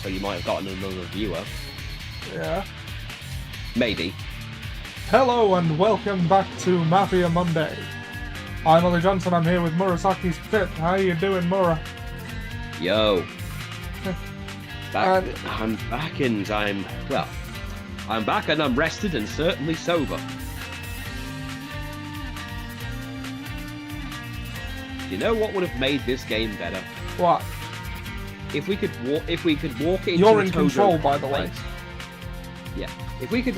so you might have gotten another viewer. Yeah. Maybe. Hello and welcome back to Mafia Monday. I'm Ollie Johnson, I'm here with Murasaki's Pit. How you doing, Mura? Yo. I'm back and I'm back and I'm rested and certainly sober. You know what would have made this game better? What? If we could walk into You're in Tojo control, by the way. place. Yeah. If we could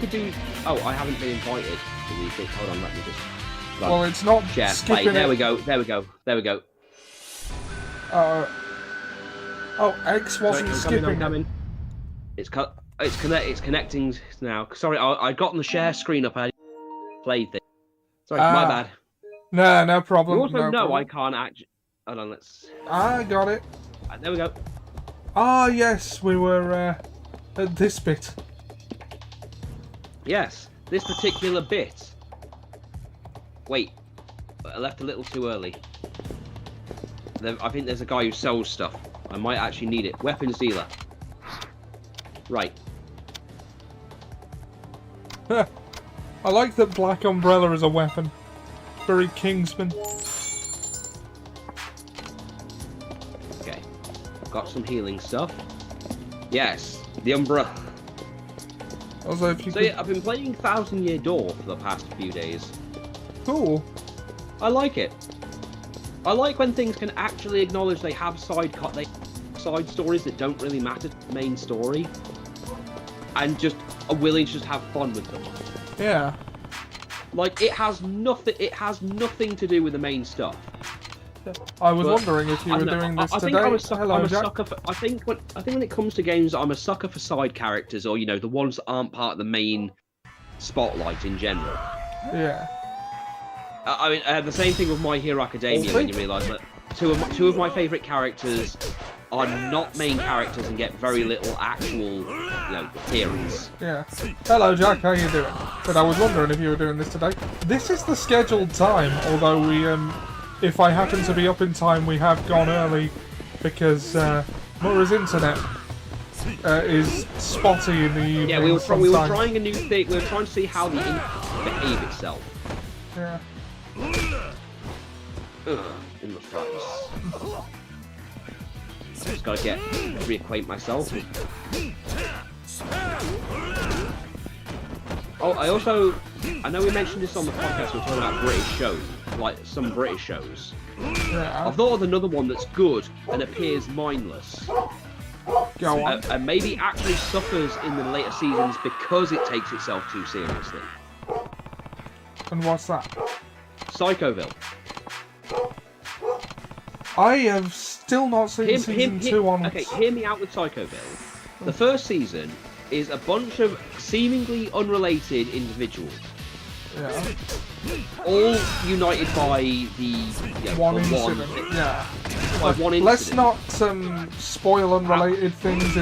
do. Oh, I haven't been invited. Hold on, let me just. Well, it's not share. skipping Wait, there it. we go. Oh, X wasn't skipping. It's connecting now. Sorry, I got on the share screen up. I played this. Sorry, my bad. No problem. You also no know problem. I can't actually. Hold on, let's. I got it. There we go. Ah, yes, we were at this bit. Yes, this particular bit. Wait, I left a little too early. I think there's a guy who sells stuff. I might actually need it. Weapons dealer. Right. I like that Black Umbrella is a weapon. Very Kingsman. Okay. Got some healing stuff. Yes, the umbrella. Also, if you Yeah, I've been playing Thousand Year Door for the past few days. Cool. I like it. I like when things can actually acknowledge they have side stories that don't really matter to the main story, and just are willing to just have fun with them. Yeah. Like it has nothing. It has nothing to do with the main stuff. I was wondering if you were doing this today. I'm a Jack. sucker for. I think when it comes to games, I'm a sucker for side characters, or the ones that aren't part of the main spotlight in general. Yeah. I mean, the same thing with My Hero Academia when you realise that two of my favourite characters are not main characters and get very little actual, appearance. Yeah. Hello, Jack. How you doing? But I was wondering if you were doing this today. This is the scheduled time, although we, if I happen to be up in time, we have gone early because Mura's internet is spotty in the evening. Yeah, we were trying a new thing. We were trying to see how the internet behave itself. Yeah. In the face. Just gotta reacquaint myself. Oh, I know we mentioned this on the podcast. We're talking about British shows, like some British shows. Yeah. I've thought of another one that's good and appears mindless. Go on. And maybe actually suffers in the later seasons because it takes itself too seriously. And what's that? Psychoville. I have still not seen season 2 on. Okay, hear me out with Psychoville. The first season is a bunch of seemingly unrelated individuals, Yeah. all united by the One incident. Yeah. by one incident. Let's not spoil unrelated things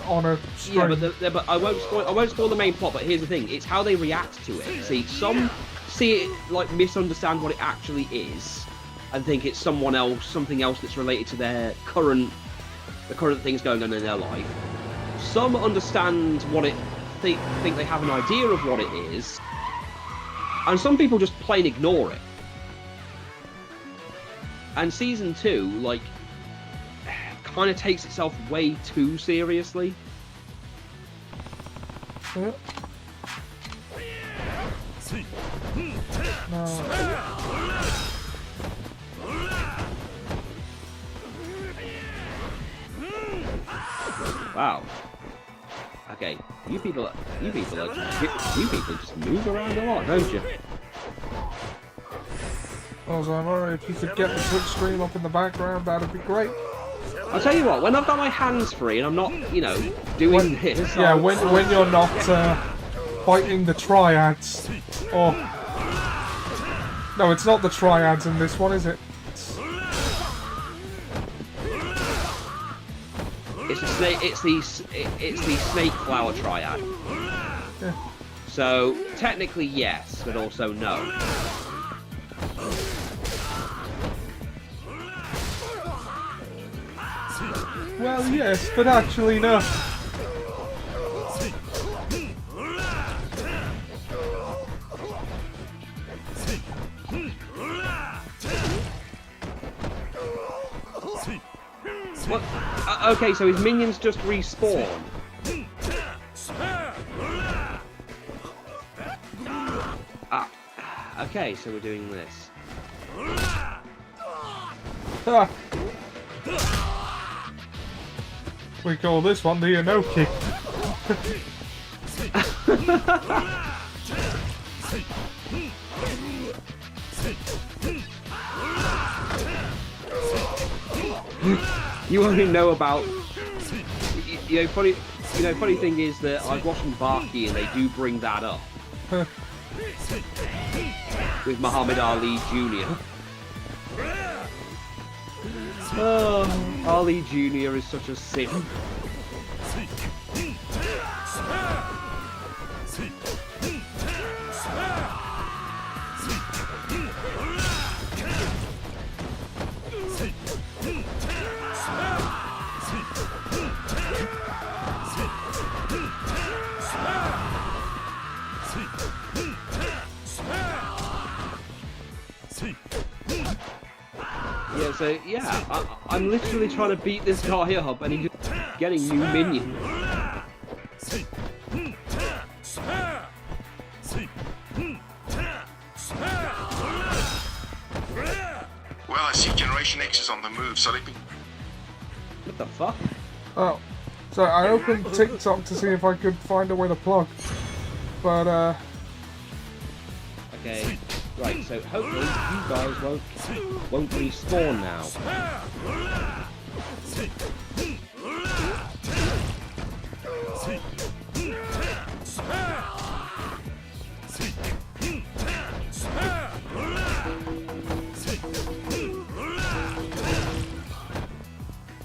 on a stream. Yeah, but I won't spoil the main plot. But here's the thing: it's how they react to it. See, some see it like misunderstand what it actually is, and think it's something else that's related to the current things going on in their life. Some understand what it think they have an idea of what it is, and some people just plain ignore it. And season 2, kind of takes itself way too seriously. Yeah. No. Wow. Okay, you people just move around a lot, don't you? Alzheimer, if you could get the Twitch stream up in the background, that'd be great. I'll tell you what, when I've got my hands free and I'm not, doing this. Yeah, when you're not fighting the triads, or no, it's not the triads in this one, is it? It's the snake flower triad. Yeah. So technically yes, but also no. Well, yes, but actually no. What? Okay, so his minions just respawn. Okay, so we're doing this. Ah. We call this one the Inoki. You only know about. Funny thing is that I was watching Baki and they do bring that up with Muhammad Ali Jr. Oh, Ali Jr. is such a simp. I'm literally trying to beat this guy up and he's just getting new minions. Well, I see Generation X is on the move, Solippy. What the fuck? Oh, so I opened TikTok to see if I could find a way to plug, but Okay, right. So hopefully you guys won't respawn now.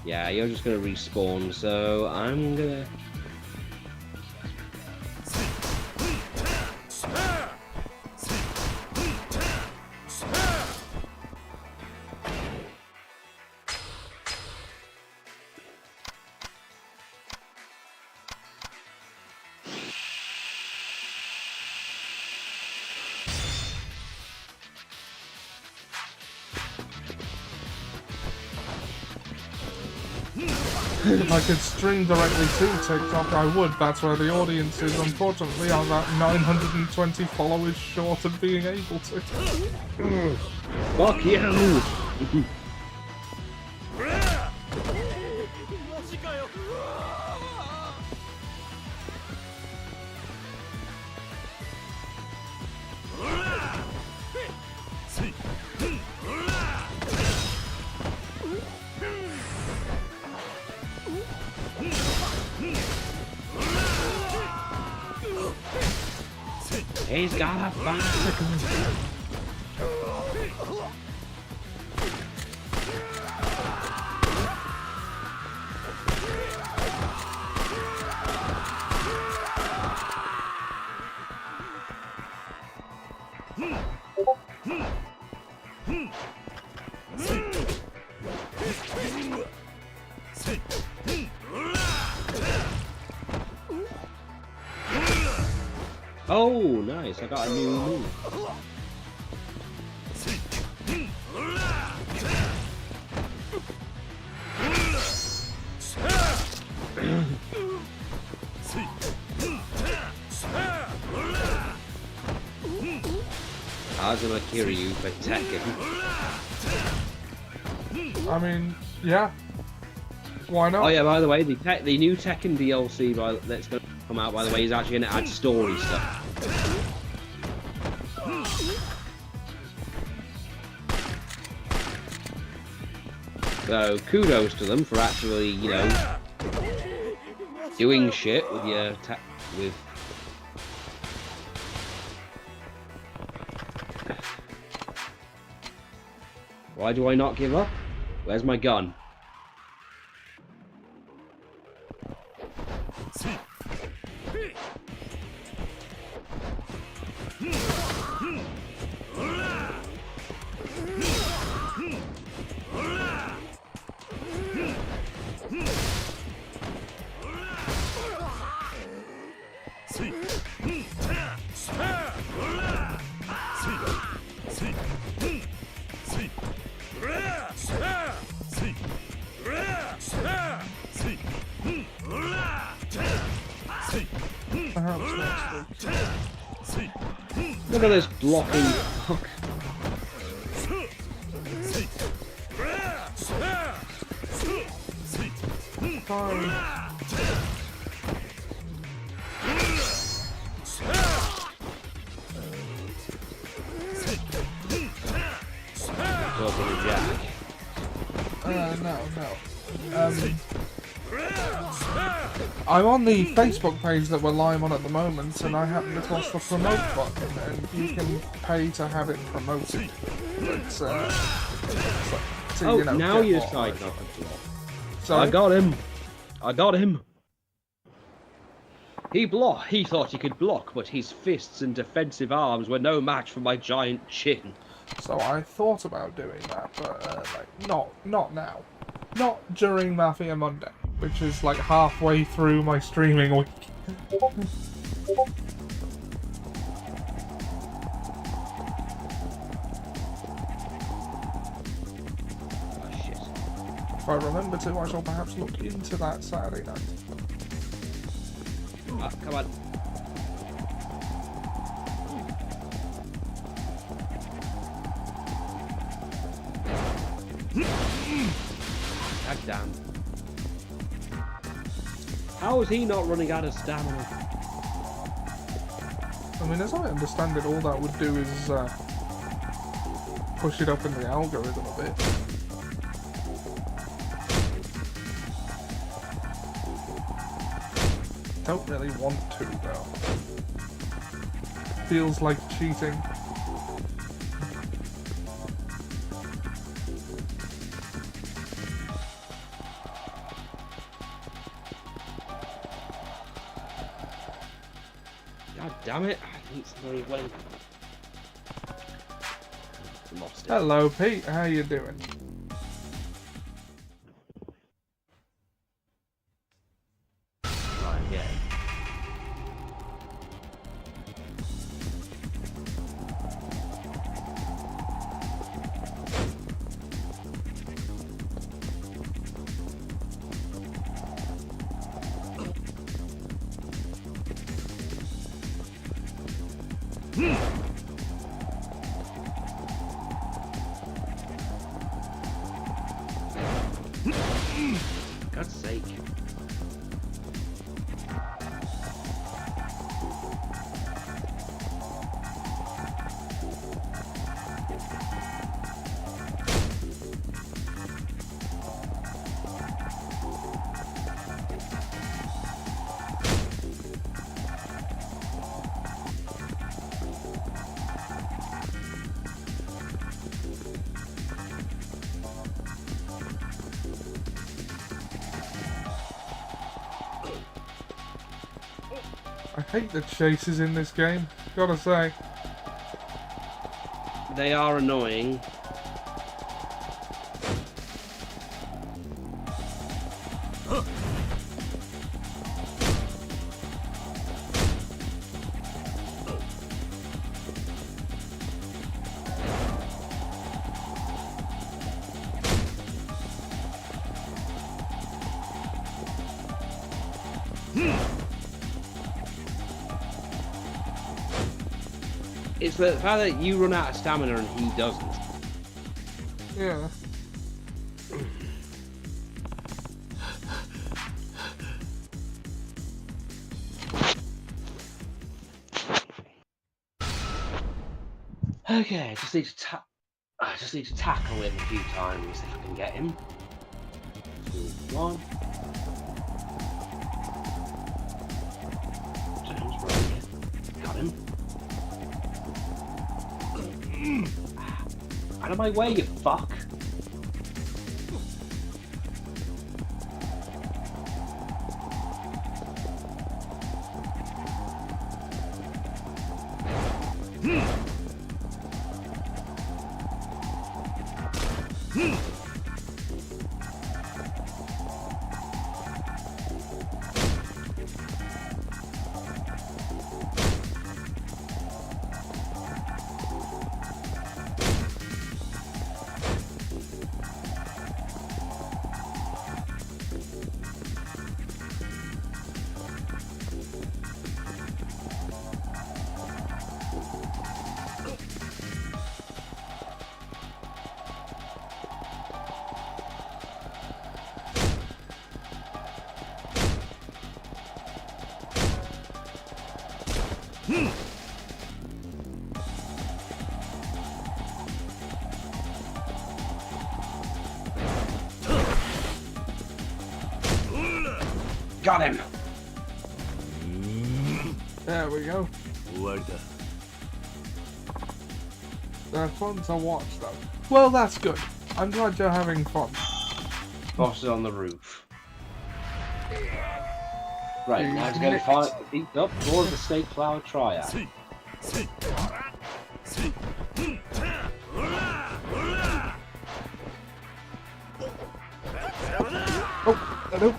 Yeah, you're just gonna respawn, so I'm gonna... if I could stream directly to TikTok, I would. That's where the audience is. Unfortunately, I'm about 920 followers short of being able to. Fuck you! He's got a bicycle. Oh, nice. I got a new move. Azuma Kiryu for Tekken. I mean, yeah. Why not? Oh yeah, by the way, the new Tekken DLC that's going to come out, by the way, is actually going to add story stuff. So kudos to them for actually, you know, doing shit with your with. Why do I not give up? Where's my gun? Look at this blocking. Fuck. Sorry. No. I'm on the Facebook page that we're live on at the moment, and I happen to press the promote button, and you can pay to have it promoted. But, Oh, now you get decide more. not to block. Sorry? I got him. He thought he could block, but his fists and defensive arms were no match for my giant chin. So I thought about doing that, but not now. Not during Mafia Monday, which is like halfway through my streaming week. Oh shit. If I remember to, I shall perhaps look into that Saturday night. Come on. God damn. How is he not running out of stamina? I mean, as I understand it, all that would do is push it up in the algorithm a bit. Don't really want to, though. Feels like cheating. God damn it, I think somebody went. Lost it. Hello, Pete. How you doing? Right, yeah. God's sake. I hate the chases in this game, gotta say. They are annoying. It's the fact that you run out of stamina and he doesn't. Yeah. Okay, I just need to tackle him a few times if I can get him. 2, 1. Sounds right. Got him. Out of my way, you fuck! Got him. There we go. They're fun to watch, though. Well, that's good. I'm glad you're having fun. Boss is on the roof. Right, now to go to find up more of the snake flower triad. Oh, hello.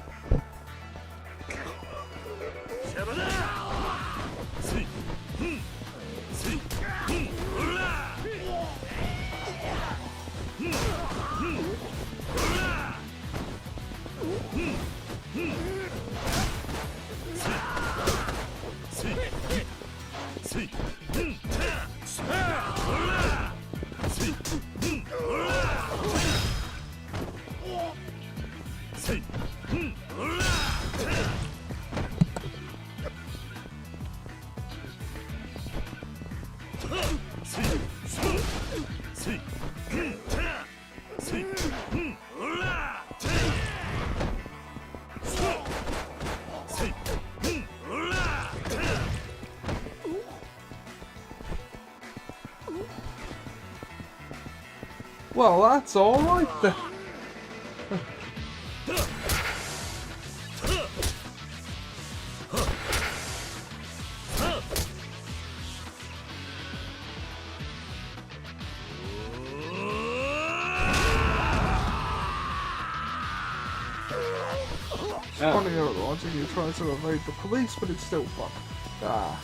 Well, that's all right then. Funny how logic you try to evade the police, but it's still fun. Ah.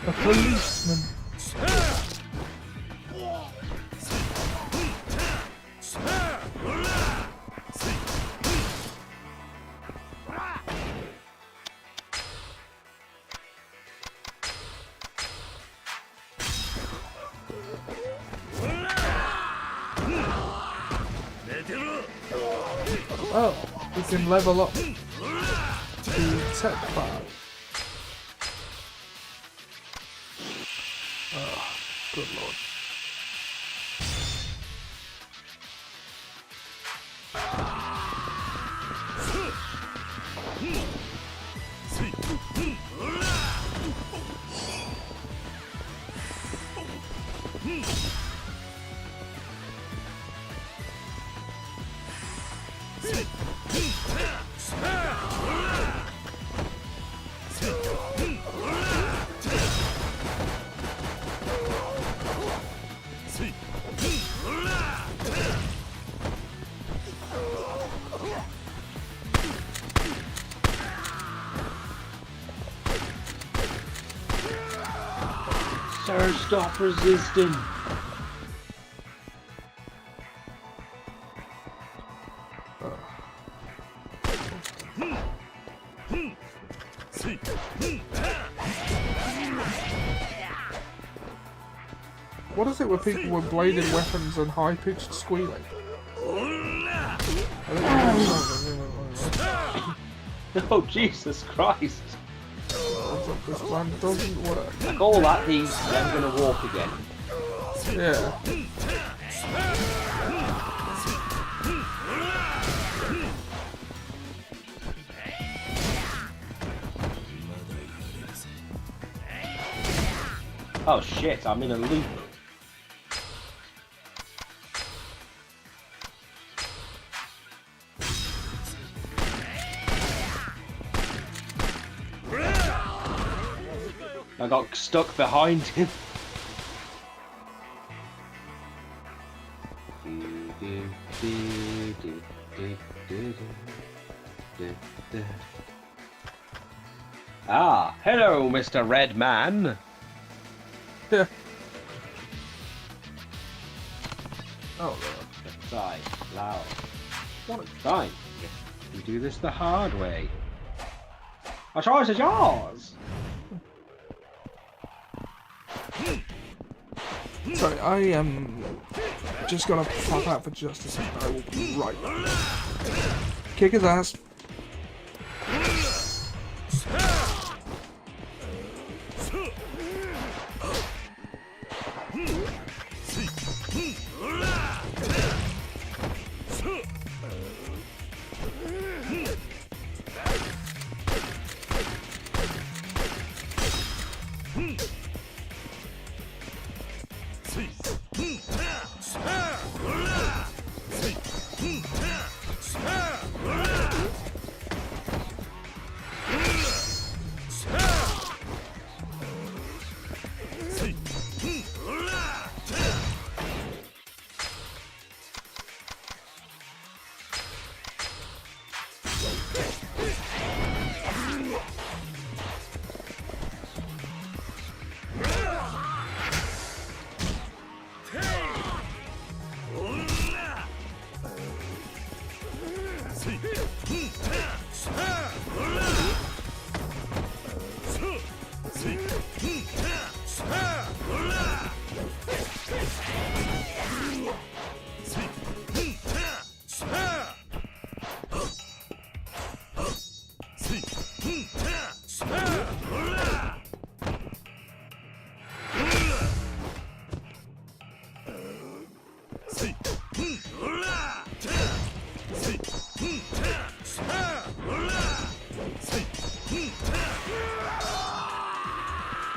A policeman. Oh, we can level up to tech 5. Oh, good lord. Sir, stop resisting. What is it with people with bladed weapons and high-pitched squealing? Oh, Jesus Christ. This plan doesn't work. I call that he's never gonna walk again. Yeah. Oh shit, I'm in a loop. I got stuck behind him. Ah, hello, Mr. Red Man. Yeah. Oh, Side, loud. What a fine. You do this the hard way. Our choice is yours. sorry, I am just gonna pop out for just a second. I will be right back. Kick his ass.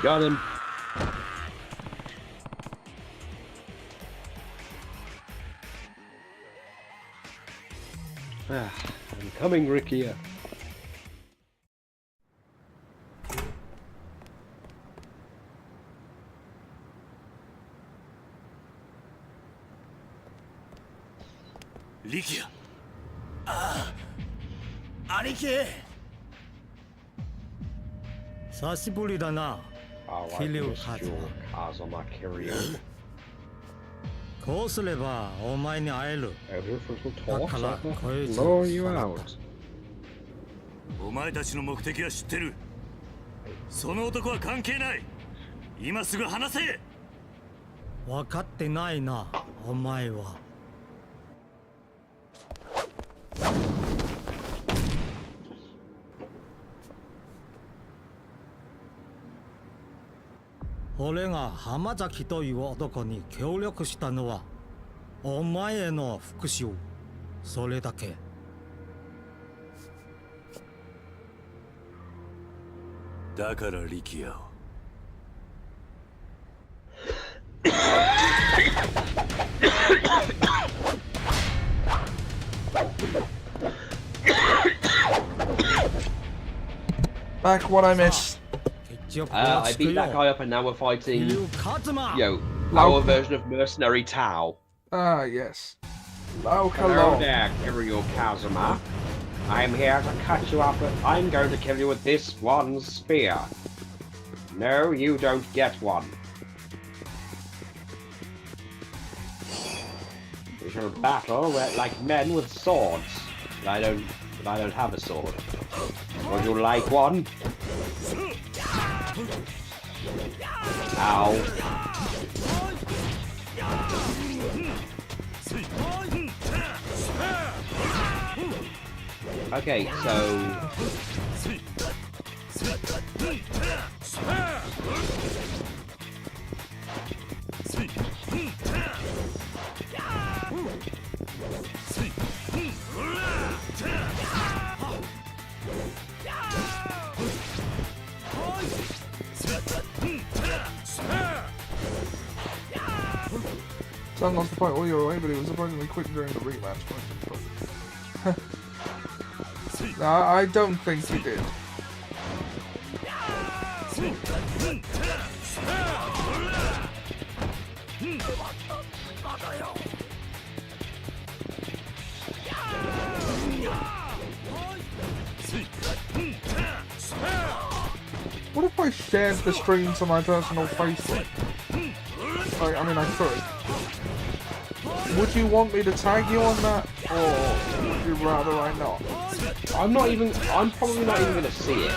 Got him. I'm coming, Rikia. Rikia. 兄貴久しぶりだな Kiryu Kazuma Kiryu. こうすればお前に会える Talk, だから Saka. こいつ Lure you out. お前たちの目的は知ってるその男は関係ない今すぐ話せ分かってないなお前は俺が浜崎という男に協力したのはお前への復讐それだけだから力也をBack what I missed. I beat that guy up and now we're fighting, Kazuma. our version of Mercenary Tao. Ah, yes. Hello, Hello there, Kiryu Kazuma. I'm here to cut you up, but I'm going to kill you with this one spear. No, you don't get one. We shall battle like men with swords. But I don't have a sword. Would you like one? Ow. Okay, so... Sam lost the fight all your way, but he was surprisingly quick during the rematch. No, I don't think he did. What if I shared the stream to my personal Facebook? Like, I mean, I could. Would you want me to tag you on that, or would you rather I not? I'm probably not even gonna see it.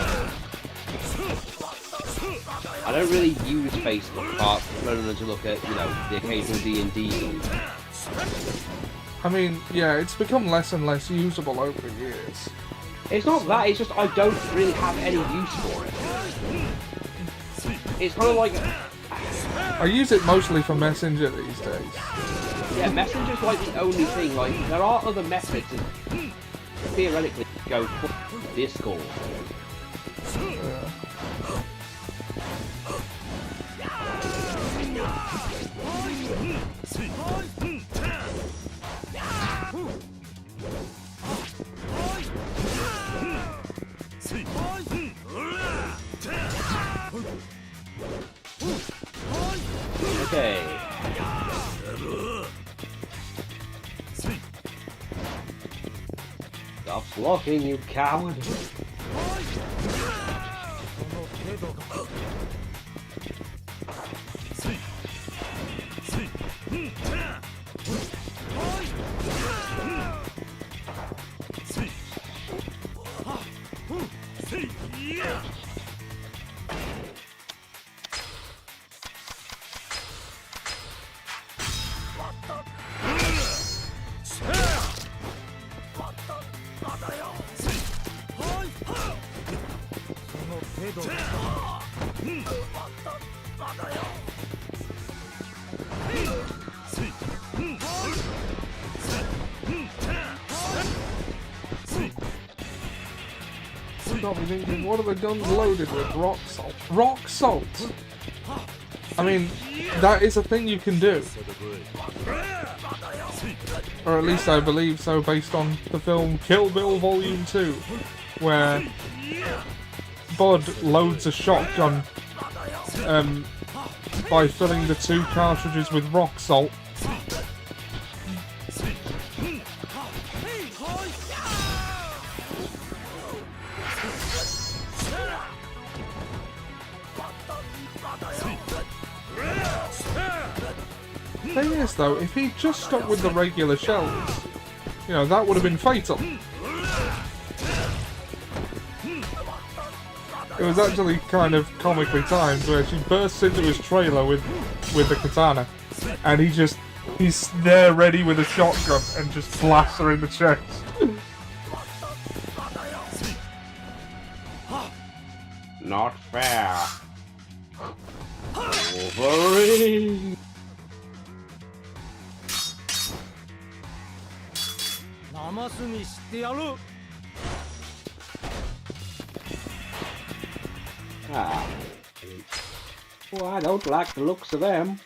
I don't really use Facebook apart from to look at, you know, the occasional D&D. I mean, yeah, it's become less and less usable over the years. It's not that, it's just I don't really have any use for it. It's kind of like... I use it mostly for Messenger these days. Yeah, Messenger's like the only thing, like, there are other methods to theoretically go for Discord. Yeah. Okay. Stop blocking, you coward. Got me thinking, what are the guns loaded with? Rock salt. Rock salt! I mean, that is a thing you can do. Or at least I believe so, based on the film Kill Bill Volume 2, where Bud loads a shotgun by filling the 2 cartridges with rock salt. The thing is though, if he'd just stuck with the regular shells, you know, that would have been fatal. It was actually kind of comically timed where she bursts into his trailer with the katana, and he's there ready with a shotgun and just blasts her in the chest. Not fair. Wolverine. Ah. Well, I don't like the looks of them.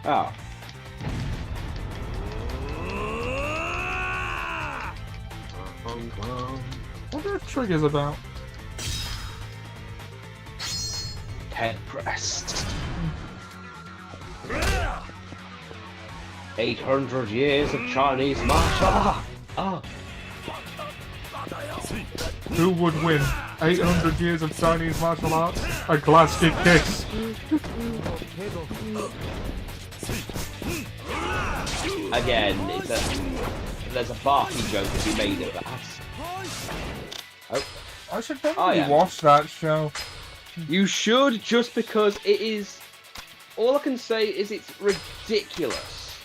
Oh. What are triggers about? Head pressed. 800 years of Chinese martial art. Oh. Who would win? 800 years of Chinese martial arts. A glass kick kiss. Again, there's a Barky joke to be made of that. Oh. I should probably watch that show. You should, just because it is... All I can say is it's ridiculous.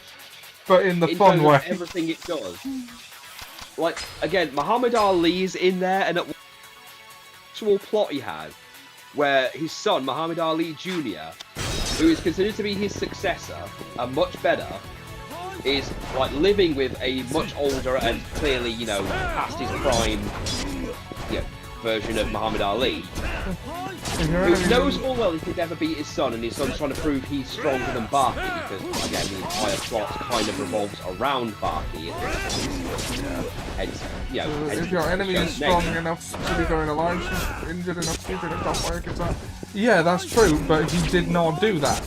But in the in fun terms way. Of everything it does. Like, again, Muhammad Ali's in there, and at one actual plot he had, where his son, Muhammad Ali Jr., who is considered to be his successor, and much better, is, like, living with a much older and clearly, you know, past his prime, version of Muhammad Ali, who knows full well he could never beat his son, and his son's trying to prove he's stronger than Barky, because, again, the entire plot kind of revolves around Barky. Hence, if your enemy is strong enough to be going alive, she's injured enough to it don't work. It's yeah, that's true, but he did not do that.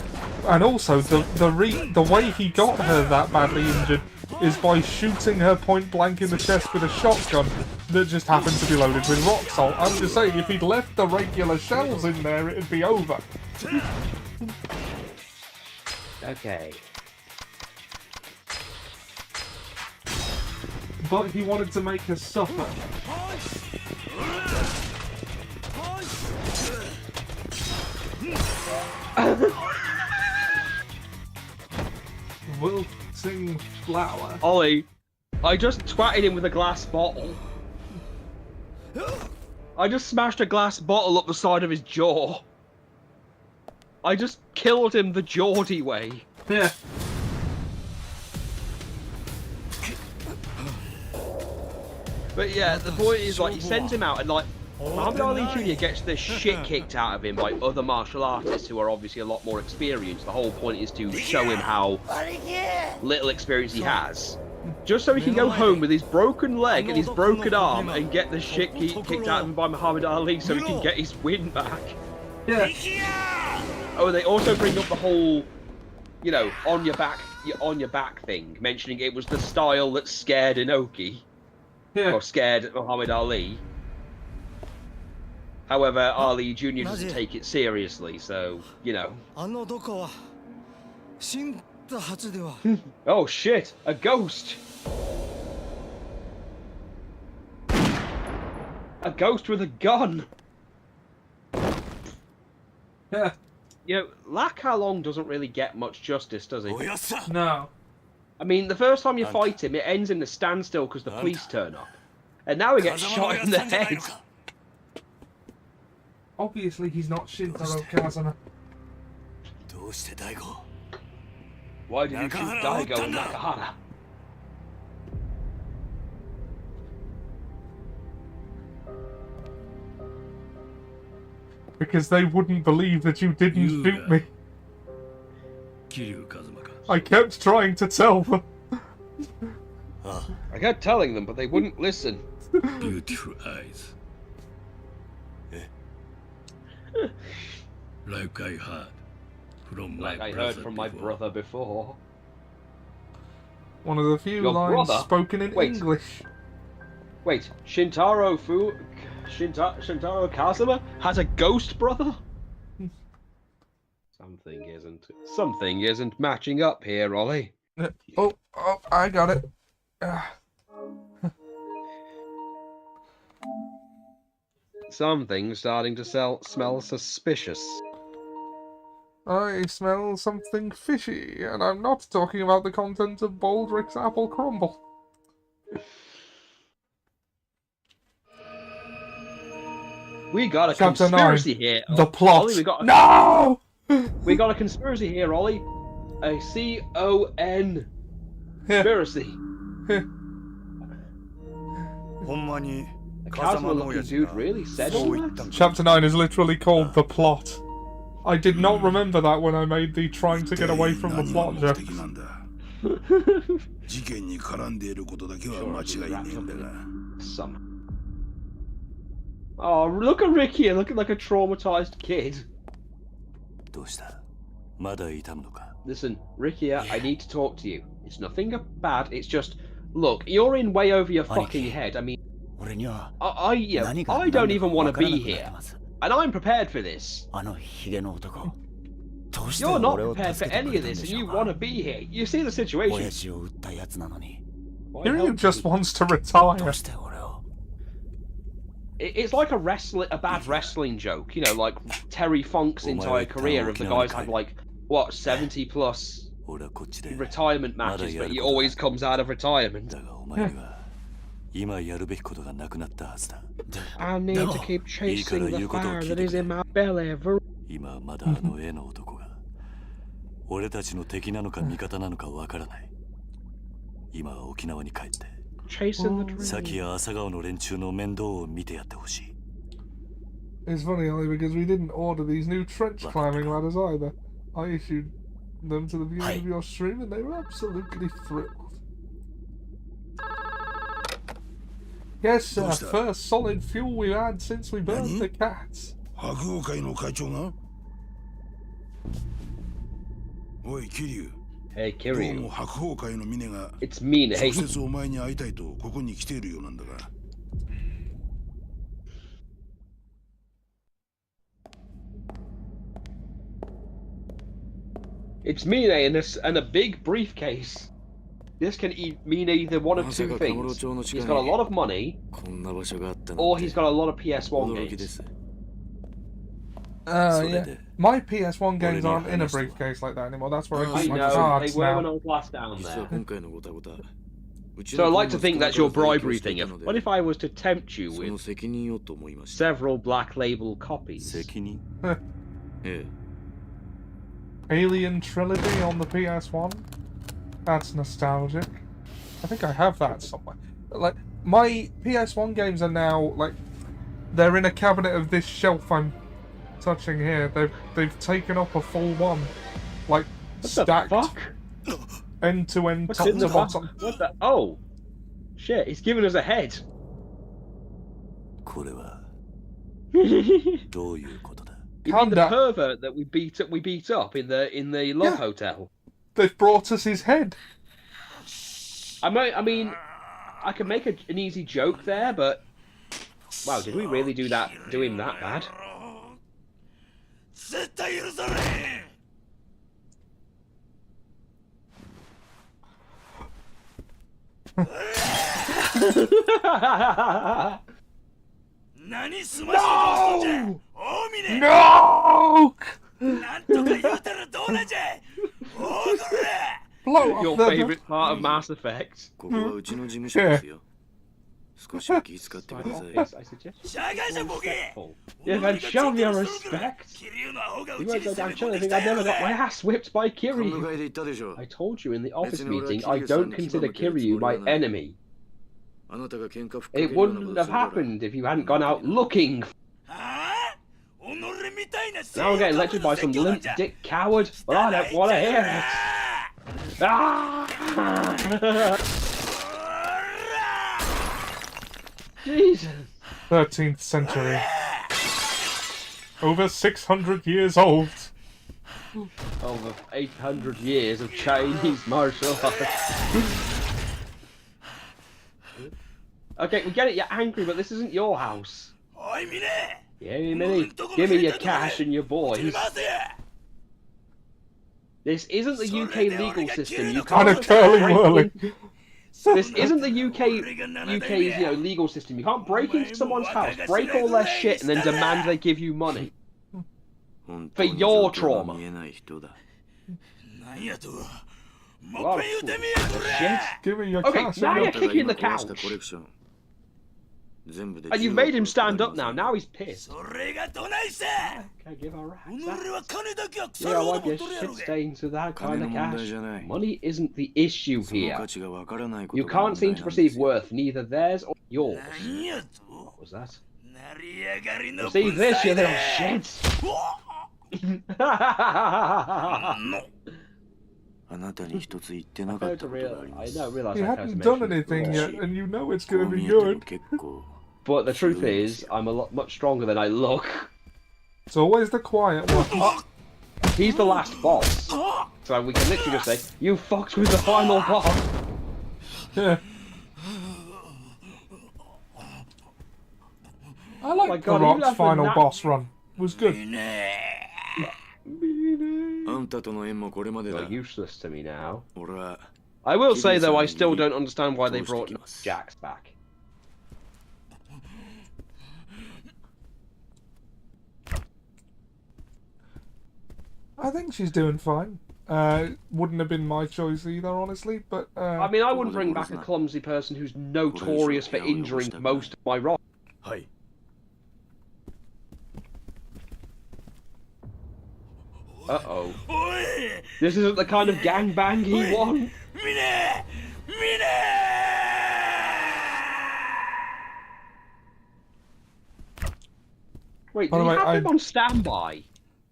And also, the way he got her that badly injured is by shooting her point blank in the chest with a shotgun that just happened to be loaded with rock salt. I'm just saying, if he'd left the regular shells in there, it'd be over. Okay. But he wanted to make her suffer. Wilting flower. Ollie, I just twatted him with a glass bottle. I just smashed a glass bottle up the side of his jaw. I just killed him the Geordie way. Yeah. But yeah, the point is, like, he sends him out, and, like, Muhammad Ali Jr. gets the shit kicked out of him by other martial artists who are obviously a lot more experienced. The whole point is to show him how little experience he has. Just so he can go home with his broken leg and his broken arm and get the shit kicked out of him by Muhammad Ali so he can get his win back. Yeah. Oh, and they also bring up the whole, you know, on your back thing, mentioning it was the style that scared Inoki. Yeah. Or scared Muhammad Ali. However, Ali Jr. doesn't take it seriously, so, you know. Oh shit, a ghost! A ghost with a gun! Yeah. You know, Lack How Long doesn't really get much justice, does he? No. I mean, the first time you fight him, it ends in a standstill because the police turn up. And now he gets shot in the head. Obviously, he's not Shintaro Kazama. Why did you shoot Daigo and Nakahara? Because they wouldn't believe that you didn't shoot me. I kept trying to tell them. I kept telling them, but they wouldn't listen. Beautiful eyes. Like I heard from my brother before. One of the few Your lines brother? spoken in Wait. English. Wait, Shintaro Kazama has a ghost brother? Something isn't matching up here, Ollie. Oh, I got it. Something's starting to smell suspicious. I smell something fishy, and I'm not talking about the contents of Baldrick's apple crumble. We got a Chapter conspiracy 9. here. The plot. Ollie, No! We got a conspiracy here, Ollie. A C-O-N conspiracy. A Kazuma-looking dude really said all that? Chapter 9 is literally called The Plot. I did not remember that when I made the trying to get away from the plot joke. Oh, look at Ricky looking like a traumatized kid. Listen, Ricky, I need to talk to you. It's nothing bad, it's just... Look, you're in way over your fucking head. I mean, I don't even want to be here. And I'm prepared for this. You're not prepared for any of this, and you want to be here. You see the situation. Kiryu just wants to retire. It's like a bad wrestling joke, you know, like Terry Funk's entire career of the guys have like, what, 70 plus retirement matches, but he always comes out of retirement. I need to keep chasing the fire that is in my belly. Chasing the dream. It's funny only because we didn't order these new trench climbing ladders either. I issued them to the viewers of your stream and they were absolutely thrilled. Yes, first solid fuel we've had since we burned the cats. Hey, Kiryu. It's Mine. Hey. It's Mine and a big briefcase. This can mean either one of two things. He's got a lot of money, or he's got a lot of PS1 games. Yeah. My PS1 games aren't in a briefcase like that anymore. That's where I keep my cards they were now. when I was last down there. So I like to think that's your bribery thing. What if I was to tempt you with several Black Label copies? Alien Trilogy on the PS1? That's nostalgic. I think I have that somewhere. Like, my PS1 games are now, like, they're in a cabinet of this shelf I'm touching here. They've taken up a full one. Like, stacked end to end, top to bottom. What the? Oh! Shit, he's giving us a head. You mean the pervert that we beat up in the Love Hotel? They've brought us his head. I mean, I could make an easy joke there, but wow, did we really do him that bad? No! Blow up Your favourite part of Mass Effect. Yeah. I suggest. Yeah, then show your respect. You won't go down chilling. I think I never got my ass whipped by Kiryu. I told you in the office meeting I don't consider Kiryu my enemy. It wouldn't have happened if you hadn't gone out looking. Now I'm getting lectured by some limp dick coward, but I don't want to hear it. Ah! Jesus. 13th century. Over 600 years old. Over 800 years of Chinese martial arts. Okay, we get it, you're angry, but this isn't your house. Yeah, Minnie, give me your cash and your boys. This isn't the UK legal system. You can't. Kind of curling whirling. This isn't the UK's legal system. You can't break into someone's house, break all their shit, and then demand they give you money for your trauma. Well, shit. Give me your Okay, cash. now you're kicking the couch. And you've made him stand up now. Now he's pissed. Okay, give a rat. Yeah, I want your shit stains with that kind of cash. Money isn't the issue here. You can't seem to perceive worth, neither theirs or yours. What was that? Receive this, you little shit! You haven't done anything yet, and you know it's going to be good. But the truth is, I'm much stronger than I look. It's always the quiet one. He's the last boss. So we can literally just say, you fucked with the final boss. Yeah. my god, you Rock's left the final nat- boss run was good. You're useless to me now. I will say though, I still don't understand why they brought Jax back. I think she's doing fine. Wouldn't have been my choice either, honestly, but... I mean, I wouldn't bring back a clumsy person who's notorious for injuring most of my rock. Uh-oh. This isn't the kind of gangbang he wants. Wait, did he have him on standby?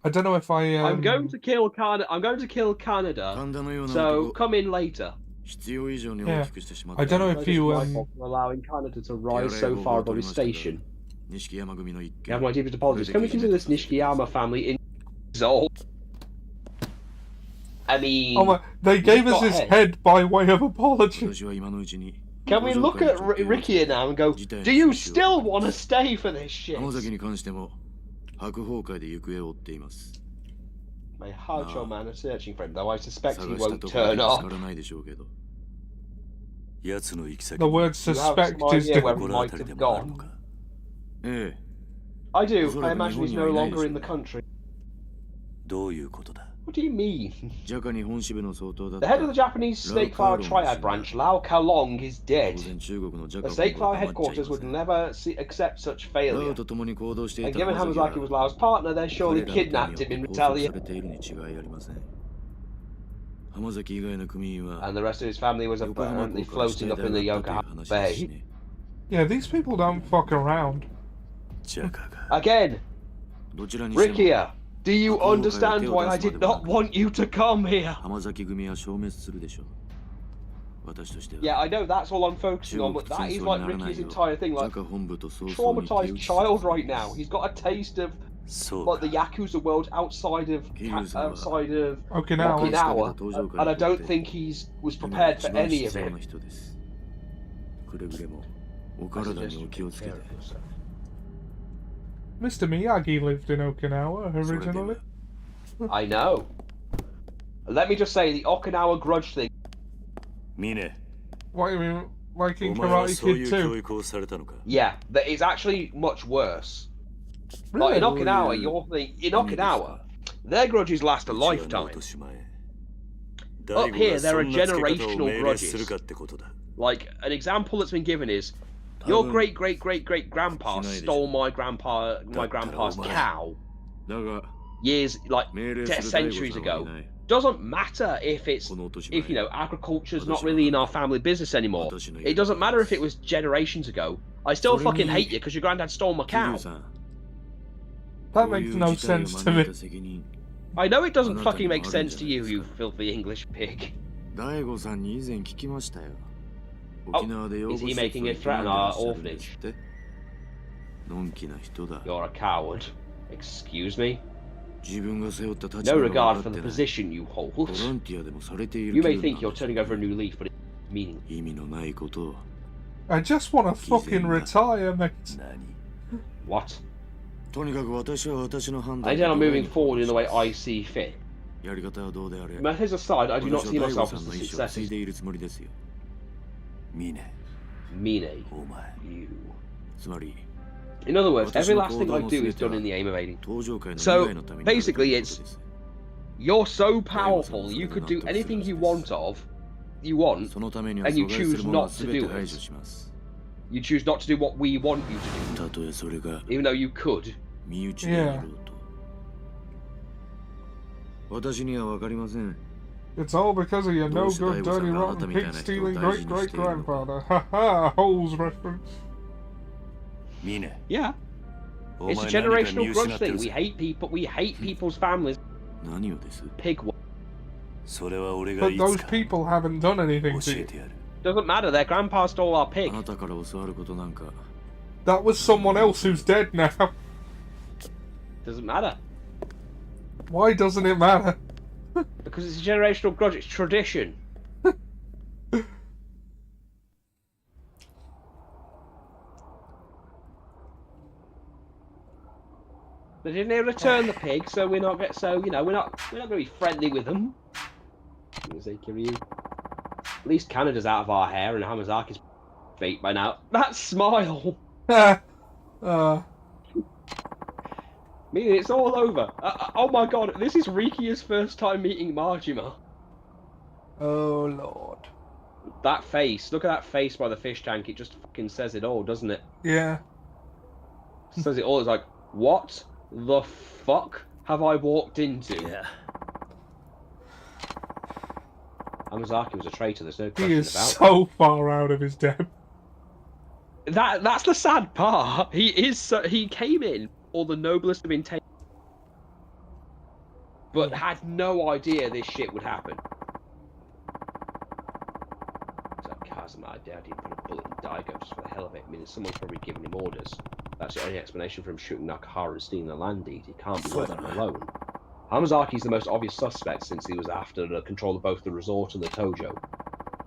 I don't know if I... I'm going to kill Canada. I'm going to kill Canada. So come in later. Yeah. I don't know if you... allowing Canada to rise so far above his station. You have my deepest apologies. Can we consider this Nishikiyama family insult? I mean... Oh my, they gave us his head by way of apology. Can we look at Ricky now and go, do you still want to stay for this shit? My hardcore man is searching for him, though I suspect he won't turn up. The word suspect is where he different. might have gone. I do. I imagine he's no longer in the country. What do you mean? The head of the Japanese Snake Flower Triad branch, Lao Kalong, is dead. The Snake Flower headquarters would never accept such failure. And given Hamazaki was Lao's partner, they surely kidnapped him in retaliation. And the rest of his family was apparently floating up in the Yokohama Bay. Yeah, these people don't fuck around. Again! Rikia! Do you understand why I did not want you to come here? Yeah, I know that's all I'm focusing on, but that is like Ricky's entire thing, like traumatized child right now. He's got a taste of like the Yakuza world outside of Okinawa, and I don't think was prepared for any of it. Mr. Miyagi lived in Okinawa originally. I know. Let me just say, the Okinawa grudge thing. What do you mean, like in Karate Kid 2? Yeah, it's actually much worse. Really? Like in Okinawa, their grudges last a lifetime. Up here, there are generational grudges. Like, an example that's been given is, your great-great-great-great-grandpa stole my grandpa's cow years, like, centuries ago. Doesn't matter if you know, agriculture's not really in our family business anymore. It doesn't matter if it was generations ago. I still fucking hate you because your granddad stole my cow. That makes no sense to me. I know it doesn't fucking make sense to you, you filthy English pig. Oh, is he making a threat on our orphanage? You're a coward. Excuse me? No regard for the position you hold. You may think you're turning over a new leaf, but it's meaningless. I just want to fucking retire, mate. What? I intend on moving forward in the way I see fit. Methods aside, I do not see myself as the successor. Mine, you. In other words, every last thing I do is done in the aim of aiding. So, basically it's, you're so powerful, you could do anything you want, and you choose not to do it. You choose not to do what we want you to do, even though you could. Yeah. It's all because of your no-good, dirty, rotten, pig-stealing great-great-grandfather. Ha-ha, Holes reference. Yeah. It's a generational grudge thing. We hate people's families. Pig. But those people haven't done anything to you. Doesn't matter, their grandpa stole our pig. That was someone else who's dead now. Doesn't matter. Why doesn't it matter? Because it's a generational grudge, it's tradition. They didn't return the pig, so we're not gonna be friendly with them. I'm gonna say Kiryu. At least Canada's out of our hair and Hamazaki's feet by now. That smile! Meaning it's all over. Oh my god, this is Rikiya's first time meeting Majima. Oh lord. That face, look at that face by the fish tank, it just fucking says it all, doesn't it? Yeah. Says it all, it's like, what the fuck have I walked into? Yeah. Hamazaki was a traitor, there's no question He is about so far out of his depth. That's the sad part. He came in all the noblest of intent, but had no idea this shit would happen. So Kazuma, I doubt he'd put a bullet in Daigo just for the hell of it. I mean, someone's probably giving him orders. That's the only explanation for him shooting Nakahara and stealing the land deed. He can't be working alone. Hamazaki's the most obvious suspect since he was after the control of both the resort and the Tojo.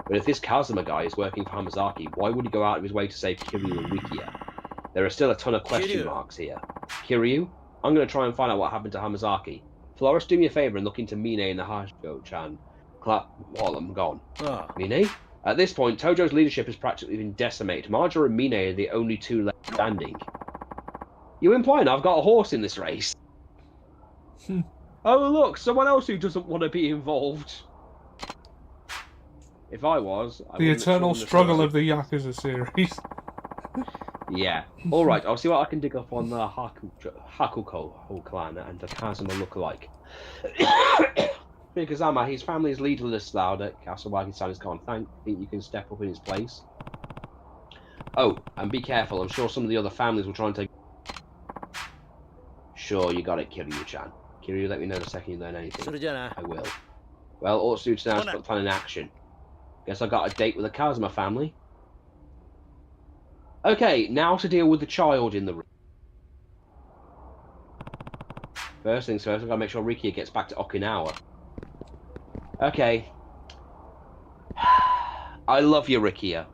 But if this Kazuma guy is working for Hamazaki, why would he go out of his way to save Kiryu and Rikiya? There are still a ton of question marks here. Kiryu? I'm going to try and find out what happened to Hamazaki. Flores, do me a favour and look into Mine and the Hashiko-chan. While I'm gone. Mine? At this point, Tojo's leadership has practically been decimated. Marjo and Mine are the only two left standing. You implying I've got a horse in this race? Oh look, someone else who doesn't want to be involved. If I was... The eternal struggle of the Yakuza series. Yeah. Alright, I'll see what I can dig up on the Hakuko clan and the Kazuma look-alike. Kazama, his family is leaderless now that Kasawagi-san is gone. Think you can step up in his place? Oh, and be careful, I'm sure some of the other families will try and take... Sure, you got it, Kiryu-chan. Kiryu, let me know the second you learn anything. I will. Well, all it's due to now is put the plan in action. Guess I got a date with the Kazuma family. Okay, now to deal with the child in the room. First things first, I've got to make sure Rikiya gets back to Okinawa. Okay. I love you, Rikiya.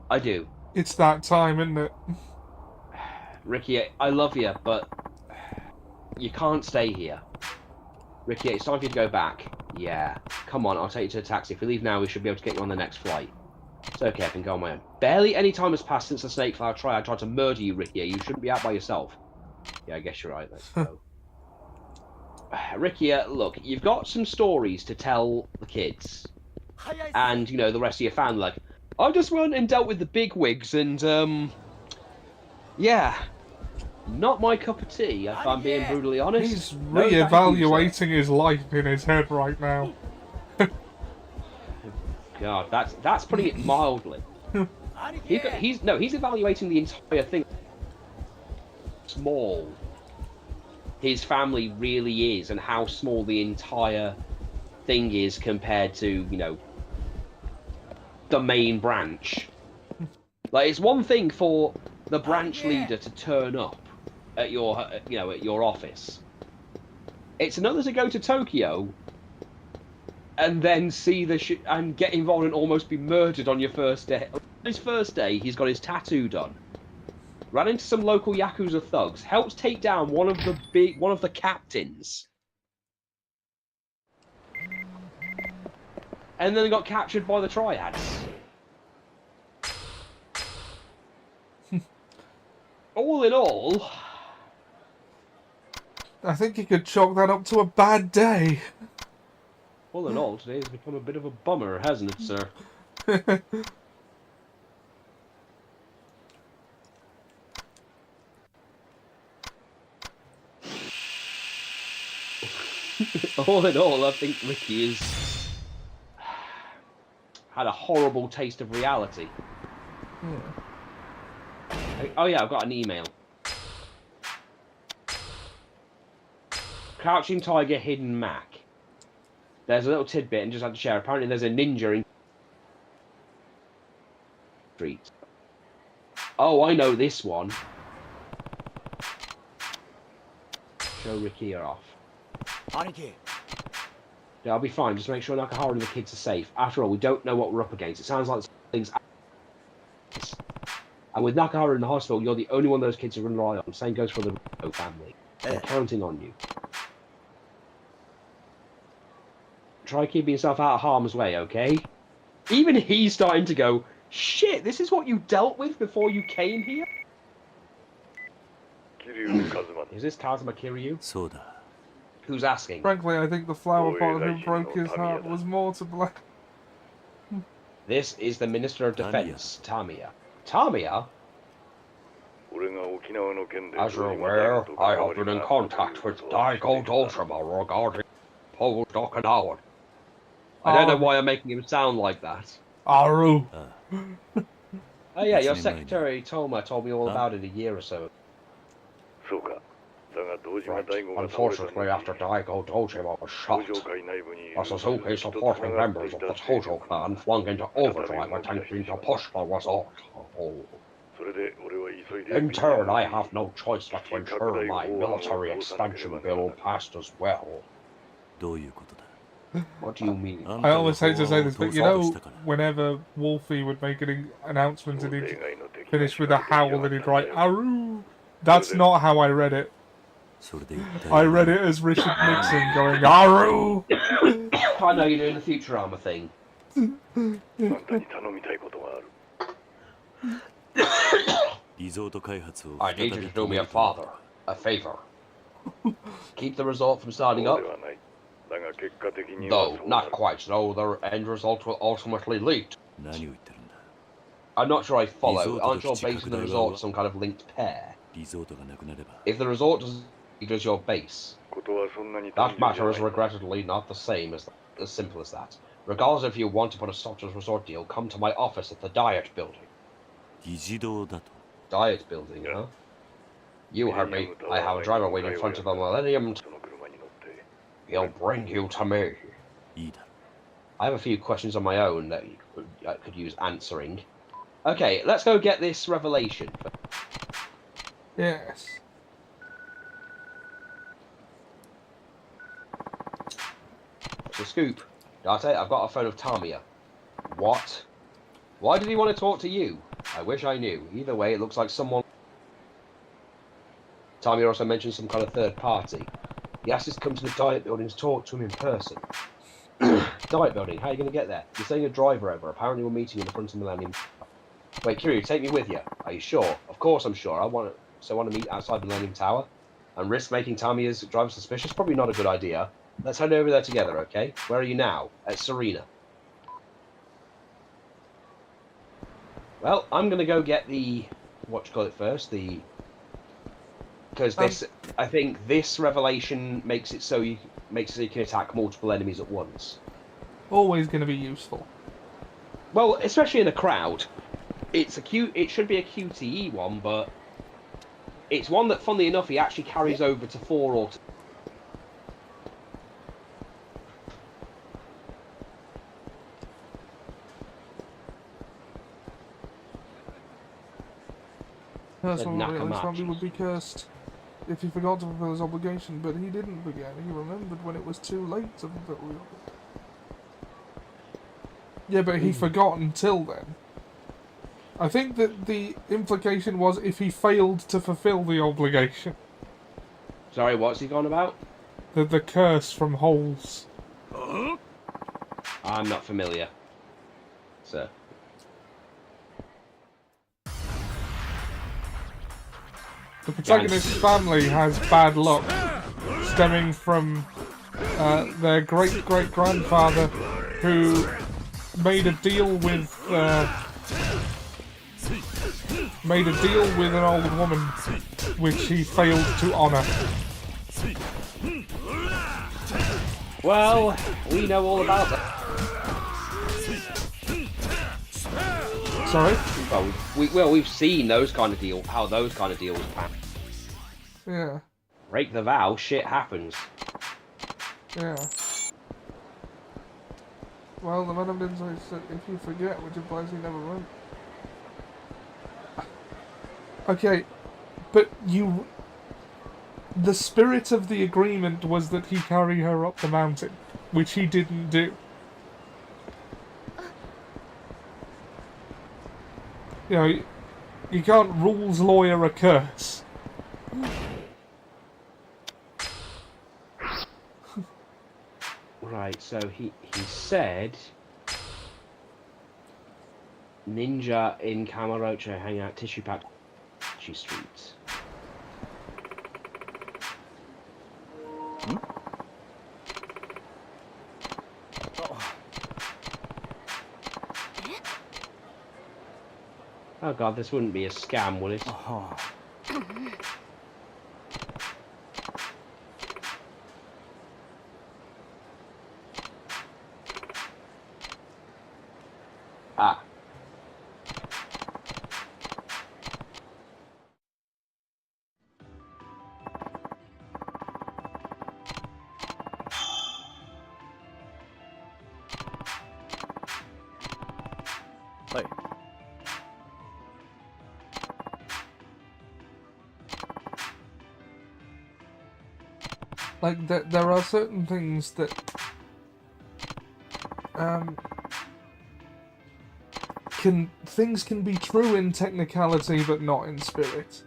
I do. It's that time, isn't it? Rikiya, I love you, but you can't stay here. Rikiya, it's time for you to go back. Yeah. Come on, I'll take you to a taxi. If we leave now, we should be able to get you on the next flight. It's okay, I can go on my own. Barely any time has passed since the Snake Flower trial. I tried to murder you, Rikiya. You shouldn't be out by yourself. Yeah, I guess you're right. Let's go. Rikiya, look, you've got some stories to tell the kids. And, you know, the rest of your family. Like, I just went and dealt with the big wigs and, yeah. Not my cup of tea, if I'm being brutally honest. He's re-evaluating his life in his head right now. God, that's putting it mildly. He's evaluating the entire thing. Small his family really is, and how small the entire thing is compared to, you know, the main branch. Like, it's one thing for the branch leader to turn up at your, you know, at your office. It's another to go to Tokyo and then see the and get involved and almost be murdered on your first day. On his first day, he's got his tattoo done. Ran into some local Yakuza thugs. Helps take down one of the captains. And then got captured by the triads. All in all, I think you could chalk that up to a bad day. All in all, today has become a bit of a bummer, hasn't it, sir? All in all, I think Ricky has had a horrible taste of reality. Oh yeah, I've got an email. Crouching Tiger, Hidden Mac. There's a little tidbit and just had to share. Apparently there's a ninja in street. Oh, I know this one. Show Rikiya off. Yeah, I'll be fine. Just make sure Nakahara and the kids are safe. After all, we don't know what we're up against. It sounds like things. And with Nakahara in the hospital, you're the only one of those kids who can rely on. Same goes for the Ryo family. They're counting on you. Try keeping yourself out of harm's way, okay? Even he's starting to go, shit, this is what you dealt with before you came here? Is this Kazuma Kiryu? そうだ Who's asking? Frankly, I think the flower pot who broke his heart was more to blame. This is the Minister of Defense, Tamiya. Tamiya? As you're aware, I have been in contact with Daigo Doshima regarding Post Okinawa. I don't know why I'm making him sound like that. Aru! Oh yeah, your secretary Toma told me all about it a year or so. Right. Unfortunately, after Daigo Dojima was shot, the Suzuki supporting members of the Tojo clan flung into overdrive attempting to push the result. In turn, I have no choice but to ensure my military expansion bill passed as well. どういうことだ What do you mean? I always hate to say this, but you know, whenever Wolfie would make an announcement and he'd finish with a howl and he'd write, Aru! That's not how I read it. それで一体 I read it as Richard Nixon going, Aru! I know you're doing the Futurama thing. I need you to do me a favor. Keep the result from starting up. Though, not quite so, the end result will ultimately lead. 何を言ってるんだ I'm not sure I follow. Aren't you basing the result on some kind of linked pair? リゾートがなくなれば If the resort does your base, that matter is regrettably not the same as simple as that. Regardless if you want to put a stop to this resort deal, come to my office at the Diet Building. 議事堂だと Diet Building, huh? You heard me. I have a driver waiting in front of the Millennium. He'll bring you to me. いいだろ I have a few questions on my own that I could use answering. Okay, let's go get this revelation. Yes. What's the scoop? Date, I've got a phone of Tamiya. What? Why did he want to talk to you? I wish I knew. Either way, it looks like someone... Tamiya also mentioned some kind of third party. He asked us to come to the Diet Building to talk to him in person. Diet Building, how are you going to get there? You're sending a driver over. Apparently we're meeting in the front of Millennium. Wait, Kiryu, take me with you. Are you sure? Of course I'm sure. I want to meet outside the Millennium Tower. And risk making Tamiya's driver suspicious? Probably not a good idea. Let's head over there together, okay? Where are you now? At Serena. Well, I'm going to go get the... What do you call it first? The... Because this... I think this revelation makes it so you can attack multiple enemies at once. Always going to be useful. Well, especially in a crowd. It should be a QTE one, but... It's one that, funnily enough, he actually carries over to 4 or... That's Said what really Nakamachi. probably would be cursed if he forgot to fulfill his obligation, but he didn't forget. He remembered when it was too late to fulfill the obligation. Yeah, but he forgot until then. I think that the implication was if he failed to fulfill the obligation. Sorry, what's he gone about? The curse from holes. I'm not familiar, sir. The protagonist's family has bad luck, stemming from their great-great-grandfather, who made a deal with an old woman, which he failed to honour. Well, we know all about that. Sorry? Well, we've seen those kind of deals, how those kind of deals happen. Yeah. Break the vow, shit happens. Yeah. Well, the man of insight said if you forget, which implies he never wrote. Okay, but the spirit of the agreement was that he carry her up the mountain, which he didn't do. You know, You can't rules lawyer a curse. Right, so he said ninja in Kamurocho hang out tissue pack streets. Oh god, this wouldn't be a scam, would it? Ah. Like, there are certain things that things can be true in technicality but not in spirit.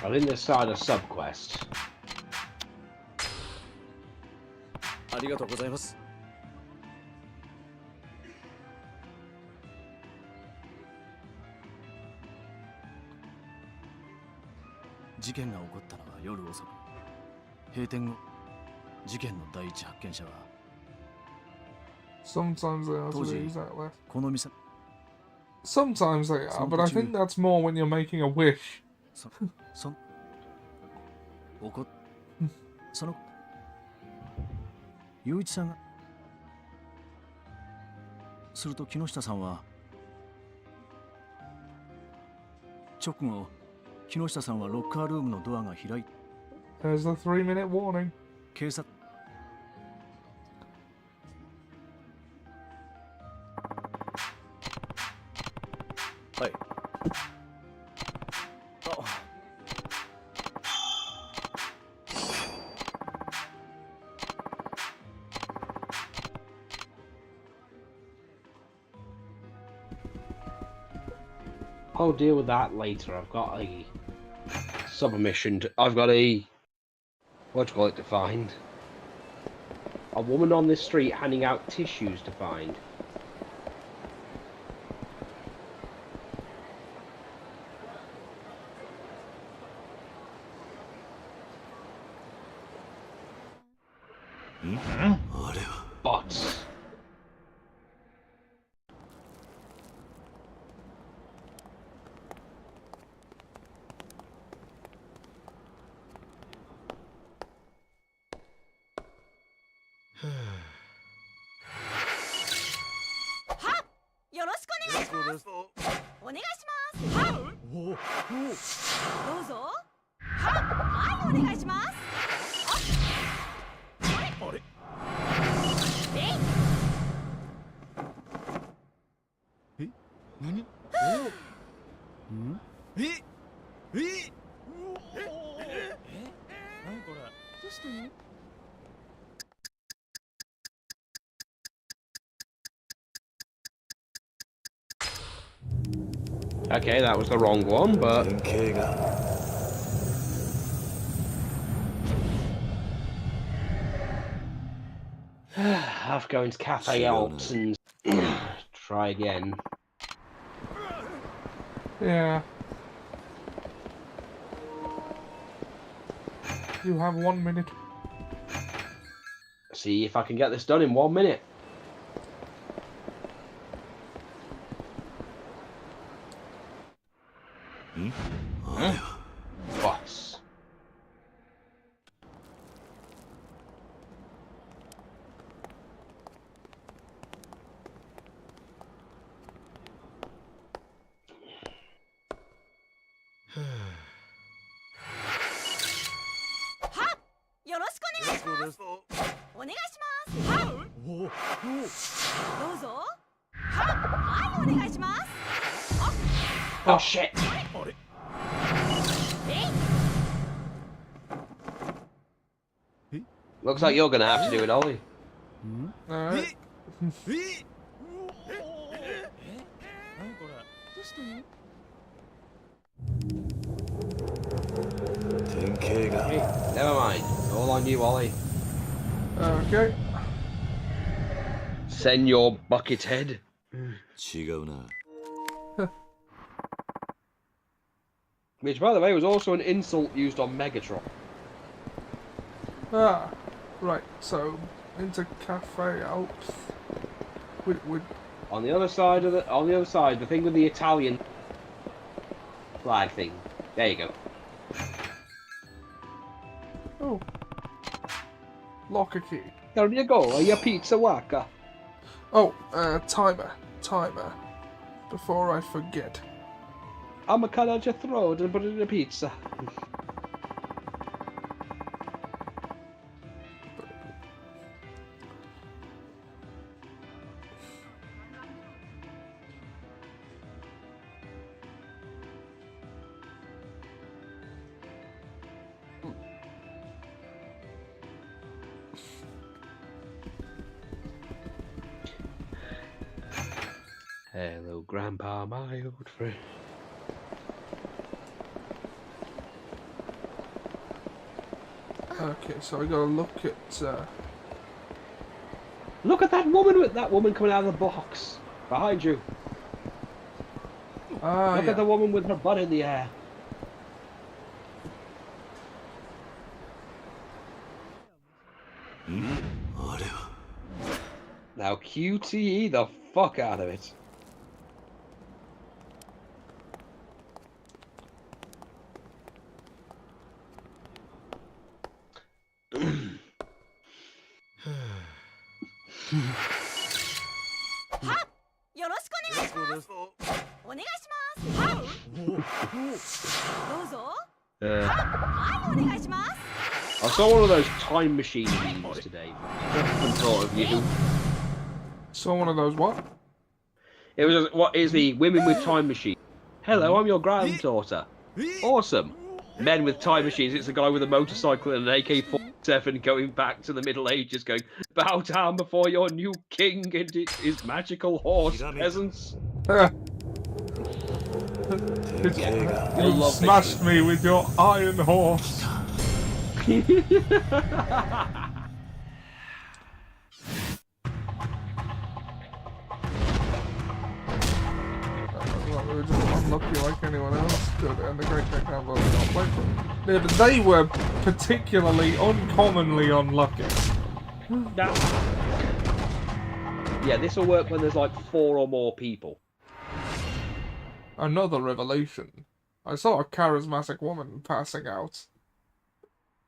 I think this side a subquest. ありがとうございます。事件が起こったのは夜遅く。閉店後、事件の第一発見者は Sometimes they are to 当時 use that left. この店 Sometimes they are, but I think that's more when you're making a wish. その雄一さんがすると木下さんは直後木下さんはロッカールームのドアが開い There's the 3-minute warning. 警察はい I'll deal with that later. I've got a submission. I've got a what do you call it to find? A woman on this street handing out tissues to find. Bots. Okay, that was the wrong one, but I have to go into Cafe Alps and try again. Yeah. You have 1 minute. See if I can get this done in 1 minute. Boss. Oh shit! Looks like you're gonna have to do it, Ollie. Alright. 典型が Hey, never mind. It's all on you, Ollie. Okay. Senor Buckethead. 違うな Which, by the way, was also an insult used on Megatron. Ah, right. So into Cafe Alps. With On the other side of the thing with the Italian flag thing. There you go. oh, locker key. There you go. Your pizza waka. Oh, timer. Before I forget. I'm a cut out your throat and put it in a pizza. Hello, Grandpa, my old friend. Okay, so I gotta look at. Look at that woman coming out of the box behind you. Look Yeah. at the woman with her butt in the air. Now QTE the fuck out of it. I saw one of those time machine memes today. And thought of you. So one of those what? It was what is the women with time machine? Hello, I'm your granddaughter. Awesome. Men with time machines. It's a guy with a motorcycle and an AK-47 going back to the Middle Ages, going, "Bow down before your new king and his magical horse, peasants." You love smashed this. me with your iron horse. Well, we were just unlucky like anyone else did, and the Great Great Grandfather did not play for them. Yeah, but they were particularly, uncommonly unlucky. Yeah, this will work when there's like 4 or more people. Another revelation. I saw a charismatic woman passing out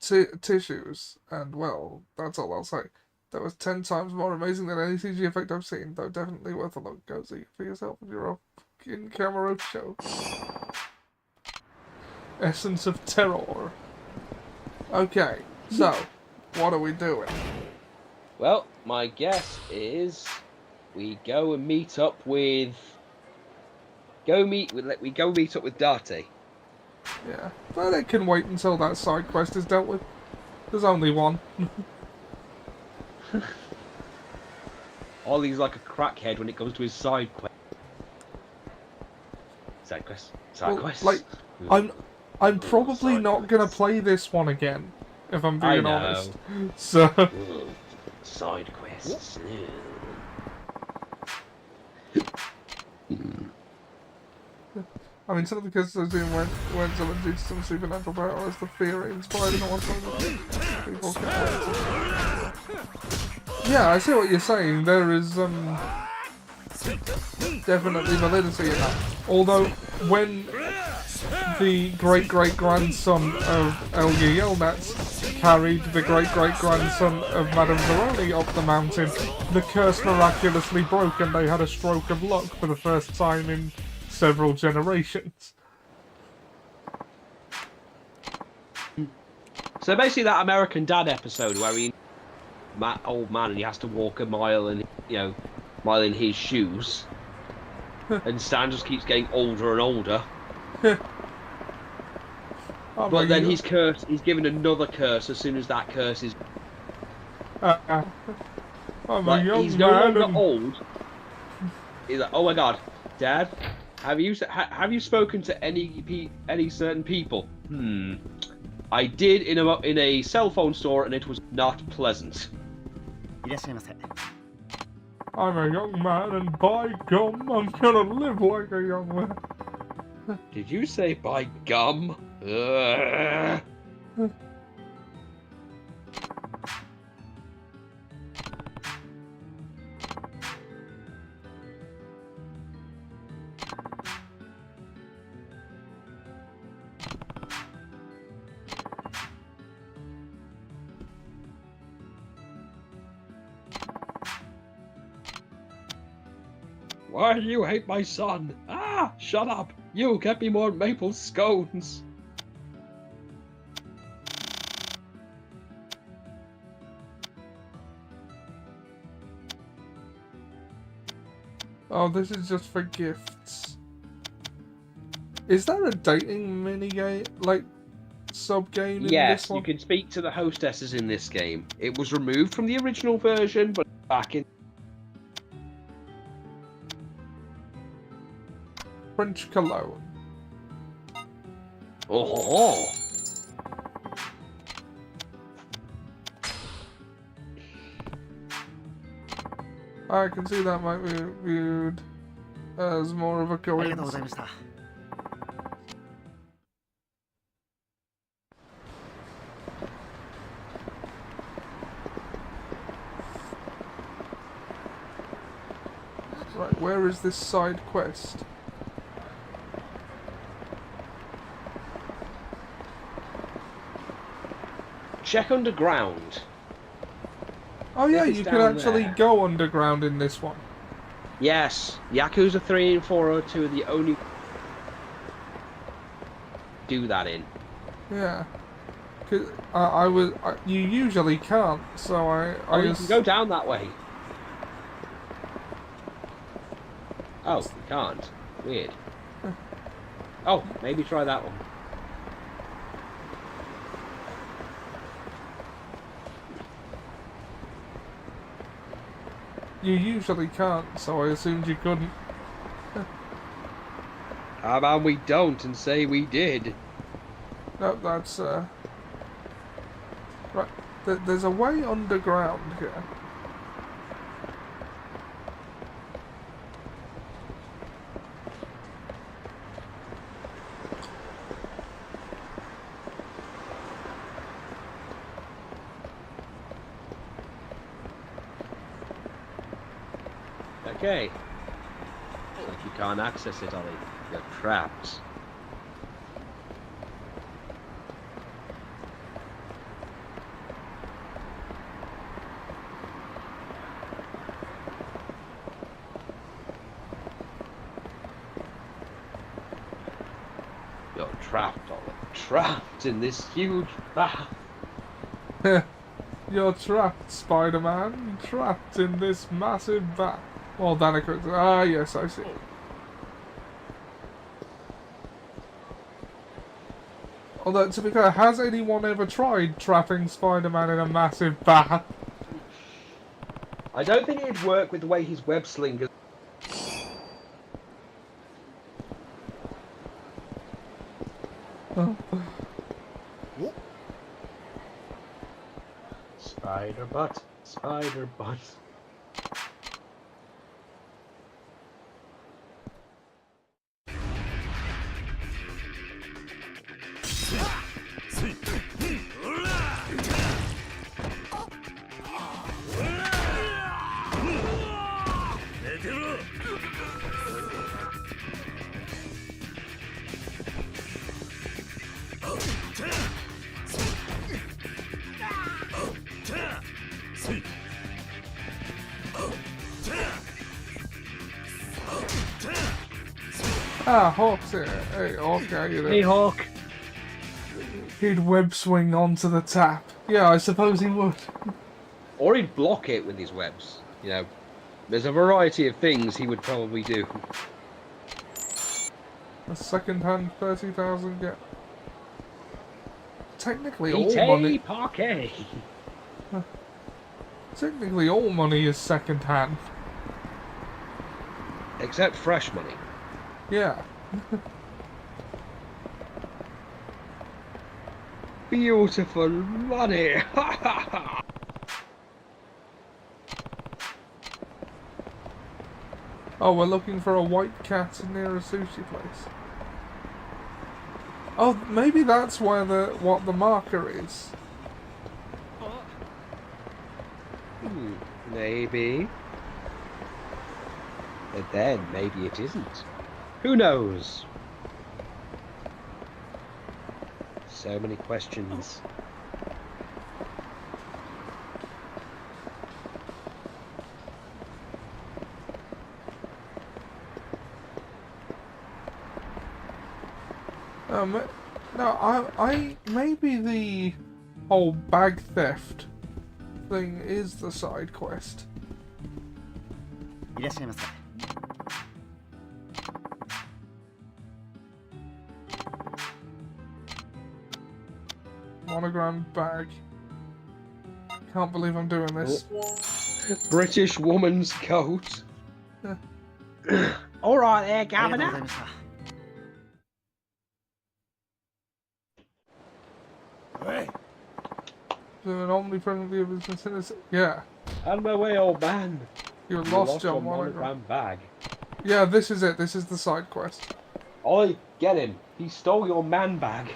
tissues, and well, that's all I'll say. That was 10 times more amazing than any CG effect I've seen, though definitely worth a look. Go see for yourself if you're a fucking camera show. Essence of Terror. Okay, so, what are we doing? Well, my guess is we go and meet up with. We go meet up with Date. Yeah, but it can wait until that side quest is dealt with. There's only one. Ollie's like a crackhead when it comes to his side quest. Side quest. Side Well, quest. like, I'm probably not gonna play this one again, if I'm being honest. So. Ooh, side quests. I mean, some of the kids are doing when someone due to some supernatural power as the fear inspired in one of people can wait. Yeah, I see what you're saying. There is definitely validity in that. Although, when the great-great-grandson of Elgar Yelnats carried the great-great-grandson of Madame Veroni up the mountain, the curse miraculously broke and they had a stroke of luck for the first time in several generations. So basically, that American Dad episode where he, old man, and he has to walk a mile and mile in his shoes. And Stan just keeps getting older and older. Oh, But then he's cursed. He's given another curse as soon as that curse is. I'm Like, a young he's no man. longer old. He's like, oh my god, Dad, have you spoken to any certain people? I did in a cell phone store, and it was not pleasant. I'm a young man, and by gum, I'm gonna live like a young man. Did you say by gum? Ugh. Why do you hate my son? Ah, shut up! You get me more maple scones. Oh, this is just for gifts. Is there a dating minigame, like, sub-game in Yes, this one? you can speak to the hostesses in this game. It was removed from the original version, but back in... French cologne. Oh! I can see that might be viewed as more of a coincidence. Right, where is this side quest? Check underground. Oh yeah, It's you can down actually there. go underground in this one. Yes, Yakuza 3 and 402 are the only... do that in. Yeah. 'Cause you usually can't, so I You just... can go down that way. Oh, you can't. Weird. Oh, maybe try that one. You usually can't, so I assumed you couldn't. How about we don't and say we did? No, that's, Right, there's a way underground here. Okay. Looks like you can't access it, Ollie. You're trapped. You're trapped, Ollie. Trapped in this huge bath. You're trapped, Spider-Man. Trapped in this massive bat. Well, Danica. Ah, yes, I see. Although, to be fair, has anyone ever tried trapping Spider-Man in a massive bat? I don't think it'd work with the way his web slingers. Spider butt, spider butt. Ah, Hawk's here. Hey, Hawk, how you doing? Hey, Hawk. He'd web swing onto the tap. Yeah, I suppose he would. Or he'd block it with his webs. You know, there's a variety of things he would probably do. A second-hand 30,000 get. Technically, all money. Parquet. Technically, all money is second-hand. Except fresh money. Yeah. Beautiful money. Oh, we're looking for a white cat near a sushi place. Oh, maybe that's where what the marker is. Maybe. But then maybe it isn't. Who knows? So many questions. No, I maybe the whole bag theft thing is the side quest. いらっしゃいませ。 Monogram bag. Can't believe I'm doing this. British woman's coat. All right there, ありがとうござい Governor. ました。 An omnipresent view of his business. Yeah. Out of my way, old man. You You lost your your monogram. monogram bag. Yeah, this is it. This is the side quest. Oi, get him. He stole your man bag.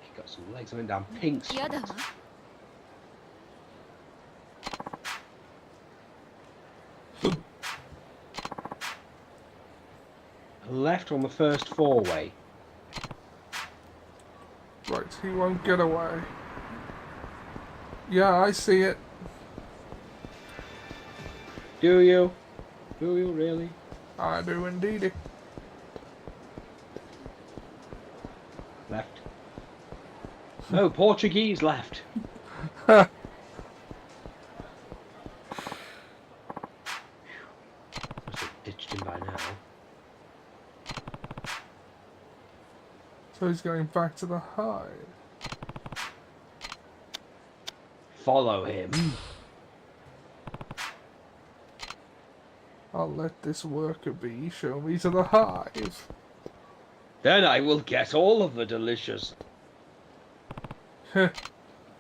He got some legs. I went down pink. 嫌だわ。 Left on the first four-way. Right, he won't get away. Yeah, I see it. Do you? Do you really? I do indeed. Left. No, Portuguese left. Must have ditched him by now. So he's going back to the hive. Follow him. I'll let this worker bee show me to the hive. Then I will get all of the delicious. Heh.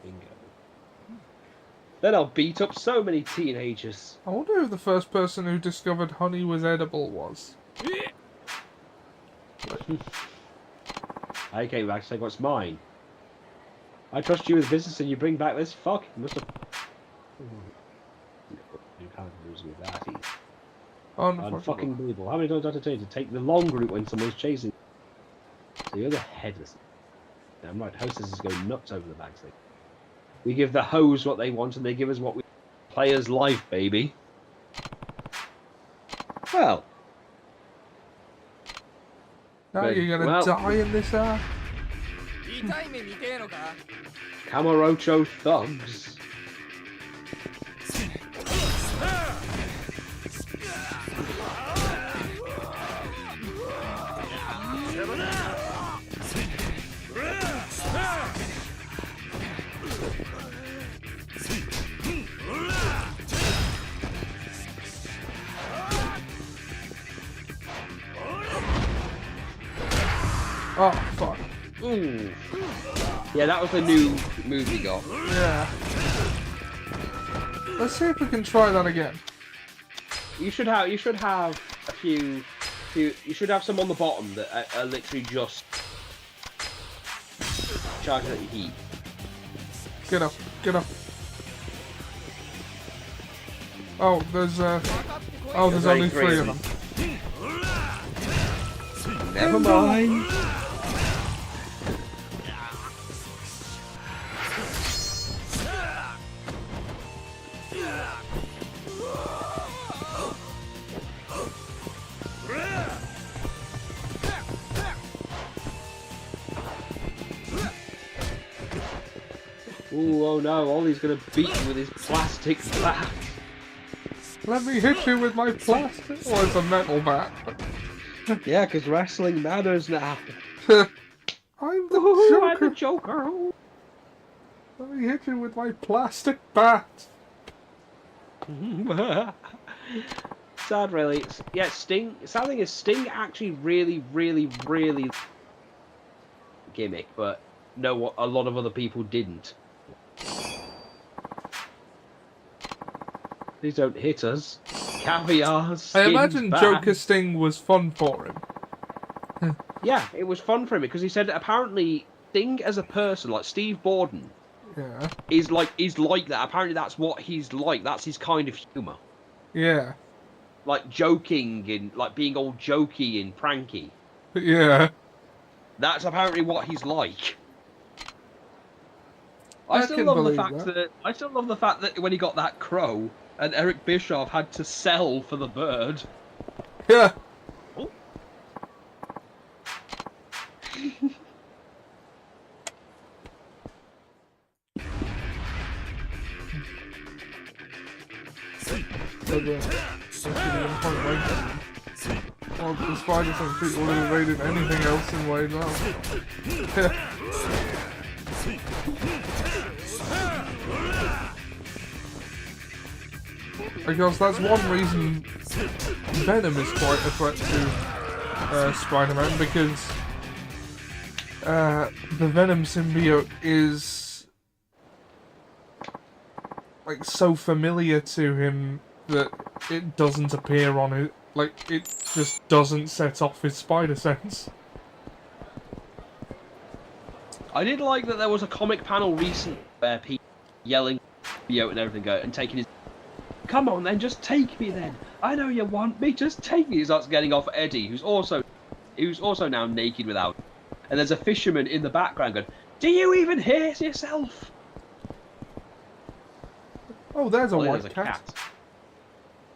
Bingo. Then I'll beat up so many teenagers. I wonder who the first person who discovered honey was edible was. I came back to say what's mine. I trust you with business and you bring back this fuck. You must have... You can't lose with that either. Unfucking believable. How many times do I have to tell you to take the long route when someone's chasing? So you're the headless. Damn right, hostesses go nuts over the bags thing. We give the hoes what they want and they give us what we... Player's life, baby. Well. Now But- you're gonna well- die in this air? Camarocho thugs. Oh, fuck. Ooh. Yeah, that was the new move we got. Yeah. Let's see if we can try that again. You should have a few. You should have some on the bottom that are literally just charging at your heat. Get up, get up. Oh, there's only three of them. Never mind. Ooh, oh no, Ollie's gonna beat you with his plastic bat. Let me hit you with my plastic. Oh, it's a metal bat. Yeah, because wrestling matters now. I'm the Joker. I'm the Joker. Let me hit you with my plastic bat. Sad, really. Yeah, Sting. Sad thing is, Sting actually really gimmick, but no, what a lot of other people didn't. Please don't hit us. Caviar. I imagine bag. Joker Sting was fun for him. Yeah, it was fun for him because he said that apparently Sting as a person, like Steve Borden, Yeah. is like that. Apparently, that's what he's like. That's his kind of humor. Yeah. Like joking and like being all jokey and pranky. Yeah. That's apparently what he's like. I I still can love the believe fact that I still love the fact that when he got that crow and Eric Bischoff had to sell for the bird. Yeah. Oh. Well, the spider sense would have invaded anything else in Wade now. Because that's one reason Venom is quite a threat to Spider-Man, because the Venom symbiote is like so familiar to him that it doesn't appear on it. Like, it just doesn't set off his spider sense. I did like that there was a comic panel recent where people yelling symbiote and everything and taking his. Come on then, just take me then. I know you want me, just take me. He starts getting off Eddie, who's also now naked without. And there's a fisherman in the background going, "Do you even hear yourself?" Oh, there's a Oh, white there's a cat.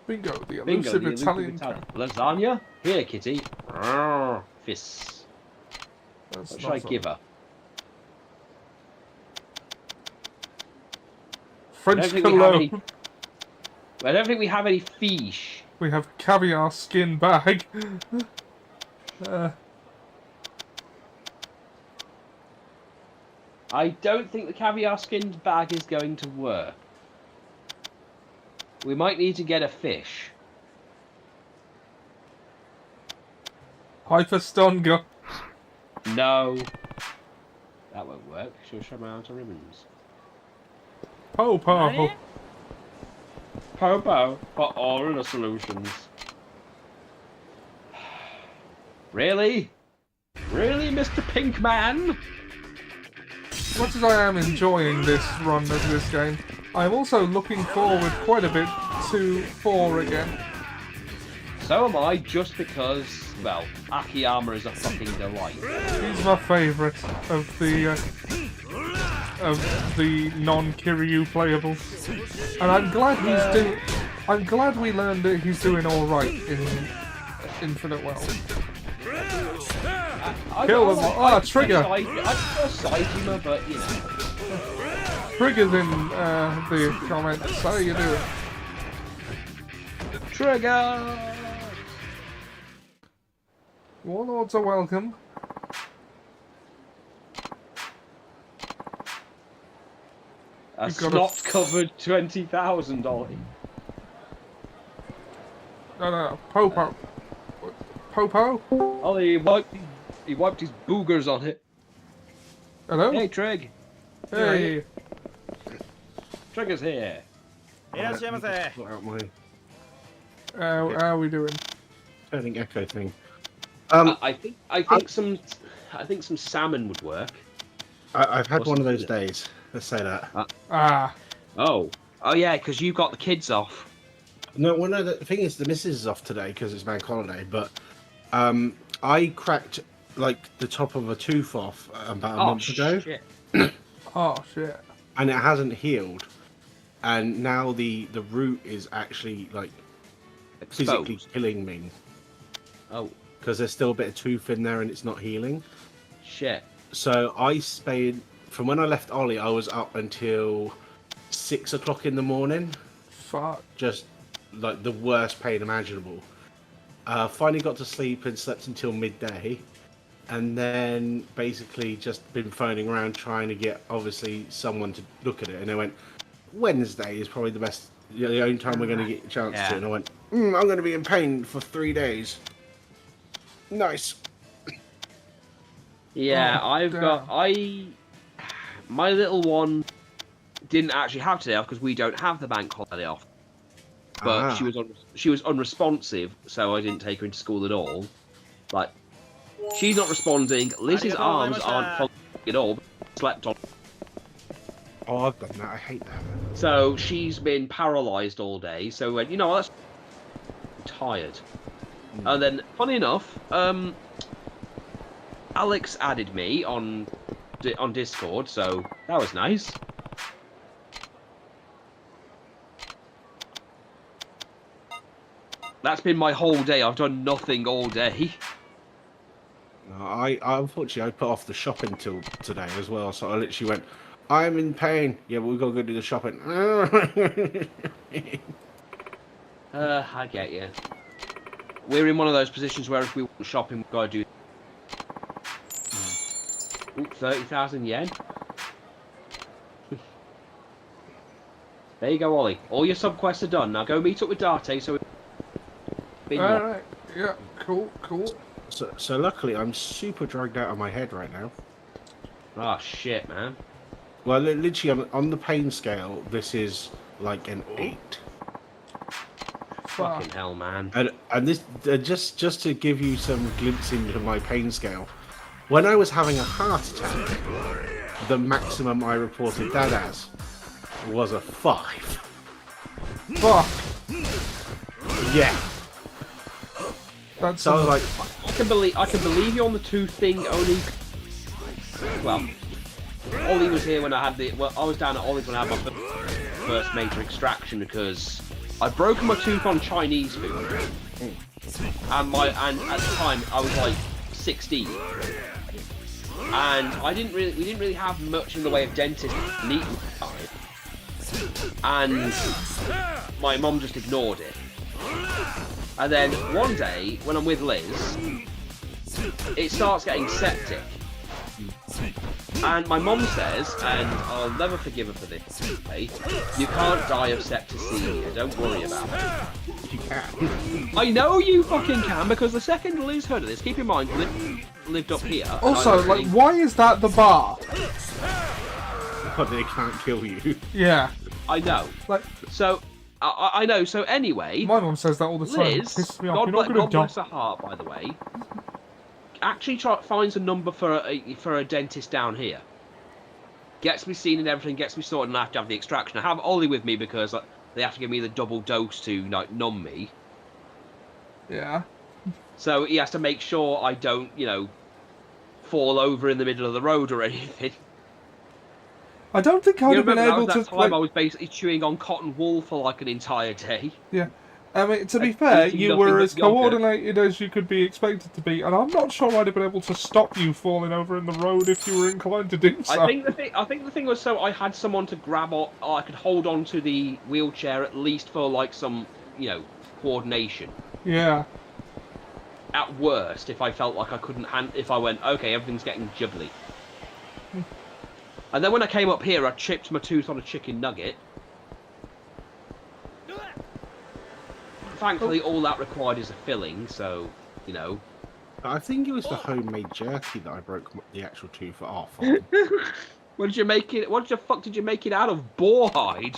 Bingo, the Bingo, elusive the Italian cat. Lasagna? Here, kitty. Fists. That's What should I not give her? French cologne. I don't think we have any fish. We have caviar skin bag. I don't think the caviar skinned bag is going to work. We might need to get a fish. Hyper stun gun. No. That won't work. She'll show my outer ribbons. Po. Popo for all the solutions. Really? Really, Mr. Pinkman? As much as I am enjoying this run of this game, I'm also looking forward quite a bit to 4 again. So am I, just because, well, Akiyama is a fucking delight. He's my favourite of the non-Kiryu playables, and I'm glad he's doing. I'm glad we learned that he's doing all right in Infinite Wealth. Kill them! Ah, Trigger! I prefer Saitama, but you know. Trigger's in the comments. How you doing? Trigger! Warlords are welcome. A You've got snot-covered 20,000 Ollie. No. Popo. Popo? Ollie, he wiped his boogers on it. Hello? Hey, Trig. Hey. Trigger's here. How are we doing? Turning echo thing. I think some salmon would work. I've had What's one of the- those days. Let's say that. Oh yeah, because you got the kids off. No, well, no. The thing is, the missus is off today because it's bank holiday. But I cracked like the top of a tooth off about a month ago, Shit. Oh shit. and it hasn't healed. And now the root is actually like physically Exposed. killing me Oh because there's still a bit of tooth in there and it's not healing. shit. So I stayed from when I left Ollie. I was up until 6 o'clock in the morning, Fuck. just like the worst pain imaginable. Finally got to sleep and slept until midday, and then basically just been phoning around trying to get obviously someone to look at it. And they went, Wednesday is probably the only time we're going to get a chance to. And I went, I'm going to be in pain for 3 days. Nice. Yeah, my little one didn't actually have today off because we don't have the bank holiday off. But she was unresponsive, so I didn't take her into school at all. Like, she's not responding. Liz's arms aren't functioning at all. Slept on. Oh, I've done that. I hate that. So she's been paralysed all day. So we went, you know what? I'm tired. And then, funny enough, Alex added me on Discord, so that was nice. That's been my whole day. I've done nothing all day. No, I unfortunately I put off the shopping till today as well. So I literally went, I'm in pain. Yeah, but we've got to go do the shopping. I get you. We're in one of those positions where if we want shopping, we've got to do 30,000 yen. There you go, Ollie. All your subquests are done. Now go meet up with Darte. So. Alright. Yeah. Cool. So luckily I'm super dragged out of my head right now. Oh shit, man. Well, literally on the pain scale, this is like an 8. Fucking hell, man. And this just to give you some glimpse into my pain scale. When I was having a heart attack, the maximum I reported that as was a 5. Fuck. Yeah. That's so I was like, I can believe you on the 2 thing only. Well, Ollie was here when I had I was down at Ollie's when I had my first major extraction because I'd broken my tooth on Chinese food, and at the time I was like 16, and we didn't really have much in the way of dentists neat, and my mum just ignored it. And then one day, when I'm with Liz, it starts getting septic. And my mum says, and I'll never forgive her for this, okay, you can't die of septicemia, don't worry about it. You can. I know you fucking can, because the second Liz heard of this, keep in mind, Liz lived up here. Also, like, why is that the bar? But they can't kill you. Yeah. I know. Like, so... I know, so anyway... My mum says that all the time. Liz, God bless her heart, by the way, actually finds a number for a dentist down here. Gets me seen and everything, gets me sorted, and I have to have the extraction. I have Ollie with me because they have to give me the double dose to numb me. Yeah. So he has to make sure I don't, fall over in the middle of the road or anything. I don't think I'd have been able to. I was basically chewing on cotton wool for like an entire day. Yeah, I mean, to be fair, you were as coordinated as you could be expected to be, and I'm not sure I'd have been able to stop you falling over in the road if you were inclined to do so. I think the thing was, so I had someone to grab on. I could hold on to the wheelchair at least for like some, coordination. Yeah. At worst, if I felt like I couldn't if I went, okay, everything's getting juggly. And then when I came up here, I chipped my tooth on a chicken nugget. Thankfully, all that required is a filling, so, I think it was the homemade jerky that I broke the actual tooth off on. What did you make it? What the fuck did you make it out of? Boar hide?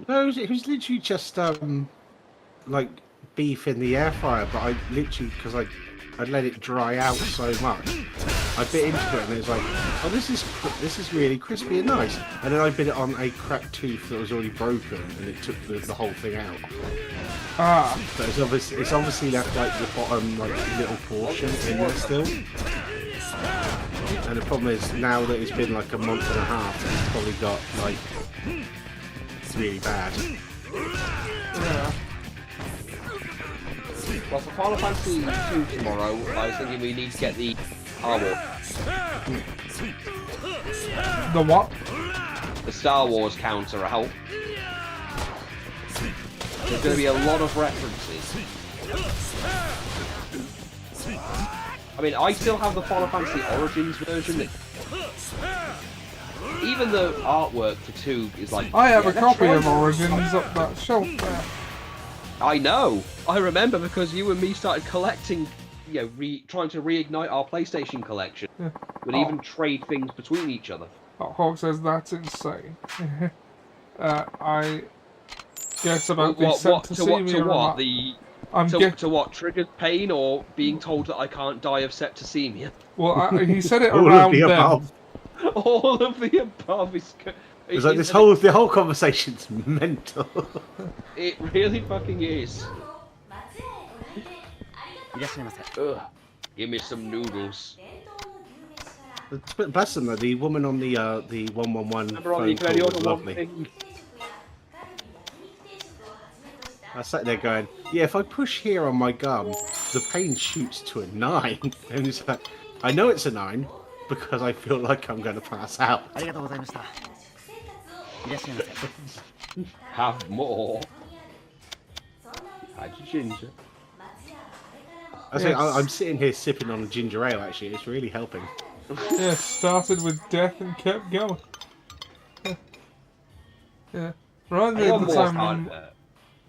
No, it was literally just like beef in the air fryer, but I literally because I let it dry out so much. I bit into it and it was like, oh, this is really crispy and nice. And then I bit it on a cracked tooth that was already broken, and it took the whole thing out. Ah. So it's obviously left like the bottom like little portion in there still. And the problem is now that it's been like a month and a half, it's probably got like really bad. Yeah. Well, for Final Fantasy 2 tomorrow, I was thinking we need to get the Star Wars. The what? The Star Wars counter out. There's going to be a lot of references. I mean, I still have the Final Fantasy Origins version. Even the artwork for 2 is like... I have a let's copy try of this. Origins up that shelf there. I know. I remember because you and me started collecting, you know, trying to reignite our PlayStation collection. Yeah. We'd Oh. even trade things between each other. Oh, Hawk says that's insane. I guess about the septicemia. To what? Triggered pain or being told that I can't die of septicemia? Well, he said it All of around the then. above. All of the above is... It's like the whole conversation's mental. It really fucking is. いらっしゃいませ。 Ugh. Give me some noodles. Bless them though, the woman on the 111 Remember on the phone call was Kiryu lovely. thing? I sat there going, yeah, if I push here on my gum, the pain shoots to a 9. And it's like, I know it's a 9 because I feel like I'm going to pass out. ありがとうございました。いらっしゃいませ。 Have more. Add your ginger. I say, I'm sitting here sipping on a ginger ale actually, it's really helping. Yeah, started with death and kept going. Yeah. Right at One the more time when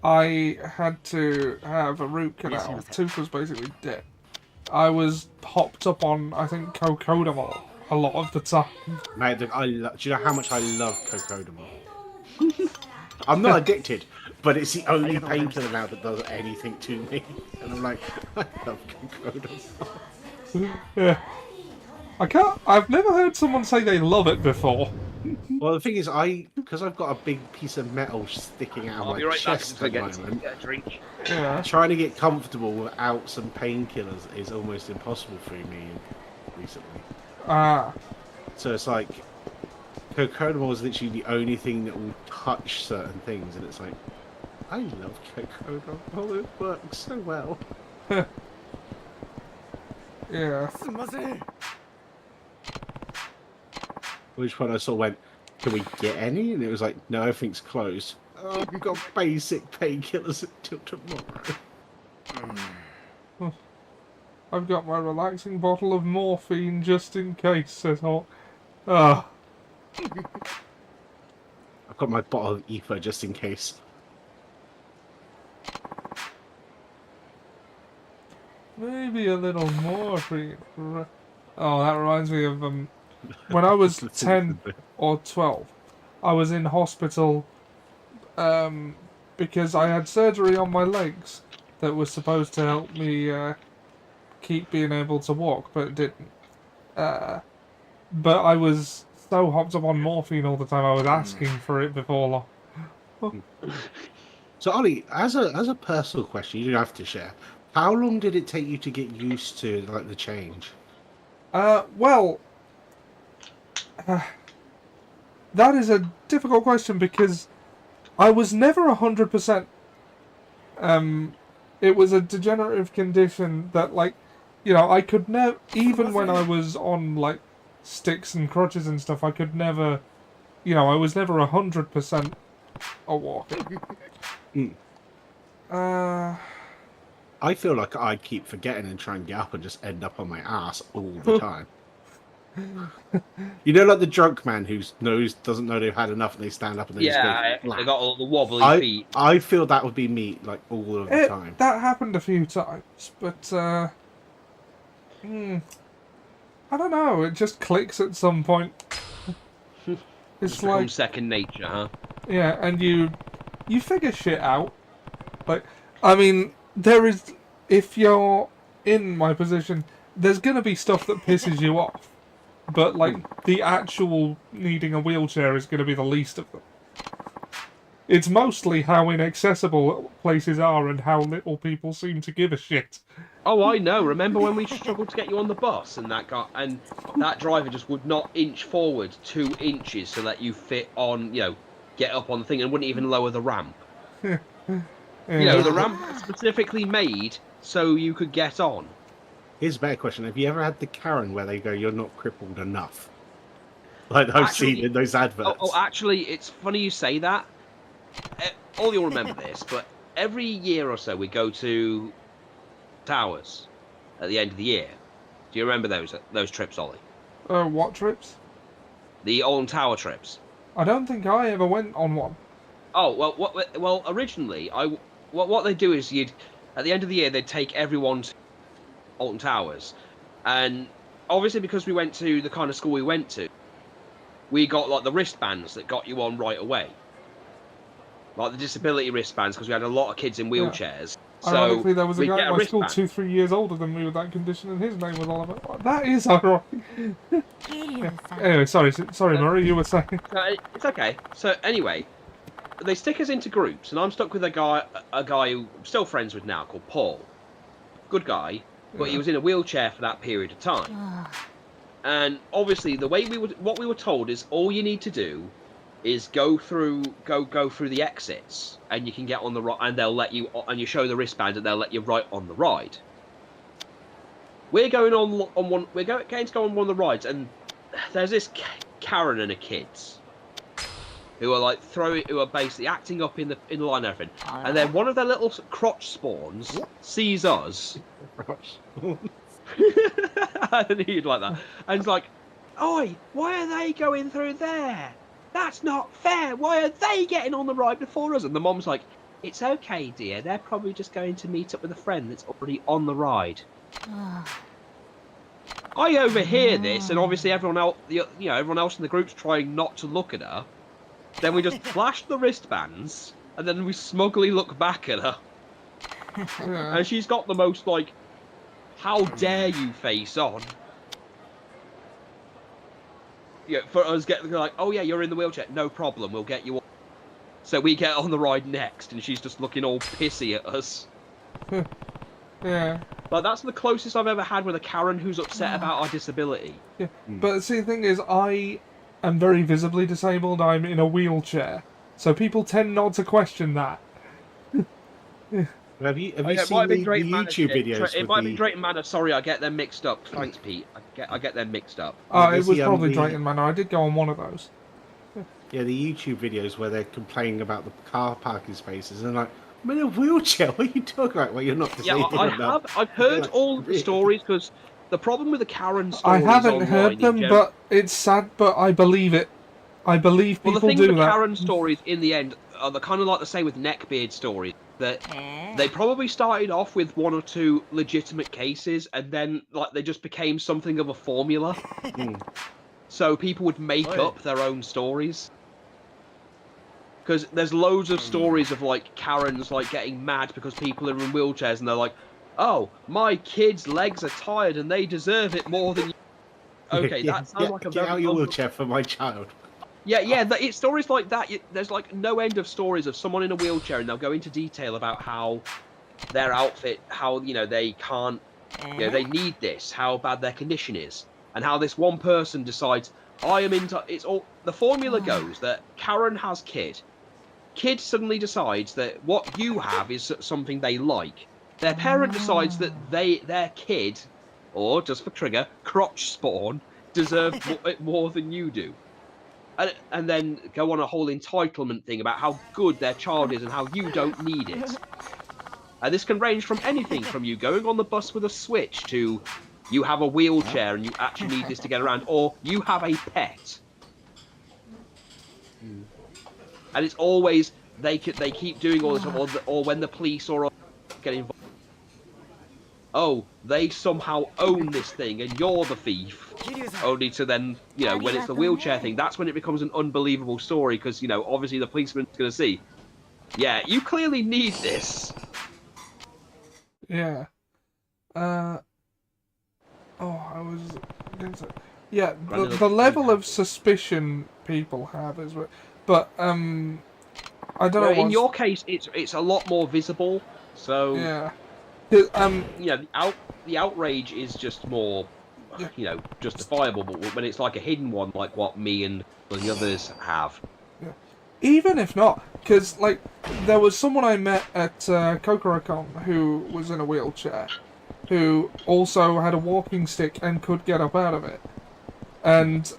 I had to have a root canal, tooth was basically dead. I was hopped up on, I think, cocodamol a lot of the time. Mate, do you know how much I love cocodamol? I'm not addicted, but it's the only painkiller now that does anything to me. And I'm like, I love cocodamol. Yeah. I've never heard someone say they love it before. Well, the thing is, because I've got a big piece of metal sticking out I'll of be my right back chest to at the get moment, a drink. Yeah. trying to get comfortable without some painkillers is almost impossible for me recently. Ah. So it's like, cocodamol is literally the only thing that will touch certain things, and it's like, I love cocodamol, it works so well. Yeah. すみません。 Which one I saw went, can we get any? And it was like, no, everything's closed. Oh, we've got basic painkillers until tomorrow. I've got my relaxing bottle of morphine just in case, says Hawk. Ah. I've got my bottle of ether just in case. Maybe a little morphine. Oh, that reminds me of when I was 10 or 12, I was in hospital because I had surgery on my legs that was supposed to help me keep being able to walk, but it didn't. But I was so hopped up on morphine all the time, I was asking for it before long. So Ollie, as a personal question, you don't have to share. How long did it take you to get used to like the change? Well, that is a difficult question because I was never 100%. It was a degenerative condition that, like, you know, I could never, even when I was on like sticks and crutches and stuff, I could never, you know, I was never 100% a walker. I feel like I keep forgetting and try and get up and just end up on my ass all the time. You know, like the drunk man who doesn't know they've had enough and they stand up and they just go flat. They got all the wobbly feet. I feel that would be me like all of the time. That happened a few times, but I don't know. It just clicks at some point. It's like second nature, huh? yeah, and you figure shit out. Like, I mean, there is, if you're in my position, there's gonna be stuff that pisses you off. But, like, the actual needing a wheelchair is going to be the least of them. It's mostly how inaccessible places are and how little people seem to give a shit. Oh, I know. Remember when we struggled to get you on the bus and that driver just would not inch forward 2 inches to let you fit on, you know, get up on the thing and wouldn't even lower the ramp. Yeah. You know, the ramp was specifically made so you could get on. Here's a better question. Have you ever had the Karen where they go, you're not crippled enough? Like I've seen in those adverts. Oh, actually, it's funny you say that. All you'll remember this, but every year or so we go to Towers at the end of the year. Do you remember those trips, Ollie? What trips? The Alton Tower trips. I don't think I ever went on one. Oh well, originally what they do is at the end of the year they'd take everyone to Alton Towers, and obviously because we went to the kind of school we went to, we got like the wristbands that got you on right away, like the disability wristbands, because we had a lot of kids in wheelchairs. Yeah. Ironically, there was a we guy get at my school 2-3 years older than me with that condition, and his name was Oliver. That is ironic. Yeah. Anyway, sorry, Murray, you were saying. It's okay. So anyway, they stick us into groups, and I'm stuck with a guy who I'm still friends with now, called Paul. Good guy, but he was in a wheelchair for that period of time. And obviously, what we were told is all you need to do is go through the exits, and you can get on the right, and they'll let you, and you show the wristband, and they'll let you right on the ride. We're going on one. We're going to go on one of the rides, and there's this Karen and her kids who are like who are basically acting up in the line and everything, and then one of their little crotch spawns sees us. I didn't hear like that, and it's like, "Oi, why are they going through there? That's not fair. Why are they getting on the ride before us?" And the mom's like, "It's okay, dear. They're probably just going to meet up with a friend that's already on the ride." I overhear this, and obviously everyone else in the group's trying not to look at her. Then we just flash the wristbands, and then we smugly look back at her. And she's got the most, like, how dare you face on. Yeah, for us getting like, oh yeah, you're in the wheelchair, no problem, we'll get you on. So we get on the ride next, and she's just looking all pissy at us. Yeah. Like, that's the closest I've ever had with a Karen who's upset about our disability. Yeah, but see, the thing is, I am very visibly disabled. I'm in a wheelchair, so people tend not to question that. Have you seen the YouTube videos? It might be Drayton Manor. Sorry, I get them mixed up. Thanks, Pete. I get them mixed up. It was probably Drayton Manor. I did go on one of those. Yeah, the YouTube videos where they're complaining about the car parking spaces and like, I'm in a wheelchair. What are you talking about? Well, you're not disabled. Yeah, I've heard like, all the stories, because the problem with the Karen stories I haven't heard them, but it's sad. But I believe it. I believe people do that. Well, the thing with the Karen stories in the end are kind of like the same with neckbeard stories. That they probably started off with one or two legitimate cases, and then like they just became something of a formula. So people would make up their own stories. Because there's loads of stories of like Karens like getting mad because people are in wheelchairs, and they're like, "Oh, my kid's legs are tired, and they deserve it more than you." Okay, that sounds like a get out your wheelchair for my child. Yeah, it's stories like that. There's like no end of stories of someone in a wheelchair, and they'll go into detail about how their outfit, how they can't, they need this, how bad their condition is, and how this one person decides, I am into. It's all the formula goes that Karen has kid. Kid suddenly decides that what you have is something they like. Their parent decides that their kid, or just for trigger, crotch spawn, deserve it more than you do. And then go on a whole entitlement thing about how good their child is and how you don't need it. And this can range from anything from you going on the bus with a switch to you have a wheelchair and you actually need this to get around, or you have a pet. And it's always they keep doing all this, or when the police or get involved. Oh, they somehow own this thing and you're the thief. Only to then, when it's the wheelchair thing, that's when it becomes an unbelievable story, because, obviously the policeman's going to see, yeah, you clearly need this. Yeah. I was going to say... Yeah, the level of suspicion people have is... But, I don't know... In your case, it's a lot more visible, so... Yeah. The outrage is just more, justifiable. But when it's like a hidden one, like what me and the others have, even if not, because like there was someone I met at Kokorokon who was in a wheelchair, who also had a walking stick and could get up out of it, and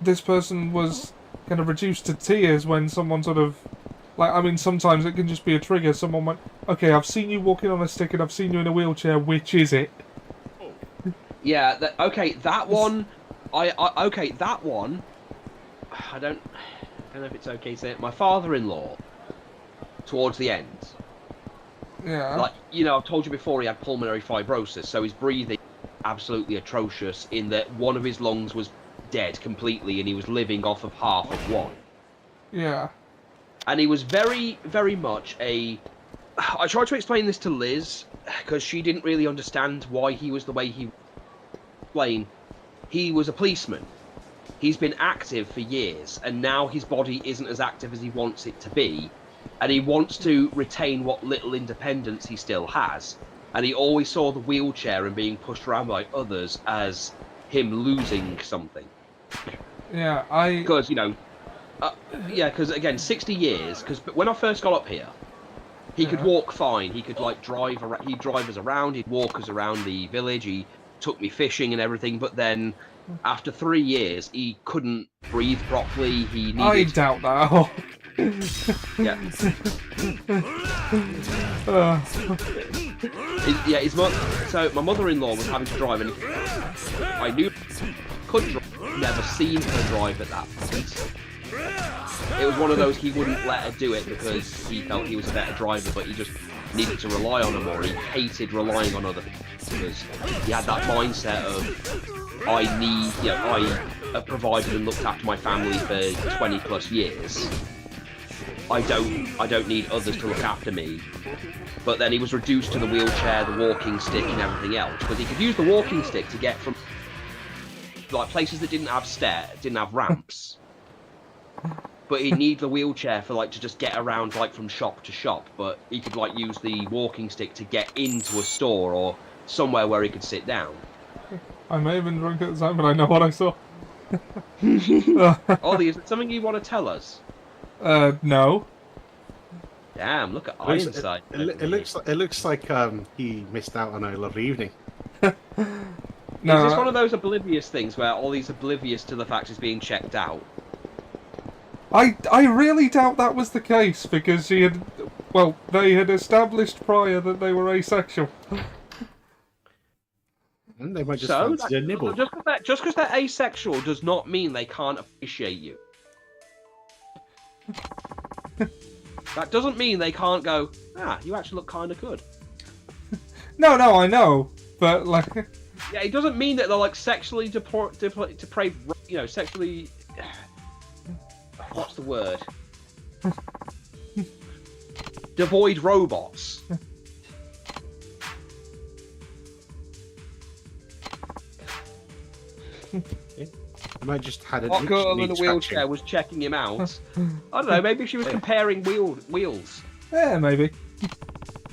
this person was kind of reduced to tears when someone sort of Like, I mean, sometimes it can just be a trigger. Someone went, okay, I've seen you walking on a stick and I've seen you in a wheelchair. Which is it? Yeah. Okay. That one. Okay. That one. I don't know if it's okay to say it. My father-in-law, towards the end. Yeah. Like, you know, I've told you before he had pulmonary fibrosis, so his breathing absolutely atrocious in that one of his lungs was dead completely and he was living off of half of one. Yeah. And he was very, very much a... I tried to explain this to Liz, because she didn't really understand why he was the way he... Explain. He was a policeman. He's been active for years, and now his body isn't as active as he wants it to be. And he wants to retain what little independence he still has. And he always saw the wheelchair and being pushed around by others as him losing something. Yeah, Because, you know... yeah, because, again, 60 years, because when I first got up here, he could walk fine. He could, like, drive around. He'd drive us around. He'd walk us around the village. He took me fishing and everything. But then, after 3 years, he couldn't breathe properly. He needed... I doubt that. Yeah. Yeah, his mother. So my mother-in-law was having to drive, and I knew couldn't drive, never seen her drive at that point. It was one of those he wouldn't let her do it because he felt he was a better driver, but he just needed to rely on her more. He hated relying on other people because he had that mindset of I have provided and looked after my family for 20 plus years. I don't need others to look after me. But then he was reduced to the wheelchair, the walking stick, and everything else. But he could use the walking stick to get from like places that didn't have ramps. But he'd need the wheelchair for like to just get around like from shop to shop. But he could like use the walking stick to get into a store or somewhere where he could sit down. I may have been drunk at the time, but I know what I saw. Ollie, is it something you want to tell us? No. Damn, look at Ironside. It looks like he missed out on a lovely evening. No. Is this one of those oblivious things where Ollie's oblivious to the fact he's being checked out? I really doubt that was the case because they had established prior that they were asexual. And they might just So, fancy a nibble. just because they're asexual does not mean they can't appreciate you. That doesn't mean they can't go, you actually look kind of good. No, I know, but like... Yeah, it doesn't mean that they're like sexually depraved, you know, sexually... What's the word? Devoid robots. I might just had What girl in the wheelchair was checking him out? I don't know, maybe she was comparing wheels. Yeah, maybe.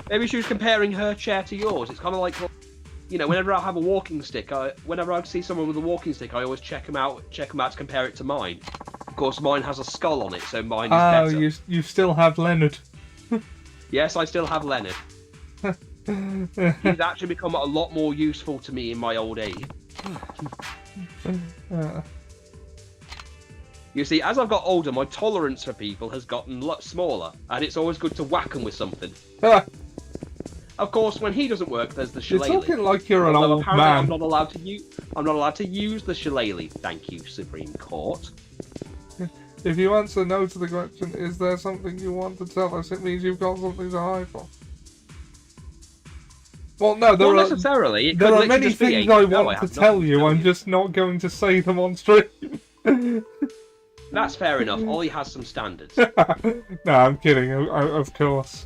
Maybe she was comparing her chair to yours. It's kind of like, you know, whenever I have a walking stick, whenever I see someone with a walking stick, I always check them out to compare it to mine. Of course, mine has a skull on it, so mine is better. Oh, you still have Leonard. Yes, I still have Leonard. He's actually become a lot more useful to me in my old age. You see, as I've got older, my tolerance for people has gotten a lot smaller, and it's always good to whack them with something. Of course, when he doesn't work, there's the shillelagh. You're talking like you're an old man. I'm not allowed to use the shillelagh. Thank you, Supreme Court. If you answer no to the question, is there something you want to tell us? It means you've got something to hide for. Well, no, Not necessarily. There are many things I want to tell you. I'm just not going to say them on stream. That's fair enough. Ollie has some standards. No, I'm kidding. Of course.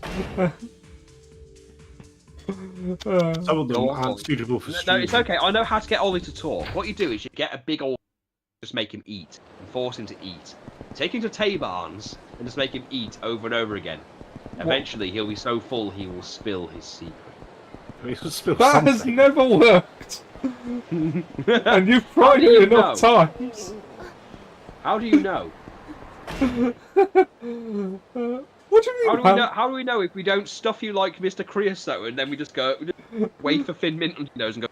Some of them aren't suitable for streaming. No, it's okay. I know how to get Ollie to talk. What you do is you get a big old... Just make him eat. And force him to eat. Take him to Tay-Barns and just make him eat over and over again. Eventually, he'll be so full he will spill his secret. That has never worked! And you've tried it enough times! How do you know? What do you mean? How do we know if we don't stuff you like Mr. Creosote and then we just go, wait for Finn Mint on your nose and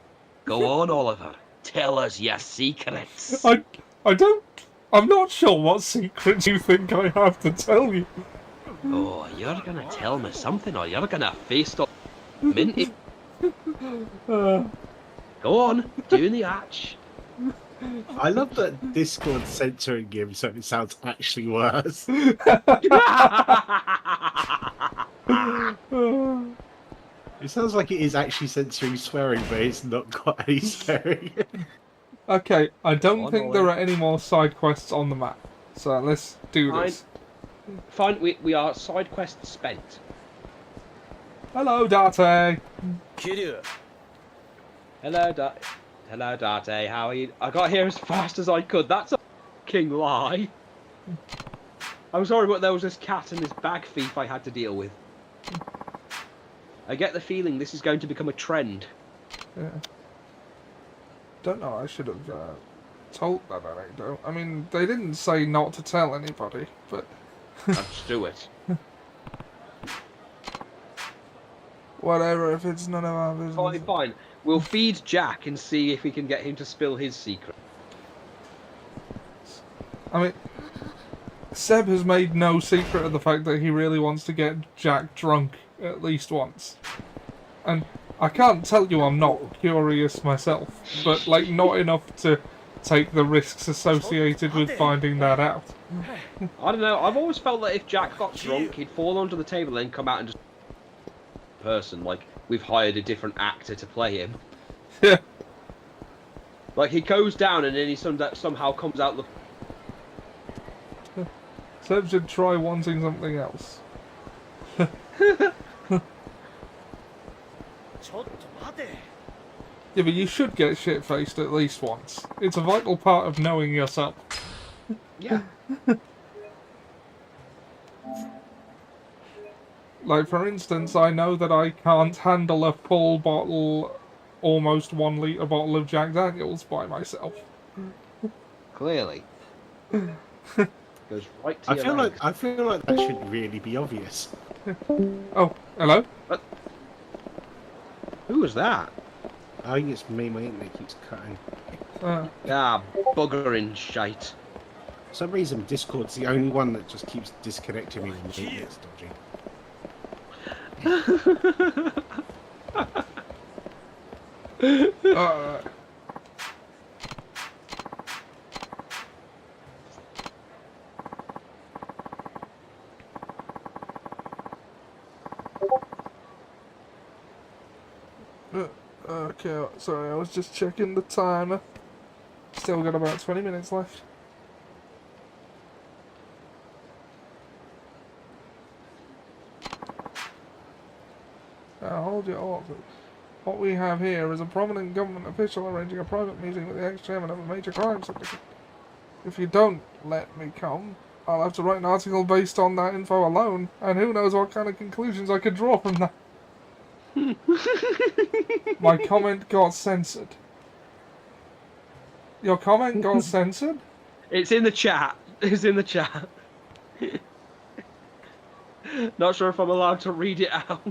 go on, Oliver, tell us your secrets. I'm not sure what secrets you think I have to tell you. Oh, you're gonna tell me something, or you're gonna face up minty. Go on, doing the arch. I love that Discord censoring him so it sounds actually worse. It sounds like it is actually censoring swearing, but it's not got any swearing. Okay, I don't On think my there way. are any more side quests on the map. So let's do this. Fine, we are side quest spent. Hello, Date. Kiryu, Hello, Hello, Date. How are you? I got here as fast as I could. That's a fucking lie. I'm sorry, but there was this cat and this bag thief I had to deal with. I get the feeling this is going to become a trend. Yeah. Don't know. I should have told that. I don't. I mean, they didn't say not to tell anybody, but Let's do it. whatever. If it's none of our business. Fine, fine. We'll feed Jack and see if we can get him to spill his secret. I mean, Seb has made no secret of the fact that he really wants to get Jack drunk at least once. And I can't tell you I'm not curious myself, but like not enough to take the risks associated with finding that out. I don't know. I've always felt that if Jack got drunk, he'd fall onto the table and then come out and just person. Like we've hired a different actor to play him. Yeah. Like he goes down and then he somehow comes out the. Seb should try wanting something else. Yeah, but you should get shit-faced at least once. It's a vital part of knowing yourself. Yeah. Like, for instance, I know that I can't handle a full bottle, almost 1 litre bottle of Jack Daniels by myself. Clearly. Goes right to your legs. I feel like that should really be obvious. Oh, hello? Who was that? I think it's me. My internet keeps cutting. Ah, buggering shite. For some reason, Discord's the only one that just keeps disconnecting me when the internet's dodgy. Okay, sorry, I was just checking the timer. Still got about 20 minutes left. Hold your horses. What we have here is a prominent government official arranging a private meeting with the ex-chairman of a major crime syndicate. If you don't let me come, I'll have to write an article based on that info alone, and who knows what kind of conclusions I could draw from that. My comment got censored. Your comment got censored? It's in the chat. It's in the chat. Not sure if I'm allowed to read it out.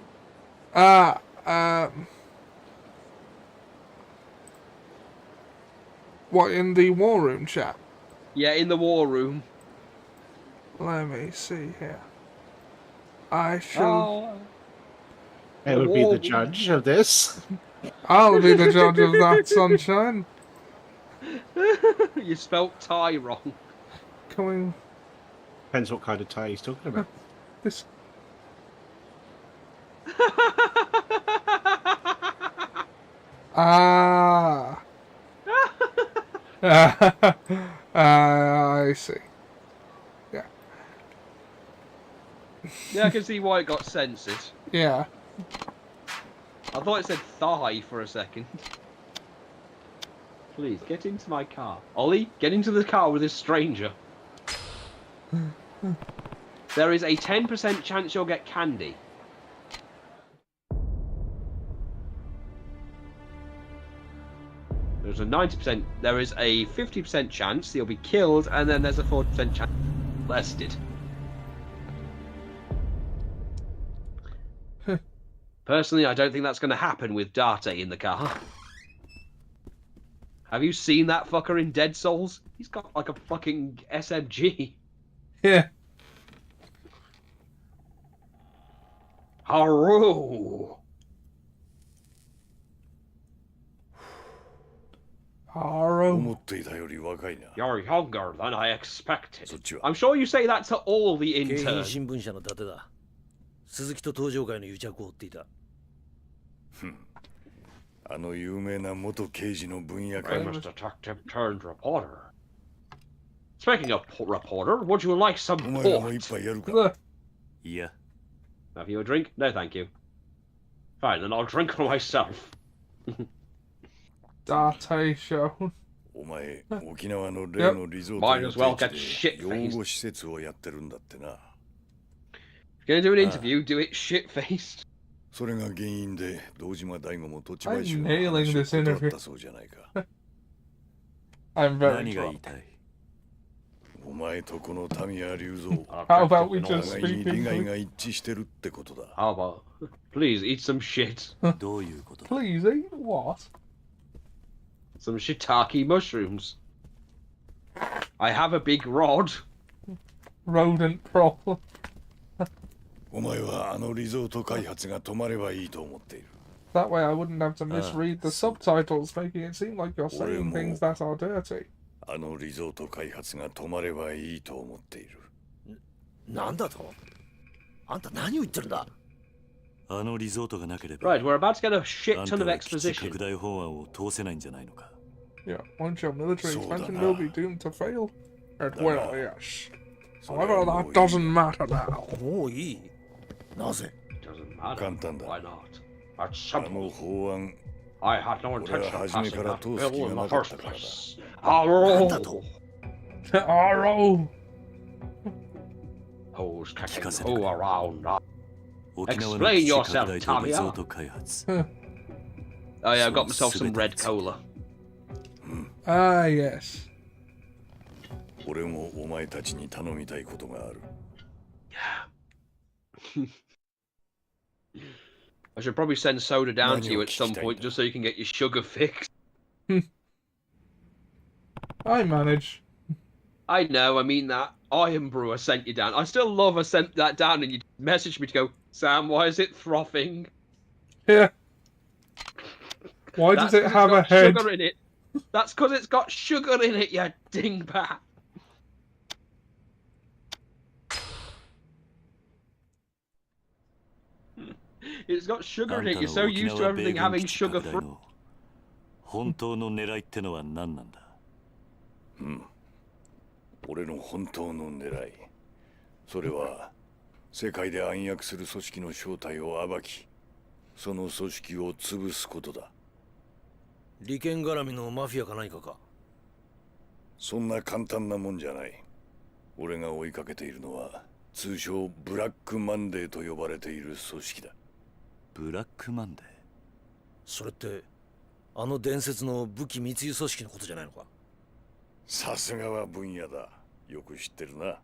What, in the war room chat? Yeah, in the war room. Let me see here. I shall... I would be the judge of this. I'll be the judge of that, sunshine. You spelt tie wrong. Coming... Depends what kind of tie he's talking about. This... I see. Yeah. Yeah, I can see why it got censored. Yeah. I thought it said thigh for a second. Please, get into my car. Ollie, get into the car with this stranger. There is a 10% chance you'll get candy. There's a 90%, there is a 50% chance you'll be killed, and then there's a 40% chance molested. Personally, I don't think that's going to happen with Date in the car. Have you seen that fucker in Dead Souls? He's got like a fucking SMG. Yeah. Haru! Haru. 思っていたより若いな。 You're younger than I expected. そっちは I'm sure you say that to all the 京浜 interns. 新聞社の伊達だ。鈴木と登場会の癒着を追っていた。あの有名な元刑事の分野か。 Famous detective turned reporter. Speaking of reporter, would you like some お前らも一 port? 杯やるか。 Look, いや、 Have you a drink? No, thank you. Fine, then I'll drink for myself. Date shown. お前、沖縄の例のリゾート Might の as well 定 get 期で shit-faced. 養護施設をやってるんだってな。 Gonna do an interview, do it shit-faced. それが原因で堂島大吾も土地 I'm 買収の nailing 話を this 断 interview. ったそうじゃないか。 I'm very 何が言い drunk. たい？お前とこの田宮隆三、 How about we お just 互いに speak 利害 English? が一致してるってことだ。 How about, please eat some shit. どういうことだ？ Please eat what? Some shiitake mushrooms. I have a big rod. Rodent problem. お前はあのリゾート開発が止まればいいと思っている。 That way I wouldn't have to misread the subtitles, making it seem like you're saying things that are dirty. あのリゾート開発が止まればいいと思っている。なんだと？あんた何を言ってるんだ？あのリゾートがなければ、 Right, we're about to get a shit あん ton た of は基地 exposition. 拡大法案を通せないんじゃないのか。 Yeah, once your military So expansion then, will be doomed to fail. It will, yes. それは However, もう that いい doesn't matter now. もういい。なぜ？ Doesn't matter. 簡単だ。 Why not? That's あ simple. の法案、 I had no 俺 intention は of 初め passing から that 通す気 bill が in な the かっ first たからだ。 place. なんだ Arrow! と？ Arrow! Who's kicking 聞かせて who くれ。 around? 沖縄の Explain 基地 yourself, 拡大と Tamia. リゾート開発。 Oh yeah, I got So myself some red sweet. cola. Ah, yes. 俺もお前たちに頼みたいことがある。 I should probably send soda down to Manual you at some kick point down. just so you can get your sugar fixed. I manage. I know, I mean that. Iron Brewer sent you down. I still love I sent that down and you messaged me to go, Sam, why is it frothing? Yeah. Why does That's it 'cause have a it's got head? sugar in it. That's because it's got sugar in it, you dingbat. It's got sugar in it. You're so used to everything having sugar free. 本当の狙いってのは何なんだ？俺の本当の狙い。それは、世界で暗躍する組織の正体を暴き、その組織を潰すことだ。利権絡みのマフィアか何かか？そんな簡単なもんじゃない。俺が追いかけているのは、通称ブラックマンデーと呼ばれている組織だ。ブラックマンデー？それって、あの伝説の武器密輸組織のことじゃないのか？さすがは分野だ。よく知ってるな。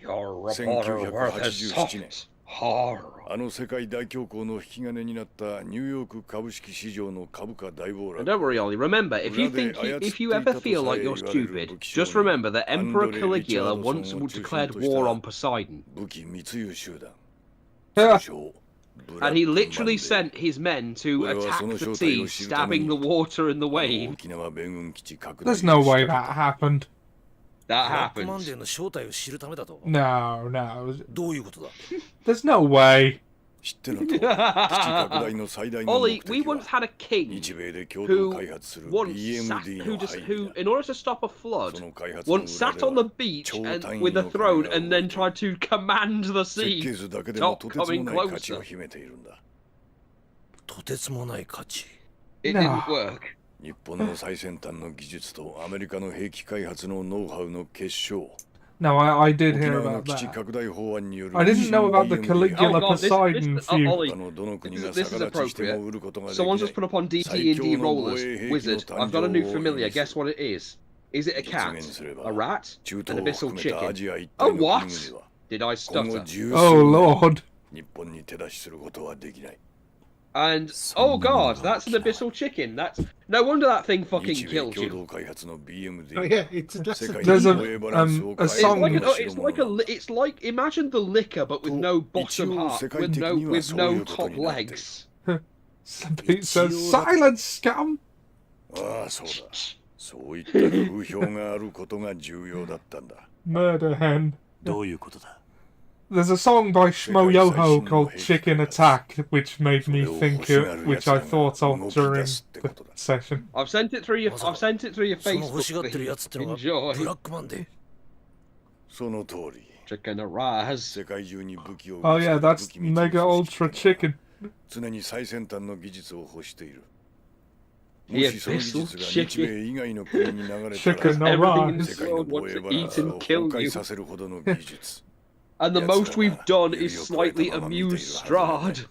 Your reporter worth his salt. Horror. あの世界大恐慌の引き金になったニューヨーク株式市場の株価大暴 And 落。 don't worry, Ollie. Remember, if you ever feel like you're stupid, just remember that Emperor Caligula once declared war on Poseidon, 武器密輸集団。 Yeah. 通称ブ and ラッ he クマンデー literally sent his men to attack the sea, stabbing the water in the wave. 沖縄米軍基地拡大 There's no way that happened. That ブラックマンデ happens. ーの正体を知るためだと？ No, no. どういうことだ？ There's no way. 知ってのと、基地拡大の最大の目 Ollie, 的 we は once had a king 日米で共同開発する once BMD sat, の who, 配 who, 備だ。 in order to stop a そ flood, の開発の once 裏 sat で on the は beach 超 and 単位 with a の throne 神が and then 動いて tried to command the 設 sea. 計図だけでも Stop とてつも coming ない価値を closer. 秘めているんだ。とてつもない価値。 It No. didn't work. 日本の最先端の技術とアメリカの兵器開発のノウハウの結晶。 No, I did 沖 hear 縄の about 基地 that. 拡大法案による I didn't know about the Caligula Oh God, this- Poseidon this- feud. Ollie, 他のどの国が This is 逆立ちしても appropriate. 売ることができ Someone's な just い put up on 最 DT&D 強の防 rollers. 衛兵器の Wizard, 誕 I've 生 got a を new 意 familiar. 味す Guess る what it is? Is it a 実 cat? 現すれば A rat? 中 An 東を abyssal 含めたア chicken? ジア一 A 帯の国 what? 々は Did I 今後 stutter? 十数 Oh 年 lord. 日本に手出しすることはできない。And oh god, that's an abyssal chicken. That's no wonder that thing fucking 日米 killed 共 you. 同開発の BMD Oh yeah, it's just 世界 There's の a- 防衛バランスを a 変え It's る song- like の an, が it's 代 like a, 物なんだ it's like imagine the liquor but with no bottom Ichigo half, 世界 with 的 no には with そうい no うこと top になってる。 legs. Pete says, "Silence, scum." ああ、そうだ。そういった風評があることが重要だったんだ。 Murder hen. どういうことだ？ There's a song by Shmo Yoho called Chicken Attack, which made me think of, which I thought of during the session. I've sent it through your So の欲しがってる Facebook. やつってのが Enjoy. ブラックマンデー。その通り。 Chicken arise. 世界中に武器を Oh yeah, that's 武器密輸 Mega Ultra 組織 Chicken. 常に最先端の技術を欲している。 The もしその技術が abyssal 日米 chicken. 以外の国に流れたら Chicken 'Cause everything in arise. this 世界の world 防 wants 衛 to バラン eat スを and 崩 kill 壊 you. させるほどの技術。 And the most we've done is slightly amuse Strahd.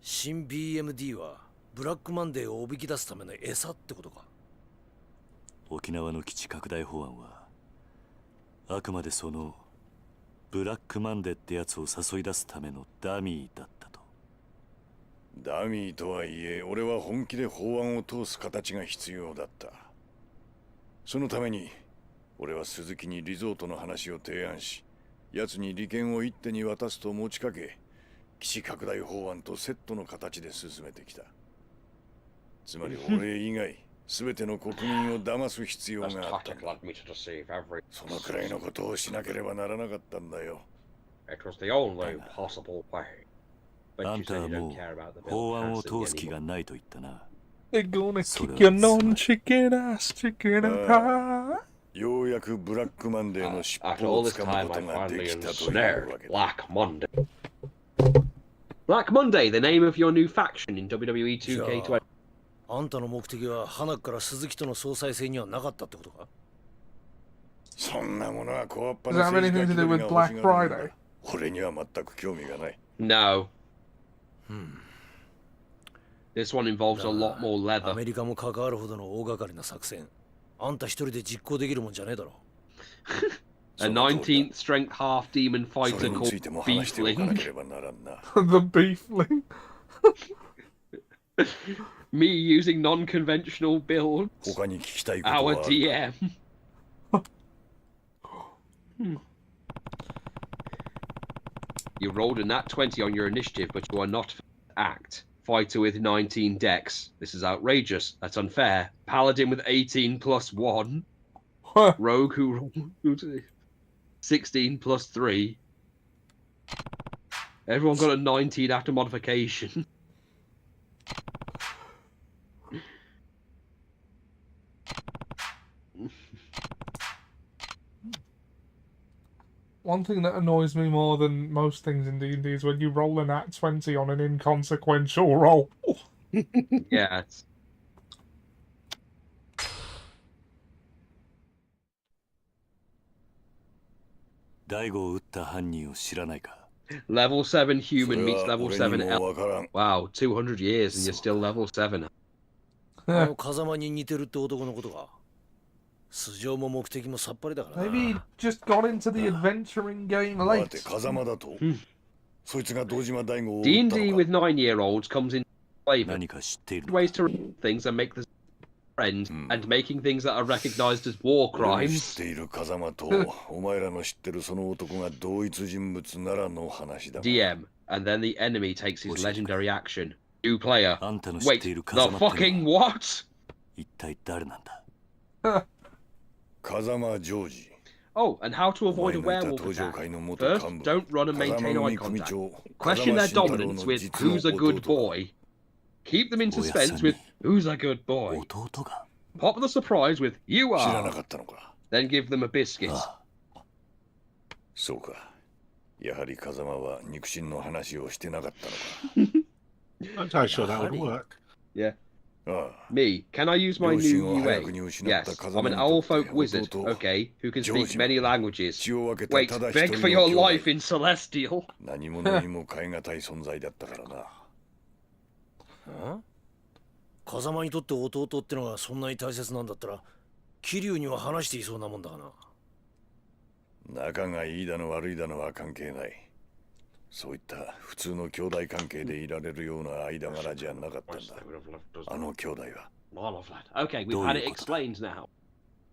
新 BMD はブラックマンデーをおびき出すための餌ってことか。沖縄の基地拡大法案はあくまでそのブラックマンデーってやつを誘い出すためのダミーだったと。ダミーとはいえ、俺は本気で法案を通す形が必要だった。そのために、俺は鈴木にリゾートの話を提案し、奴に利権を一手に渡すと持ちかけ、基地拡大法案とセットの形で進めてきた。つまり俺以外、全ての国民を騙す必要が That's あったん tactic だ。 led me to deceive every. そのくらいのことをしなければならなかったんだよ。 It was the only possible way. あ But ん you た say は you も don't care about the う法案を bill 通す気 passing が anymore. ないと言ったな。 They're gonna So kick your that's non-chicken ass, chicken attack. ようやくブラックマンデーの尻 After 尾 all を this つかむ time, こ I とがで finally きたという ensnared わけだ。 Black Monday. Black Monday, the name of your new faction in WWE 2K20. あんたの目的は花から鈴木との総裁選にはなかったってことか。そんなものは小っぱ Does な that have anything 政治 to 家 do 気取 with りが Black 欲しがるんだ Friday? 俺には全く興味がない。 No. This one involves a lot more ア leather. メリカも関わるほどの大掛かりな作戦。あんた一人で実行できるもんじゃねえだろ。 A 19th strength half demon そ fighter れに called ついても話しておかなけ Beefling. ればならんな。 The beefling. Me using non-conventional builds. 他に聞きたいことは Our ある DM. You rolled a nat 20 on your initiative, but you are not fit to act. Fighter with 19 dex. This is outrageous. That's unfair. Paladin with 18 plus 1. Rogue who rolled 16 plus 3. Everyone got a 19 after modification. One thing that annoys me more than most things in D&D is when you roll a nat 20 on an inconsequential roll. Yeah. It's... Level 7 human meets それは level 俺 7 にも elf. わからん。 Wow, 200 years and you're still level 7. あの風間に似てるって男のことか。素性も目的もさっぱりだからな。 Maybe he just got into the adventuring game 待て、 late. 風間だと。そいつが堂島大吾を撃った D&D の with か。 9-year-olds comes in flavor. 何か知っているの Ways to read things and make the friend and making things that are recognized as war 俺の知っ crimes. ている風間とお前らの知ってるその男が同一人物ならの話だ。 DM, and then the enemy takes his legendary action. New player. あんたの知っ Wait, てい the る風間っての fucking は what? 一体誰なんだ。風間ジョージ。 Oh, and how to お avoid 前 a のいた werewolf 登場 attack. 会の元 First, 幹部。 don't run and 風間 maintain の eye 組 contact. 長。 Question their 風間慎太郎 dominance の with 実の who's a good 弟だ。 boy. Keep them in suspense with who's a good boy. 弟が。 Pop the surprise with you 知らな are. かったのか。 Then give them a biscuit. そうか。やはり風間は肉親の話をしてなかったのか。 I'm not sure that would work. Yeah. ああ。 Me, can I use my 両 new 親を UA? 早くに失った Yes, 風 I'm 間 an に owl とって folk wizard, 弟 okay, who can ジョー speak ジ many は languages. 血を分けた Wait, ただ一 beg 人 for の your 兄弟 life in Celestial. 何者にも代え難い存在だったからな。風間にとって弟ってのがそんなに大切なんだったら、桐生には話していそうなもんだがな。仲がいいだの悪いだのは関係ない。そういった普通の兄弟関係でいられるような間柄じゃなかったん They だ。 would have left us あの兄弟は。 all of that. Okay, we've had it explained now.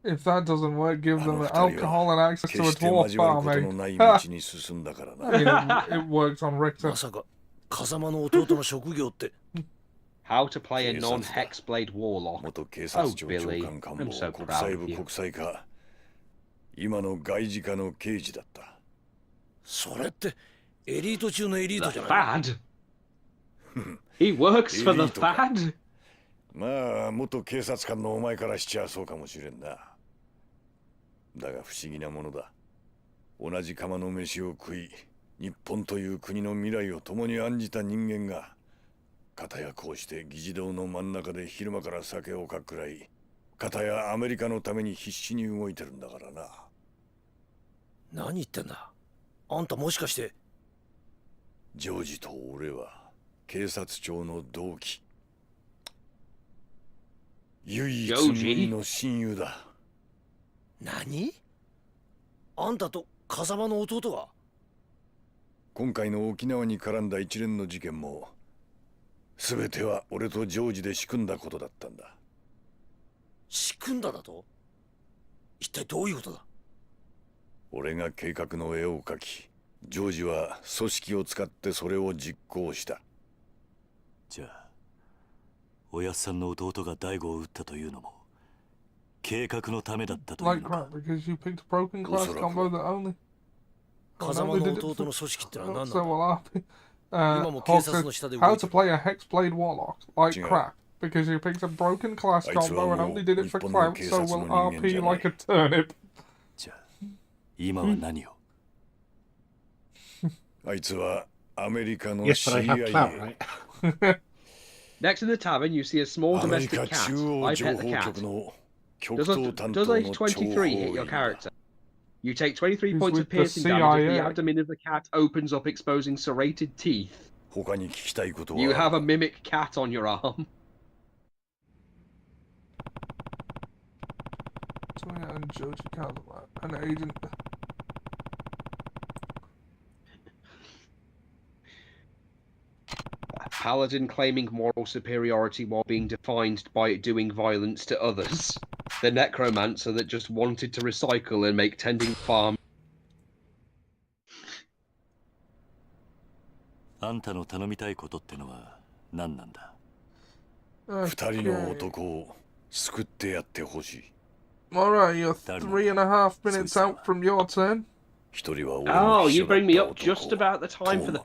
If that doesn't work, give あ them の the 二人 alcohol は and access 決 to a して dwarf 交わる bar, ことの mate. ない Ha! 道に進んだから I な。 mean, it works on Richter. まさか風間の弟の職業って How to play a Yes, non-hexblade warlock. 元警察庁 Oh, Billy, 長官官 I'm 房 so 国 proud 際 of 部 you. 国際課今の外事課の刑事だった。それってエリート中のエリー The トじゃない Fad? He works for the Elite か。 Fad? まあ元警察官のお前からしちゃそうかもしれんな。だが不思議なものだ。同じ釜の飯を食い、日本という国の未来を共に案じた人間が、片やこうして議事堂の真ん中で昼間から酒をかっくらい、片やアメリカのために必死に動いてるんだからな。何言ってんだあんたもしかしてジョージと俺は警察庁の同期。唯一無二の親友だ。何あんたと風間の弟が今回の沖縄に絡んだ一連の事件も全ては俺とジョージで仕組んだことだったんだ。仕組んだだと一体どういうことだ俺が計画の絵を描き、ジョージは組織を使ってそれを実行した。じゃあおやっさんの弟が大悟を撃ったというのも計画のためだったという Like のか crap, because you picked a broken glass combo that only. 風間の弟の組織ってのは何 So なんだ will I. 今も警 Hawk 察 said, の下で how 動い to てる play a hexblade warlock. Like Chinga. crap, because you picked a broken class あいつは combo and もう only did it for 日本の clout, 警 so 察の will 人間 RP じゃない like a turnip. じゃあ今は何をあいつはアメリカの Yes, but I have clout, CIA、 right? Next in the tavern, you see a small アメリ domestic カ cat. 中央 I 情 pet 報 the cat. 局の極 Does 東 a, 担 does 当 a の諜報 23 hit 員 your だ。 character? You take 23 He's points of with the piercing damage as the CIA. abdomen of the cat opens up, exposing serrated teeth. 他に聞きたいことは You あ have る a mimic cat on your arm. So yeah, and George Caldwell, an agent. A paladin claiming moral superiority while being defined by doing violence to others. The necromancer that just wanted to recycle and make tending farm. あんたの頼みたいことってのは何なんだ二人の Okay. 男を救ってやってほしい。 Alright, you're Done. 3.5 minutes out from your turn. 一人は俺の Oh, 秘 you 書だ bring っ me た up just 男 about the time for the Toma.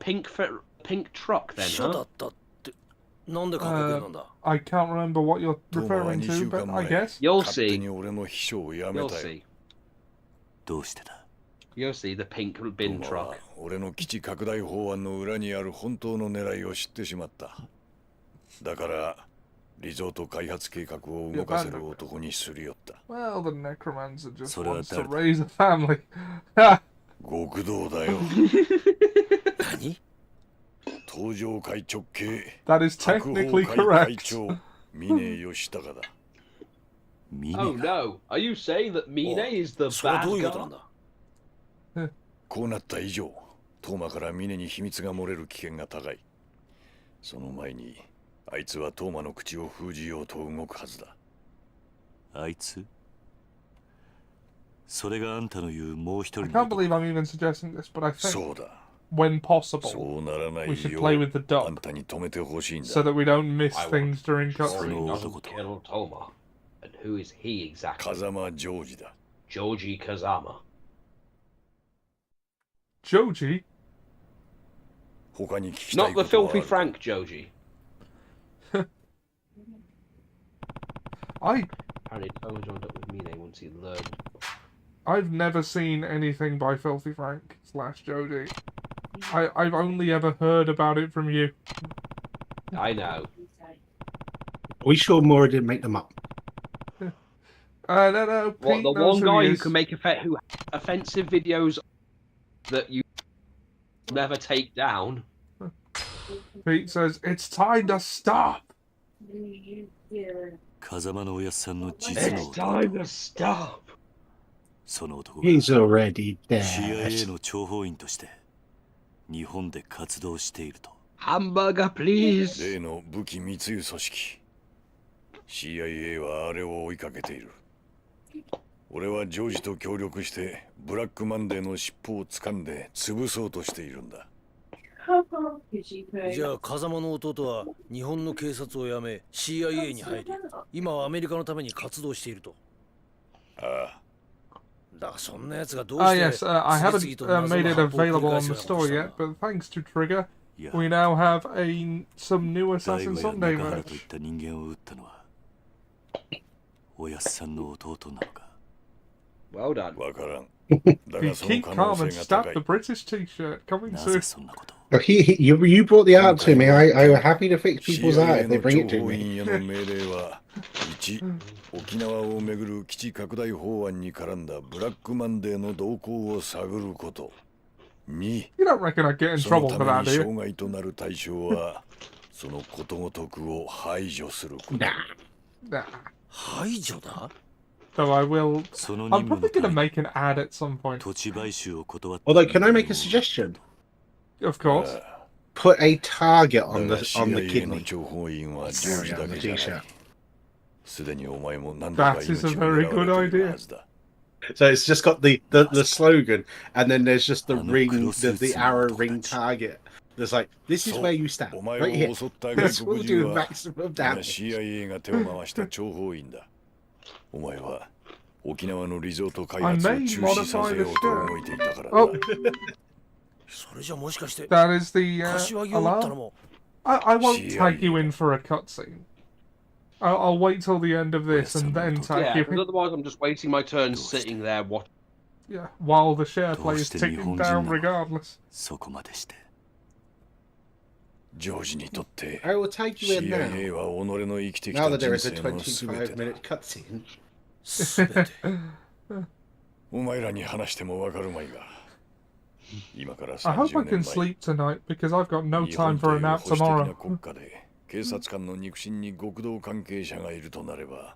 pink truck 秘 then, 書だ huh? ったってなんで過去形なんだ I can't remember what you're トーマは referring 2 to, 週 but 間 I 前 guess. You'll 勝手 see. に俺の秘書を辞め You'll たよ。 see. どうしてだ You'll see the pink ト bin ーマは truck. 俺の基地拡大法案の裏にある本当の狙いを知ってしまった。だからリゾート開発計画を動かせる男にすり寄った。 Well, the necromancer just So wants to that- raise a family. Ha! 極道だよ。何東上会直系 That is 白鵬 technically 会会 correct. 長峰義孝だ。ミネ Oh が no, are you saying that Mine is the それは bad どういうことなん guy? だこうなった以上、トーマから峰に秘密が漏れる危険が高い。その前に、あいつはトーマの口を封じようと動くはずだ。あいつそれがあんたの言うもう一 I 人の can't believe I'm even suggesting this, but I そ think うだ。 when possible, そうならない we should よ play う with the あん dub たに止めてほしいん so だ。 that we don't miss I things during Surely cutscenes. doesn't kill Toma. And who is he exactly? 風間ジョージだ。 Joji Kazama. Joji? 他に聞きたい Not こ the とはあ filthy る。 Frank Joji. Apparently Toma joined up with Mine once he learned. I've never seen anything by Filthy Frank / Joji. I've only ever heard about it from you. I know. Are we sure Mora didn't make them up? No, What, Pete the knows one who guy he who is. can make offensive videos that you never take down? Pete says, it's time to stop! 風間のおやっさんの実の It's 弟 time to stop! その男が He's already dead. CIA の諜報員として日本で活動していると。 Hamburger, please. 例の武器密輸組織 CIA はあれを追いかけている。俺はジョージと協力してブラックマンデーの尻尾を掴んで潰そうとしているんだ。じゃあ風間の弟は日本の警察を辞め CIA に入り、今はアメリカのために活動していると。ああ。だがそんな奴がどうして yes, I haven't 次々と made it 謎の発砲を繰り available 返 on す the ようなことを store したん yet, だ。 but thanks to Trigger, いや、 we now have some new 大 Assassin 悟や Sunday 中原とい merch. った人間を撃ったのはおやっさんの弟なのか。 Well done. わからん。だ The がその Keep 可能 Calm 性 and が Stab 高 the い。 British t-shirt coming な soon. ぜそんなこと。 You brought the art to me. I'm happy to fix people's art CIA if they の bring it 諜 to 報 me. 員への命令は1、沖縄をめぐる基地拡大法案に絡んだブラックマンデーの動向を探ること。2、 You don't reckon I'd get in その trouble た for め that, に do you? 障害となる対象はそのことごとくを排除すること。 Nah. 排除だ。 Though I will... その I'm 任務 probably の gonna ために make an ad at some point. 土地買収を断った Although, can I make a suggestion? Of course. Put a target だ on が the CIA の kidney. 諜報員はジョージ Area だ on け the じゃな T-shirt. い。すでにお前も何度か That is 命 a を very 狙わ good れている idea. はずだ。 So it's just got the slogan, and then there's just the I know ring, close the suits arrow and ring touch. target. There's like, this is そう where you stand. お前 Right here. を襲った外 This will 国人 do は maximum 今 damage. CIA が手を回した諜報員だ。お前は沖縄のリゾート開 I 発を may 中止さ modify せ the ようと shirt. 動いていたからだ。 Oh, それじゃもしかして that is the 柏木を撃ったの alarm. も I won't CIA. tag you in for a cutscene. I'll wait till the end of this and then tag Yeah, you because in. otherwise I'm just wasting my turn sitting there watching. Yeah, while the share play is Toasted ticking Nihon down Jin. regardless. そこまでして ジョージにとって I will take you in now. CIA は己の生きてき Now た that there 人 is a 生の全てだ。 25-minute cutscene. すべて。お前らに話してもわかるまいが。今から I hope I 30 can 年前 sleep tonight because I've got no 日 time 本と for い a う nap 保守的な tomorrow. 国家で警察官の肉親に極道関係者がいるとなれば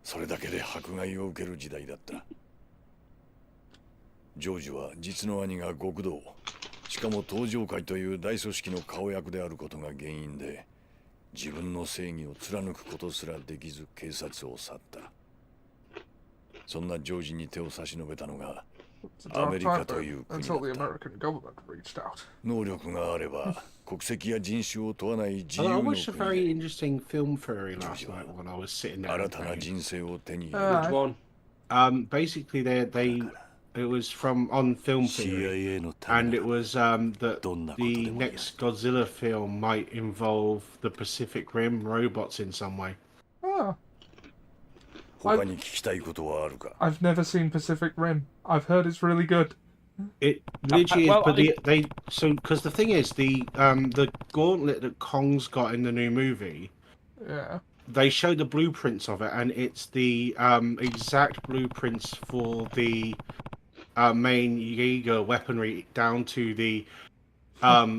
それだけで迫害を受ける時代だった。ジョージは実の兄が極道、しかも東上会という大組織の顔役であることが原因で自分の正義を貫くことすらできず警察を去った。そんなジョージに手を差し伸べたのが It's a dark time アメリカという国 until だ the った。 American government reached out. 能力があれば国籍や人種を問わない自 I 由の watched a 国 very で interesting film theory last night when I was sitting there. 新たな人生を手に入れ Ah. る。 One. Basically, it was from on film theory, CIA のため and な it ら was that どんなことで the もやる next Godzilla film might involve the Pacific Rim robots in some way. Ah, 他に聞きたいことはあるか？ I've never seen Pacific Rim. I've heard it's really good. It literally well, is, but I they so because the thing is the gauntlet that Kong's got in the new movie, Yeah. they show the blueprints of it, and it's the exact blueprints for the main Jaeger weaponry down to the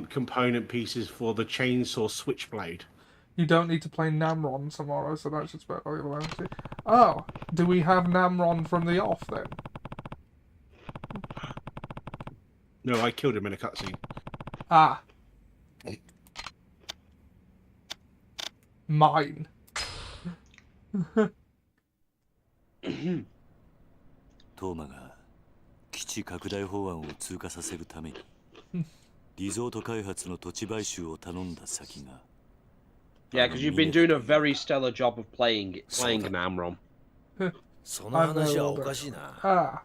component pieces for the chainsaw switchblade. You don't need to play Namron tomorrow, so that should spare valuable energy. Oh, do we have Namron from the off then? No, I killed him in a cutscene. Ah. Mine. トーマが基地拡大法案を通過させるためにリゾート開発の土地買収を頼んだ先が Yeah, because you've been doing a very stellar job of playing Namron. その話はおかしいな。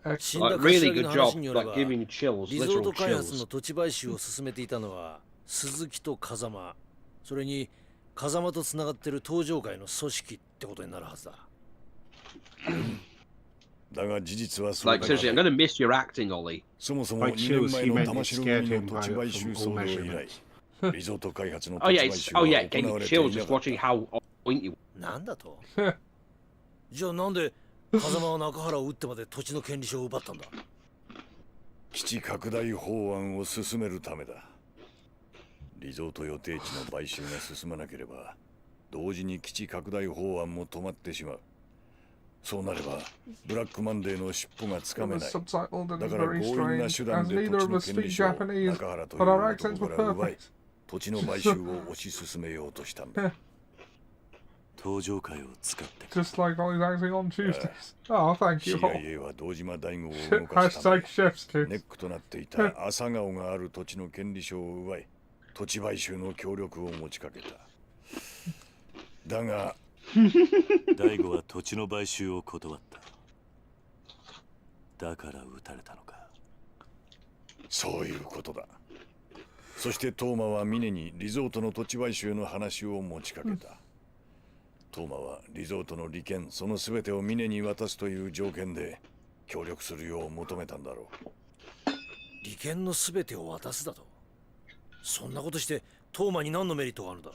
Excellent. 死んだ Like, really 柏木 good の job, 話によれ like ば giving chills, リゾー literal ト開発 chills. の土地買収を進めていたのは鈴木と風間、それに風間とつながってる東上会の組織ってことになるはずだ。だが事実はそう Like だ seriously, I'm が gonna miss your acting, Ollie. そもそも By 2 chills, 年前 he の meant 玉 it 城 scared 組 him の土地買 by 収 from 騒 all 動以 measurements. 来リゾート開発の Oh 土 yeah, 地買 it's, 収 oh は yeah, it 行 gave わ me れて chills いな just かっ watching た。 how on point you. なんだとじゃあなんで風間は中原を撃ってまで土地の権利書を奪ったんだ。基地拡大法案を進めるためだ。リゾート予定地の買収が進まなければ同時に基地拡大法案も止まってしまう。そうなればブラックマンデーの尻尾がつか It め was ない。 subtitled and だから very 強引な strange, 手段 as で neither 土地 of の us 権利 speak 書を Japanese, 中原とい but う our 男 accents か were ら奪い、 perfect. 土地の買収を推し進めようとしたんだ。登場会を使って Just like always acting on Tuesdays. Oh, thank you. CIA は堂島大吾を動かすため Hashtag chef's ネッ kiss. クとなっていた朝顔がある土地の権利書を奪い、土地買収の協力を持ちかけた。だが大悟は土地の買収を断った。だから撃たれたのか。そういうことだ。そしてトーマはミネにリゾートの土地買収の話を持ちかけた。トーマはリゾートの利権その全てをミネに渡すという条件で協力するよう求めたんだろう。利権の全てを渡すだと。そんなことしてトーマに何のメリットがあるんだ。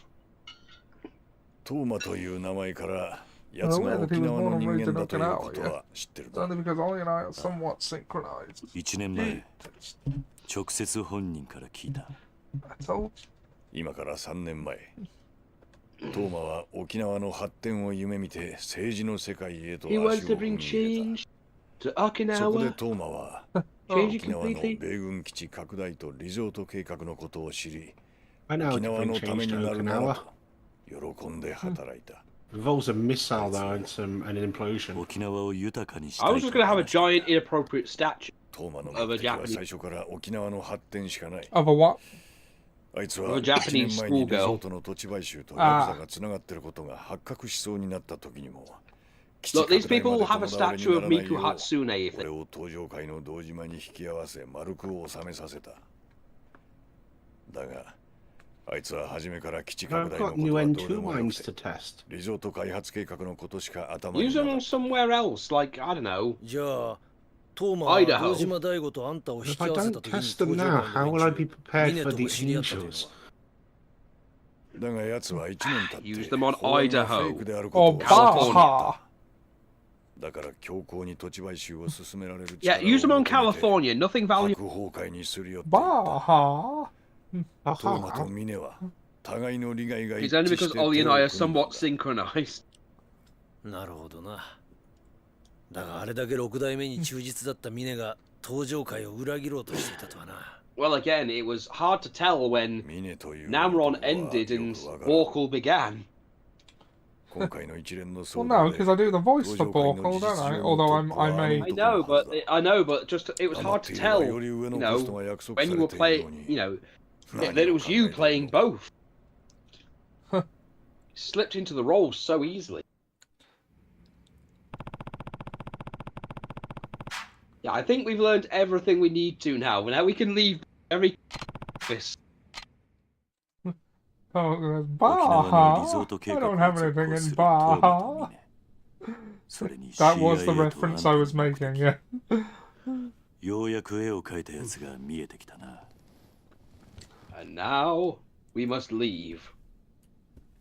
トーマという名前から奴が沖縄の人間だということは知ってる It's だ。 only because Ollie and I are somewhat synchronized. 1年前直接本人から聞いた。 I told 今から3年前トーマは沖縄の発展を夢見て政治の世界へと He 足 wants を to 踏 bring み入れ change to た。そこで Okinawa. トーマは Change it 沖縄の completely. 米軍基地拡大とリゾート計画のことを知り、 I know 沖 how to 縄 bring のため change に to なるなら Okinawa. と喜んで働いた。 Involves a missile though and an implosion. 沖縄を豊かにしたい I was just gonna have a giant inappropriate statue. トーマの目的は最初から沖縄の発展しかない。 of a what? あいつは Of a 1 Japanese 年前にリゾ schoolgirl. ートの土地買収とヤクザがつながっていることが発覚しそうになった時にも、基地 Look, these 拡大 people まで will have a 共倒れに statue な of らない Miku よう Hatsune if こ they. れを登場界の堂島に引き合わせ丸く収めさせた。だがあいつは初めから基地 I've 拡大の got こと new はどう N2 でもよく mines て to test. リゾート開発計画のことしか頭に Use な them か on った。 somewhere else, like I don't know. じゃあトーマは Idaho. 堂島大吾とあんたを引 If き I 合わせ don't た時に test them 登場 now, 会 how の will I 連 be 中 prepared ミネ for と the も知り合ったというの angels? は。だが奴は1年経って Use them on 法案が Idaho. フェイクであることを Oh, 知った Baja. だから強行に土地買収を進められる Yeah, 力を use them on 求めて California. Nothing 核 valuable. 崩壊にするよって言った。 Baja. トーマとミネは互いの利害が It's 一 only 致し because て Ollie 手 and を I are 組んだん somewhat だ。 synchronized. なるほどな。だがあれだけ6代目に忠実だったミネが登場会を裏切ろうとしていたとはな。Well, again, it was hard to tell when ミネという Namron 男は ended よ and くわからん。 Borkle began. 今回の一連の Well, 騒 no, 動 because で I do the voice for 登場界の Borkle, 事 don't 実 I? 上の Although ト I ップは may. あ I の know, 男のはず but だ。 I know, but just it was 黙っ hard て to いれば tell, より上 you のポスト know, が約束 when さ you れ were ているの playing, に you know, 何 that it を was 考 you えている playing の both. Slipped into the roles so easily. Yeah, I think we've learned everything we need to now. Now we can leave every office. Oh, there's 沖縄のリゾー Baja. ト計 I 画を don't have 続 anything 行 in するトーマと Baja. ミネ。それに That was the CIA と reference I was あんた making, の目 yeah. 的。ようやく絵を描いたやつが見えてきたな。And now we must leave.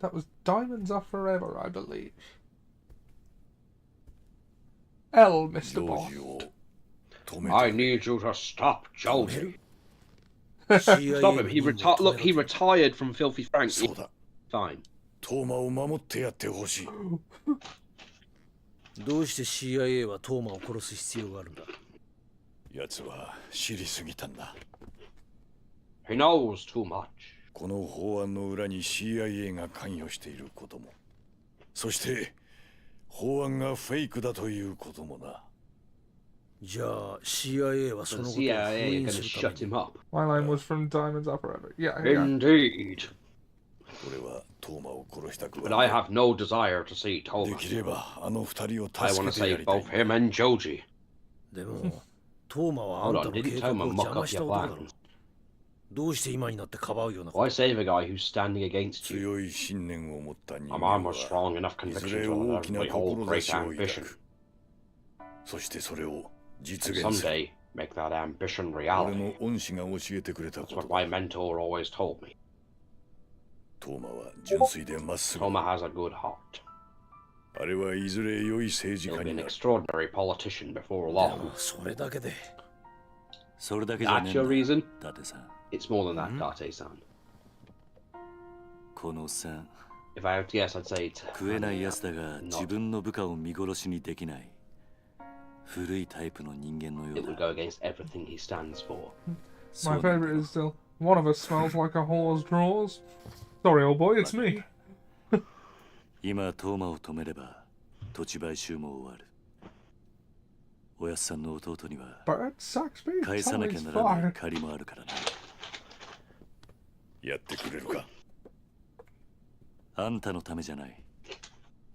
That was Diamonds Are Forever, I believe. L, Mr. ジョー Boss. ジを止め I て need you to stop Jonesy. CIA Stop him. He の任務を Look, 止 he めろと retired from Filthy Frank. そうだ Fine. トーマを守ってやってほしい。どうして CIA はトーマを殺す必要があるんだ。奴は知りすぎたんだ。 He knows too much. この法案の裏に CIA が関与していることも、そして法案がフェイクだということもな。じゃあ CIA はそ So の the ことを封 CIA are 印 going to する shut ために him up. My line was from Diamonds Are Forever. Yeah, yeah. Indeed. 俺はトーマを殺したく But は I ない。 have no desire to see で Thomas. きればあの二人を I 助 want け to てや save りたい both him and Joji. でもトーマはあ Hold んた on, の didn't 計画を Toma 邪 muck 魔 up し your た男だろ plans? どうして今になってかばうようなこ Why と save a guy who's standing against you? 強い信念を持った人 I'm 間 armed は with strong enough いず conviction れ to 大きな ultimately hold great 志を抱 ambition. く。そしてそれを And 実現する。 someday make that ambition 俺 reality. の恩師が教えてくれた That's こ what と。 my mentor always told me. トーマは純粋でまっすぐ。 Toma has a good heart. あれはいずれ良い政治 He'll 家 be に an なる。 extraordinary politician before で long. もそれだけでそれだけじゃね That's え your ん reason? だ。伊達さん。 It's more than that, Date-san. このおっさん、If I had to guess, I'd say it's. 食えない奴だが自分の部下を見殺しにできない古いタイプの人間のよ It う would だ go against everything he stands for. My favourite is still one of us smells like a whore's drawers. Sorry, old boy, it's me. 今トーマを止めれば土地買収も終わるおやっさんの弟には But Saxby, 返さなきゃ Tommy's ならない fine. 借りもあるからなやってくれるか。あんたのためじゃない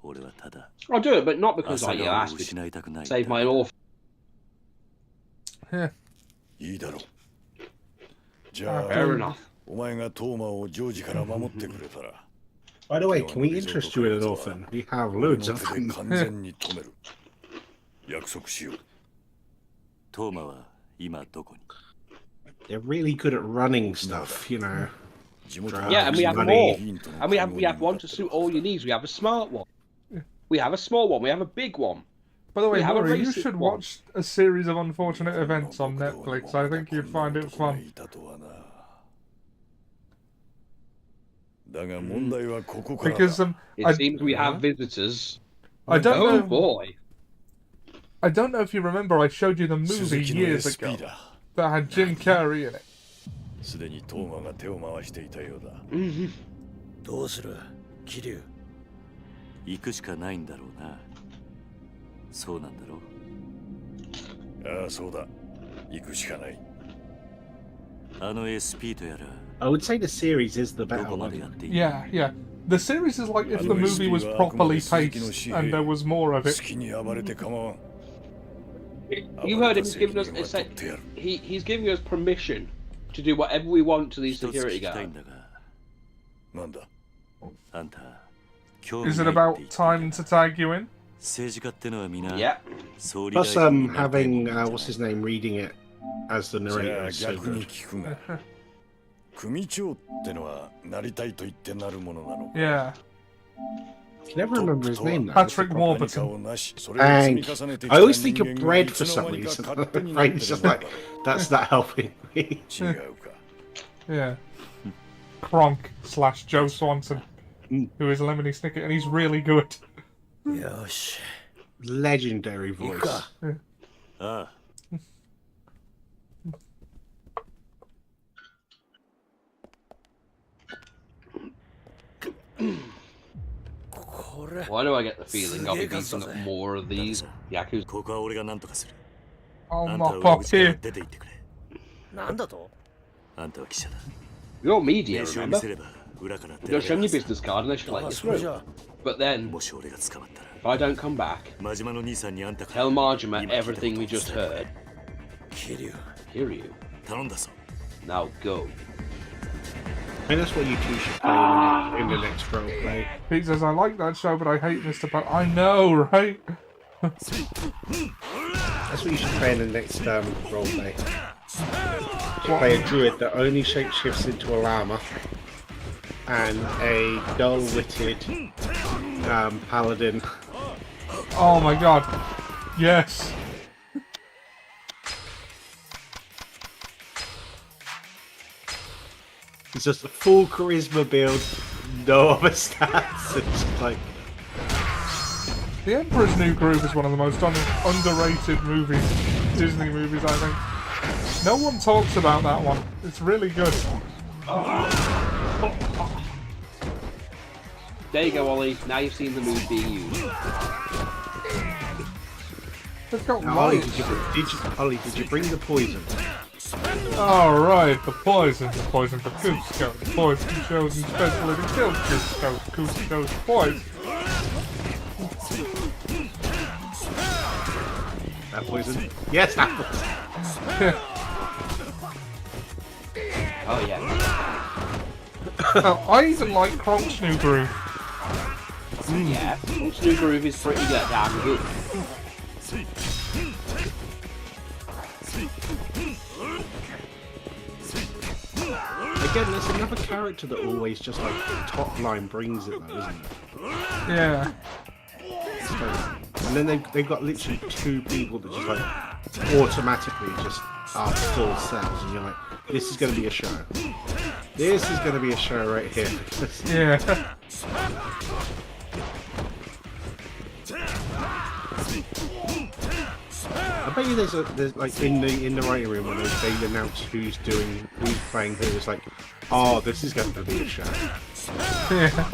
俺はただ I'll do it, but not because 朝 like you 顔を asked me 失いたくない to save my orphan. Yeah. いいだろう。じゃあ、 Fair enough. お前がトーマをジョージから守ってくれたら、 By the way, can we interest you in an orphan? We have 俺 loads の of 手で them. 完全に止める。約束しよう。トーマは今どこに They're really good at running stuff, you know. 地元 Yeah, and we have Money. more. And we have one to suit all your needs. We have a smart one. We have a small one. We have a big one. By the way, We have a Murray, you racist should one. watch a series of unfortunate events on Netflix. I think you'd find it fun. だが問題はここからだ。 Because It seems we have visitors. I don't Oh know. boy. I don't know if you remember. I showed you the movie 鈴木の years SP ago だ。 that had Jim Carrey in it. すでにトーマが手を回していたようだ。どうする桐生。行くしかないんだろうなそうなんだろうああ、そうだ。行くしかない。あの SP とやら I would say the series is the ど better こまで one. やっていい Yeah, yeah. The series is like if the movie was properly paced and there was more of 好 it. きに暴れて構わん。 You heard him. He's giving us. 暴れた責任は取ってやる。 He's giving us permission to do whatever we want to these 一つ聞 security きたい guards. んだがなんだ。あんた興味 Is な it いって about 言っていた time to tag you in? 政治家ってのは皆 Yeah. 総理大 Plus, 臣になりたいもん having なんじゃない what's his name reading it as the じゃ narrator あ is so 逆に good. 聞くが、組長ってのはなりたいと言ってなるものなのか。 Yeah. I can never remember his name though. Patrick 何か Warburton. をなし、それを積み Thank 重ねて you. きた I always 人 think 間 of が bread い for つの some 間にか reason. 勝手に My なって brain's る just の like, that's not helping me. 違うか。 Yeah. Kronk / Joe Swanson, who is Lemony Snicket, and he's really good. よし。 Legendary 行 voice. くか。ああ これ。 Why do I get the feeling I'll be beating up more of these Yakuza? ここは俺が何とかする I'll あんたは mop 裏 up 口から here. 出て行ってくれなんだとあんたは記者だ You're media, 名刺を見 remember? せれば裏から出 You'll られ show る me はず business card and they should let あ you それじ through. ゃ But then, もし俺が捕まったら if I don't come back, 真島の兄さんにあんたから tell Marjima 今聞いたことを everything we just 伝える heard. 桐生。 Kiryu, 頼んだぞ now go. I mean, that's what you two should play in the next role play. Pete says, I like that show, but I hate Mr. Pat. I know, right? That's what you should play in the next role play. You should play a druid that only shapeshifts into a llama and a dull-witted paladin. Oh my god. Yes. It's just a full charisma build, no other stats. It's just like The Emperor's New Groove is one of the most underrated movies, Disney movies, I think. No one talks about that one. It's really good. There you go, Ollie. Now you've seen the move being used. They've got Ollie, lights. Ollie, did you bring the poison? Alright, the poison for Cusco. The poison chosen specially to kill Cusco. Cusco's poison. That poison? Yes, that poison. Oh, yeah. I even like Kronk's New Groove. Yeah. New Groove is pretty damn good. Again, there's another character that always just like top line brings it though, isn't it? Yeah. And then they've got literally two people that just like automatically just are full cells, and you're like, this is going to be a show. This is going to be a show right here. Yeah. bet you there's like in the writing room when they announce who's playing who. It's like, oh, this is going to be a show. Yeah.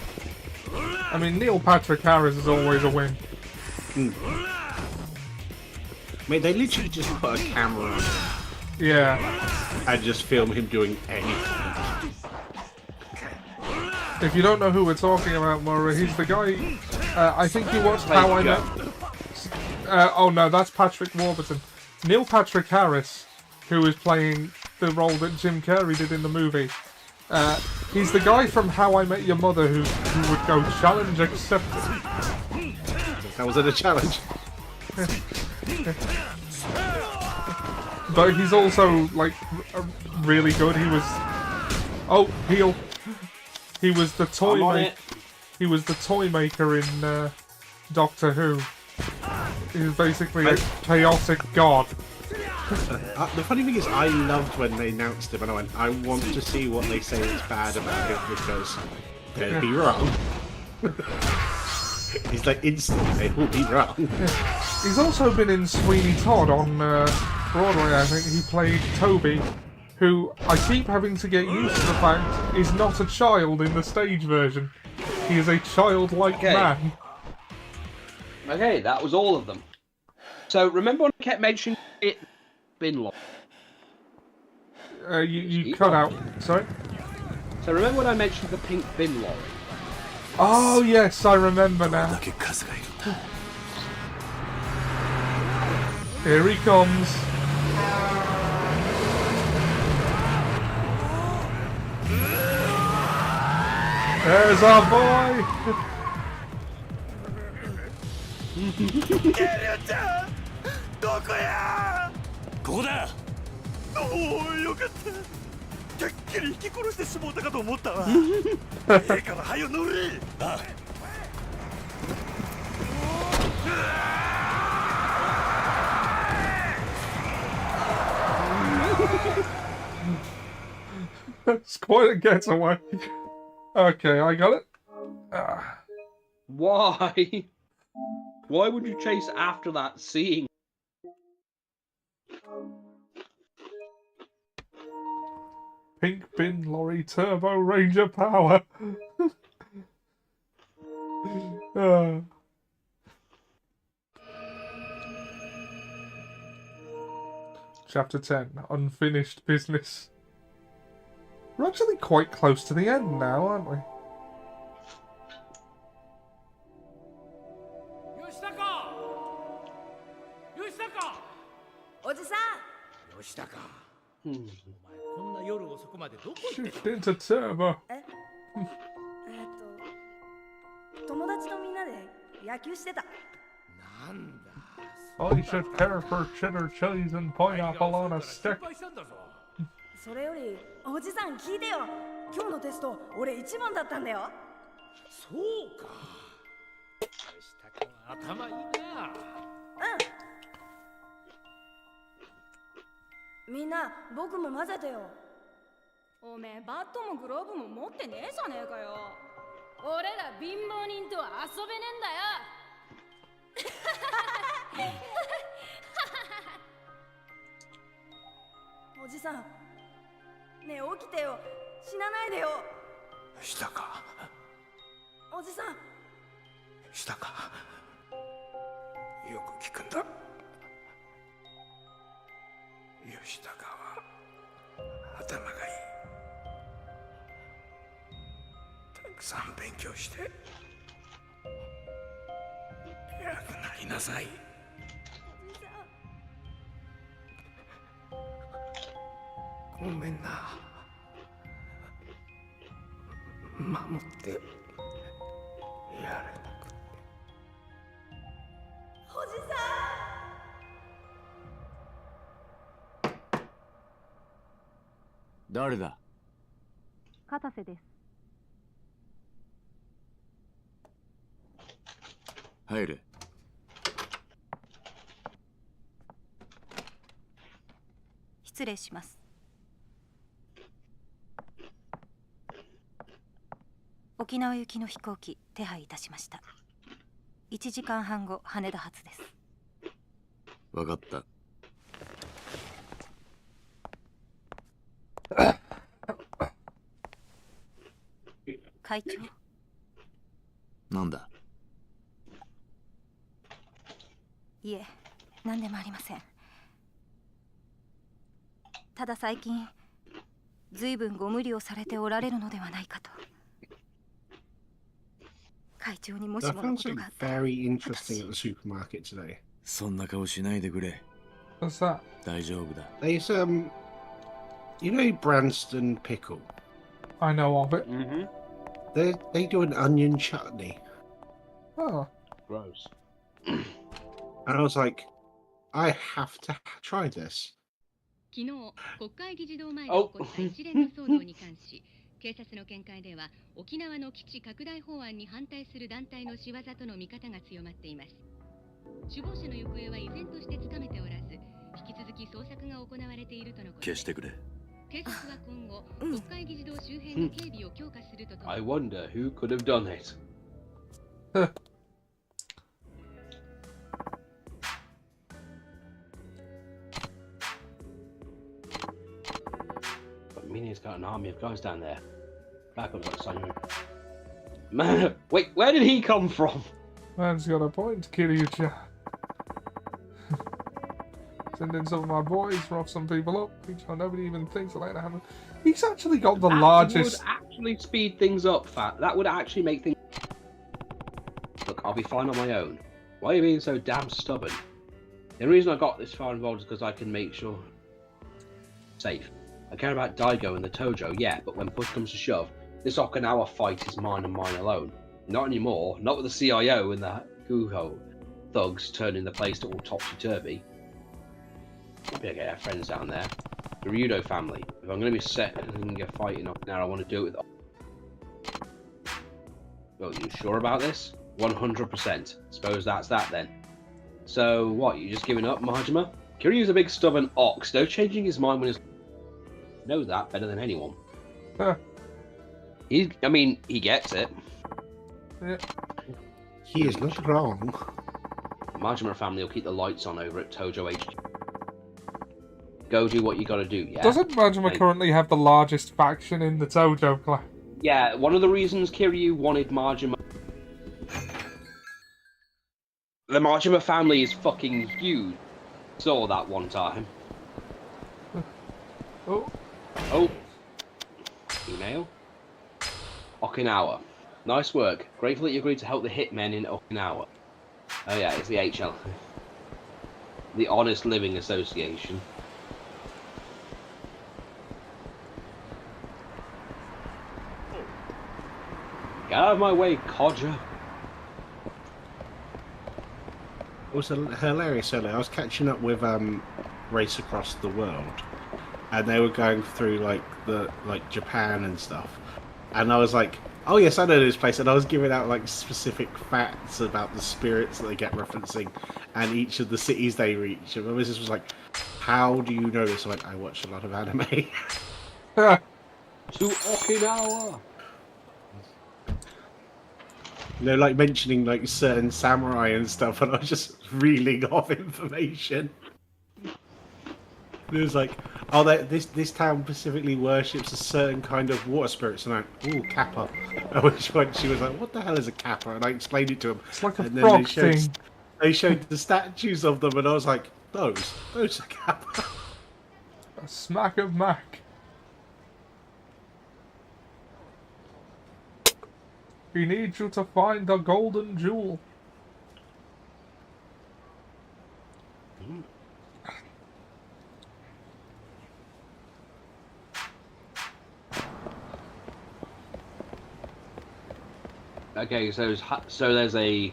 I mean, Neil Patrick Harris is always a win. Mate, they literally just put a camera on him. Yeah. And just film him doing anything. If you don't know who we're talking about, Maura, he's the guy. I think you watched How I Met. Oh no, that's Patrick Warburton. Neil Patrick Harris, who is playing the role that Jim Carrey did in the movie. He's the guy from How I Met Your Mother who would go challenge accepted. That wasn't a challenge. But he's also like really good. He was heel. He was the toy maker. He was the toy maker in Doctor Who. He was basically a chaotic god. The funny thing is, I loved when they announced him, and I went, I want to see what they say is bad about him because they'll be wrong. He's like, instantly, they will be wrong. Yeah. He's also been in Sweeney Todd on Broadway, I think. He played Toby, who I keep having to get used to the fact is not a child in the stage version. He is a childlike man. Okay, that was all of them. So remember when I kept mentioning it? Bin lorry. You cut out. Sorry? So remember when I mentioned the pink bin lorry? Oh yes, I remember now. Here he comes. There's our boy. It's quite a getaway. Okay, I got it. Why? Why would you chase after that seeing? Pink bin lorry turbo ranger power. Chapter 10, Unfinished Business. We're actually quite close to the end now, aren't we? Shift into turbo. 友達とみんなで野球してた。 I should care for cheddar cheese and pineapple on a stick. それよりおじさん聞いてよ。今日のテスト俺一番だったんだよ。そうか。吉高は頭いいな。みんな僕も混ぜてよ。おめえバットもグローブも持ってねえじゃねえかよ。俺ら貧乏人とは遊べねえんだよ。おじさん、ねえ起きてよ。死なないでよ。したか。おじさん。したか。よく聞くんだ。吉高は頭がいい。たくさん勉強して偉くなりなさい。ごめんな。守ってやれなくて。おじさん。誰だ？片瀬です。入れ。失礼します。沖縄行きの飛行機手配いたしました。1時間半後羽田発です。わかった。会長。なんだ。いえ、何でもありません。ただ最近、ずいぶんご無理をされておられるのではないかと。会長にもし I もの found ことが something あったら、 very interesting at the supermarket today. そんな顔しないでくれ。 What's that? 大丈夫だ。 There's you know Branston pickle. I know of it. Mm-hmm. They do an onion chutney, Oh, Gross. and I was like, I have to try this. 昨日、国会議事堂前で起こった一連の騒動に関し、警察の見解では沖縄の基地拡大法案に反対する団体の仕業との見方が強まっています。首謀者の行方は依然としてつかめておらず、引き続き捜索が行われているとのことです。消してくれ。警察は今後、国会議事堂周辺の警備を強化するとともに I wonder who could have done it. But Mini's got an army of guys down there. Backups like Simon. Man, wait, where did he come from? man's got a point, Kiryu. Send in some of my boys, rough some people up. Nobody even thinks of that happen. He's actually got the largest. That would actually speed things up, Fat. That would actually make things. Look, I'll be fine on my own. Why are you being so damn stubborn? The only reason I got this far involved is because I can make sure. Safe. I care about Daigo and the Tojo, yeah, but when push comes to shove, this Okinawa fight is mine and mine alone. Not anymore. Not with the CIO and the Guho thugs turning the place to all topsy-turvy. Maybe I get our friends down there. The Ryudo family. If I'm going to be set and get fighting up now, I want to do it with. Well, you sure about this? 100%. Suppose that's that then. So what? You just giving up, Mahjima? Kiryu's a big stubborn ox. No changing his mind when he's. Knows that better than anyone. Huh. He gets it. Yeah. He is not wrong. Majima family will keep the lights on over at Tojo HQ. Go do what you gotta do, yeah? Doesn't Majima currently have the largest faction in the Tojo clan? Yeah, one of the reasons Kiryu wanted Majima... The Majima family is fucking huge. Saw that one time. Oh. Oh. Email. Okinawa. Nice work. Grateful that you agreed to help the hitmen in Okinawa. Oh yeah, it's the HL. The Honest Living Association. Get out of my way, codger. It was hilarious earlier. I was catching up with Race Across the World, and they were going through like Japan and stuff, and I was like, oh yes, I know this place, and I was giving out like specific facts about the spirits that they get referencing and each of the cities they reach. And my missus was like, how do you know this? I'm like, I watch a lot of anime. To Okinawa. You know, like mentioning like certain samurai and stuff, and I was just reeling off information. It was like, oh, this town specifically worships a certain kind of water spirits, and ooh, Kappa. At which point she was like, what the hell is a Kappa? And I explained it to him. It's like a and frog thing. They showed the statues of them, and I was like, those are Kappa. A smack of Mac. He needs you to find the golden jewel. Okay, so there's a.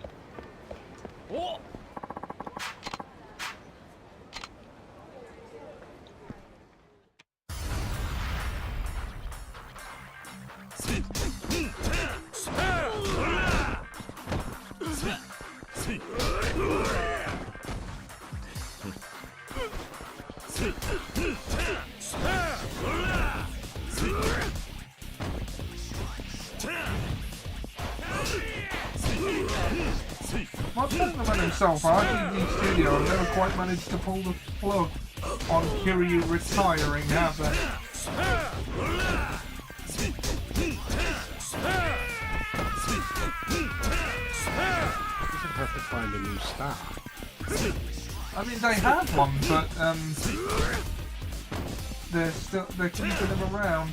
Well, gentleman himself, RTV Studio have never quite managed to pull the plug on Kiryu retiring, have they? Doesn't have to find a new star. I mean, they have one, but they're keeping them around.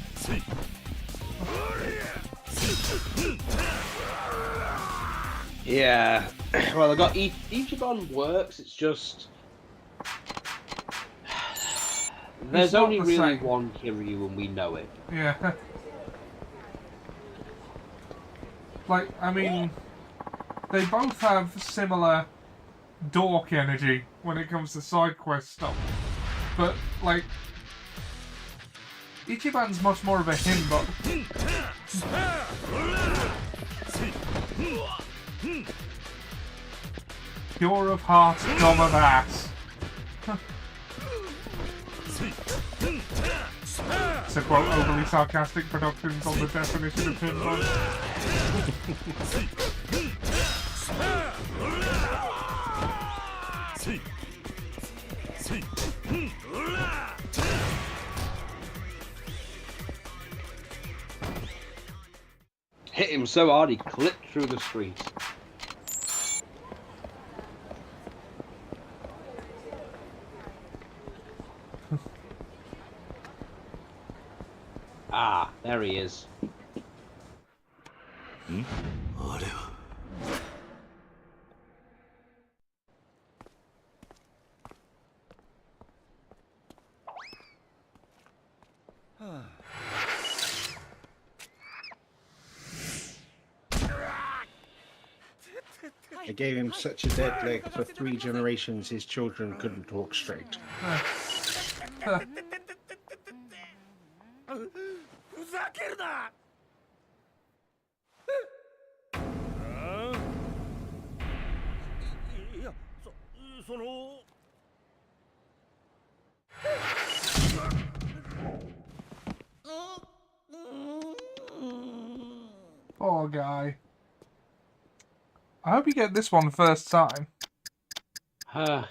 Yeah. Well, I got Ichiban works. It's just there's not only the really same. one Kiryu, and we know it. Yeah. Like, I mean, they both have similar dork energy when it comes to side quest stuff, but like Ichiban's much more of a himbo. Pure of heart, dumb of ass. To quote overly sarcastic productions on the definition of himbo. Hit him so hard he clipped through the street. Ah, there he is. They gave him such a dead leg for 3 generations his children couldn't walk straight. Poor guy. I hope you get this one first time. Did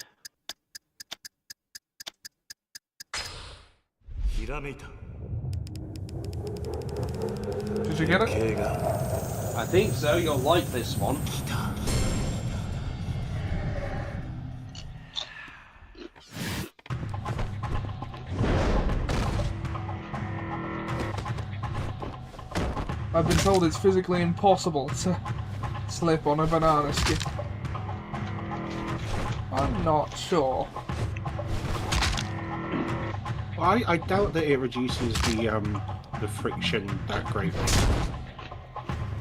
you get it? I think so. You'll like this one. I've been told it's physically impossible to slip on a banana skin. I'm not sure. Well, I doubt that it reduces the friction that greatly.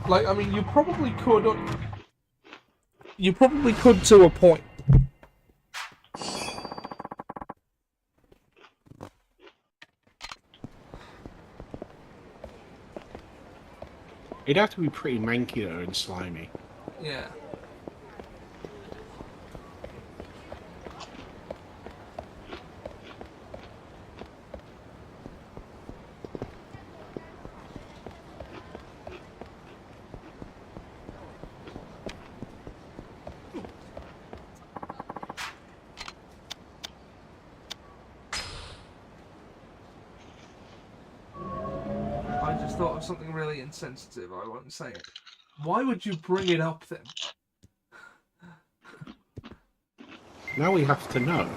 Like, I mean, you probably could. You probably could to a point. It'd have to be pretty manky though and slimy. Yeah. I just thought of something really insensitive. I won't say it. Why would you bring it up then? Now we have to know.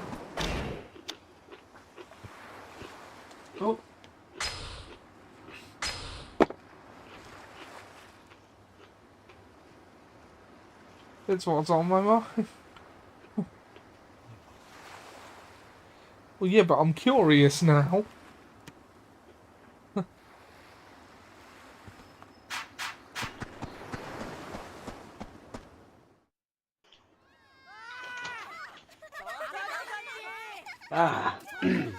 Oh. It's what's on my mind. Well, yeah, but I'm curious now. Ah,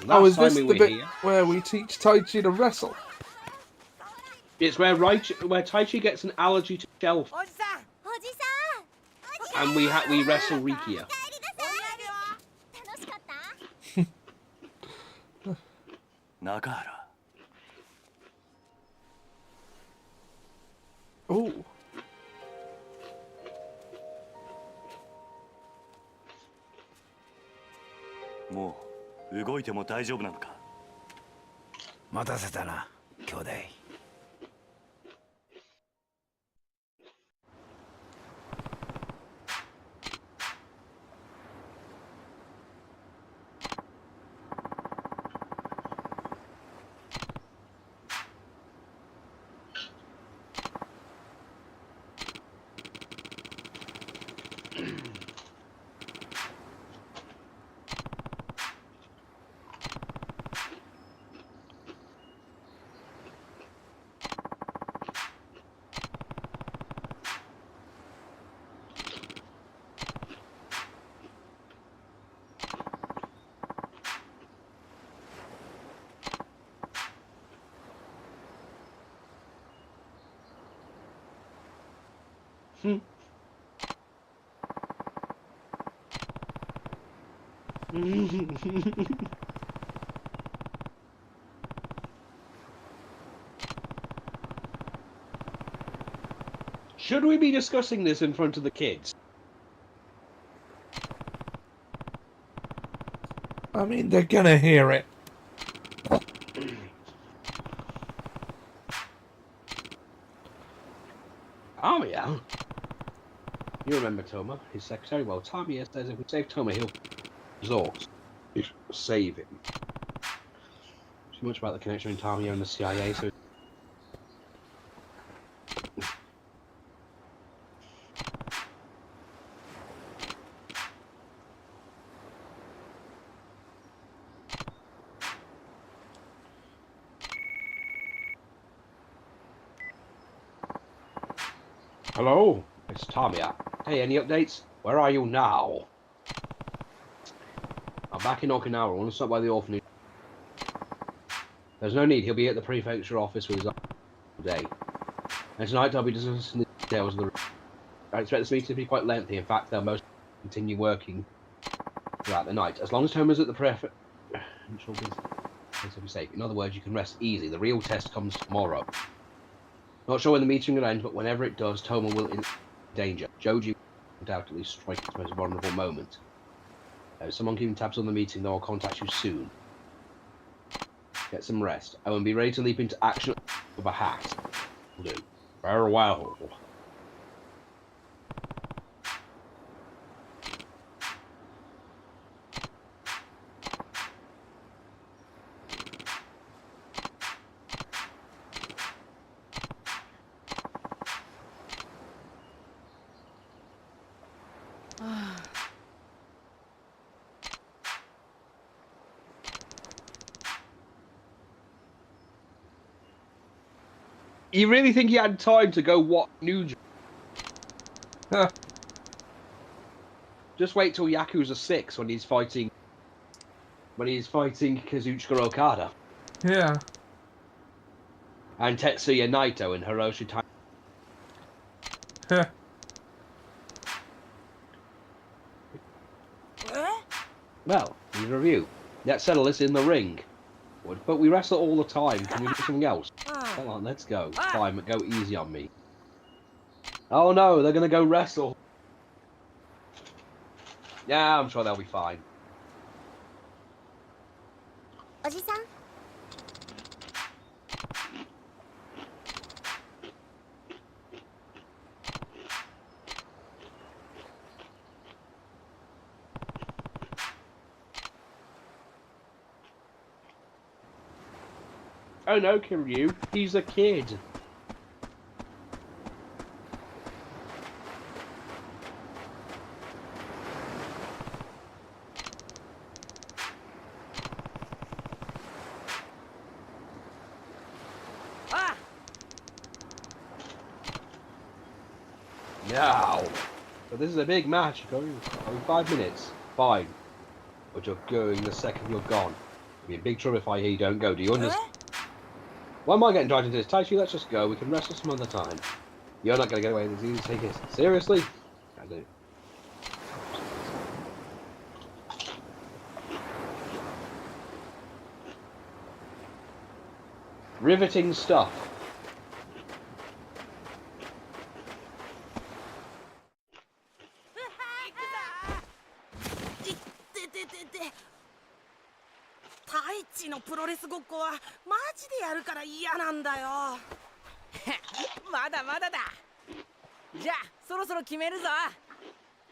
Oh, is this time the we were bit here. where we teach Taichi to wrestle? It's where Taichi gets an allergy to shellfish, and we wrestle Rikia. Oh. 待たせたな、兄弟。Should we be discussing this in front of the kids? I mean, they're gonna hear it. Tamiya? You remember Toma, his secretary? Well, Tamiya says if we save Toma, he'll resort. We should save him. Too much about the connection between Tamiya and the CIA, so... Hello, it's Tamiya. Hey, any updates? Where are you now? I'm back in Okinawa. I want to stop by the orphanage. There's no need. He'll be at the prefecture office with his all day. And tonight I'll be discussing the details of the... I expect this meeting to be quite lengthy. In fact, they'll most continue working throughout the night. As long as Toma's at the prefecture... She'll be safe. In other words, you can rest easy. The real test comes tomorrow. Not sure when the meeting will end, but whenever it does, Toma will in danger. Joji will undoubtedly strike its most vulnerable moment. Someone keeping tabs on the meeting, though I'll contact you soon. Get some rest. I will be ready to leap into action with a hat. Will do. Farewell. You really think he had time to go watch New Japan? Just wait till Yakuza 6 when he's fighting Kazuchika Okada. Yeah. And Tetsuya Naito and Hiroshi Heh. Well, we review. Let's settle this in the ring. But we wrestle all the time. Can we do something else? Come on, let's go. Fine, but go easy on me. Oh no, they're gonna go wrestle. Yeah, I'm sure they'll be fine. Oji-san? Oh no, Kiryu, he's a kid. Now, so this is a big match. Going 5 minutes. Fine. But you're going the second you're gone. You'll be in big trouble if I hear you don't go. Do you understand? Why am I getting dragged into this? Taichi, let's just go. We can wrestle some other time. You're not going to get away with this. You take it seriously? I do. Riveting stuff. 大地のプロレスごっこはマジでやるから嫌なんだよ。まだまだだ。じゃあそろそろ決めるぞ。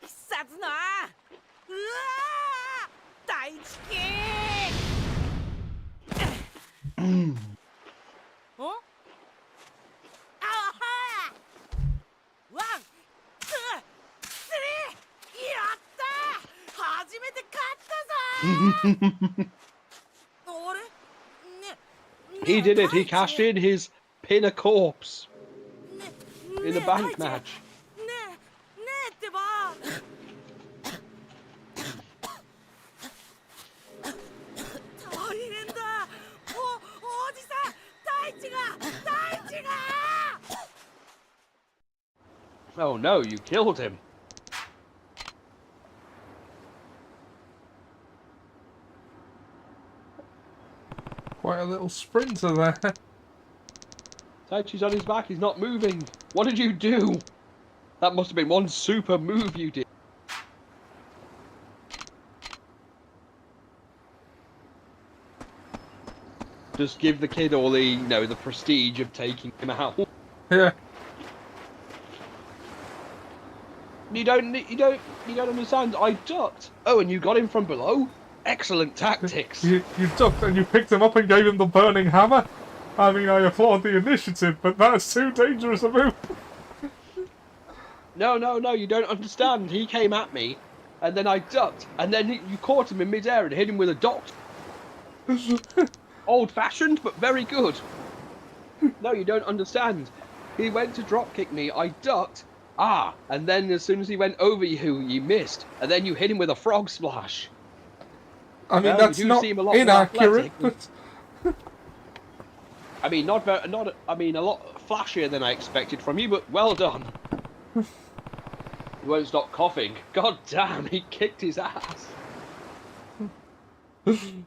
必殺のうわー大地キーおあはワン、ツー、スリー、やったー初めて勝ったぞあれね He did it. He cashed in his pin a corpse in a bank match. ねえってば大変だおじさん大地が Oh no, you killed him. Quite a little sprinter there. Taichi's on his back, he's not moving. What did you do? That must have been one super move you did. Just give the kid all the, you know, the prestige of taking him out. Yeah. You don't understand. I ducked. Oh, and you got him from below? Excellent tactics. You ducked and you picked him up and gave him the burning hammer? I mean, I applaud the initiative, but that's too dangerous a move. No, you don't understand. He came at me, and then I ducked, and then you caught him in midair and hit him with a doctor. Old-fashioned, but very good. No, you don't understand. He went to drop kick me, I ducked, and then as soon as he went over you missed, and then you hit him with a frog splash. I mean, Well, that's you do not seem a lot more inaccurate, athletic. I mean, a lot flashier than I expected from you, but well done. You won't stop coughing. God damn, he kicked his ass. And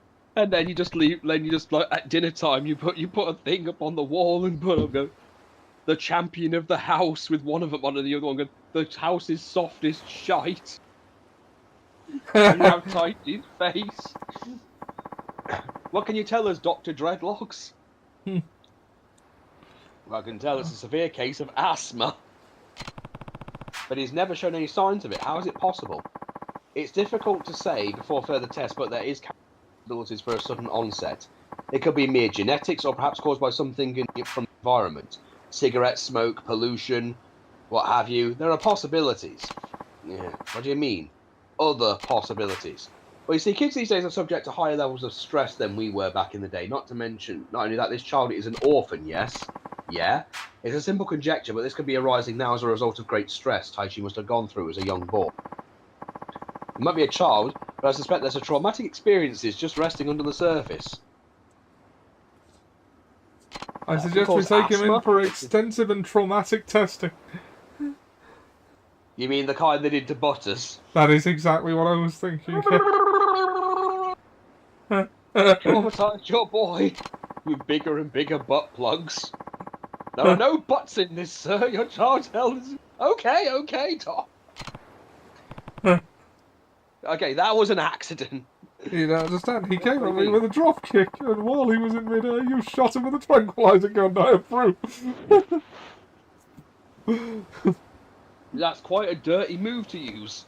then you just leave. Then you just like at dinner time, you put a thing up on the wall and put up the champion of the house with one of them on and the other one. The house is soft as shite. And you have Taichi's face. What can you tell us, Dr. Dreadlocks? Well, I can tell it's a severe case of asthma. But he's never shown any signs of it. How is it possible? It's difficult to say before further tests, but there is possibilities for a sudden onset. It could be mere genetics, or perhaps caused by something from the environment. Cigarette smoke, pollution, what have you. There are possibilities. Yeah. What do you mean? Other possibilities. Well, you see, kids these days are subject to higher levels of stress than we were back in the day. Not to mention, not only that, this child is an orphan, yes? Yeah? It's a simple conjecture, but this could be arising now as a result of great stress Taichi must have gone through as a young boy. He might be a child, but I suspect there's a traumatic experiences just resting under the surface. I suggest we take him in for extensive and traumatic testing. You mean the kind they did to Butters? That is exactly what I was thinking. Traumatise your boy with bigger and bigger butt plugs. There are no butts in this, sir. Your child tells. Okay, Tom. Okay, that was an accident. You don't understand. He came at me with a drop kick, and while he was in midair, you shot him with a tranquilizer gun. I approve. That's quite a dirty move to use.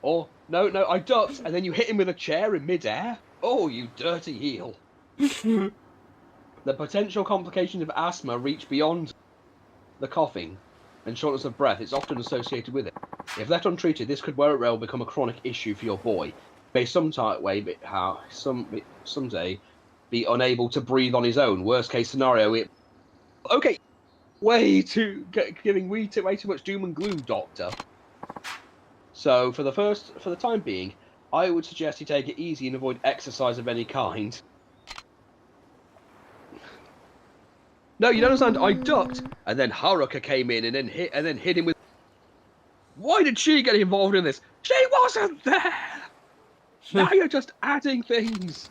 Oh, no, I ducked, and then you hit him with a chair in midair? Oh, you dirty heel. The potential complications of asthma reach beyond the coughing and shortness of breath. It's often associated with it. If left untreated, this could very well become a chronic issue for your boy. May someday be unable to breathe on his own. Worst case scenario, okay. Giving way too much doom and gloom, Doctor. So for the time being, I would suggest you take it easy and avoid exercise of any kind. No, you don't understand. I ducked, and then Haruka came in and then hit him with. Why did she get involved in this? She wasn't there. Now you're just adding things.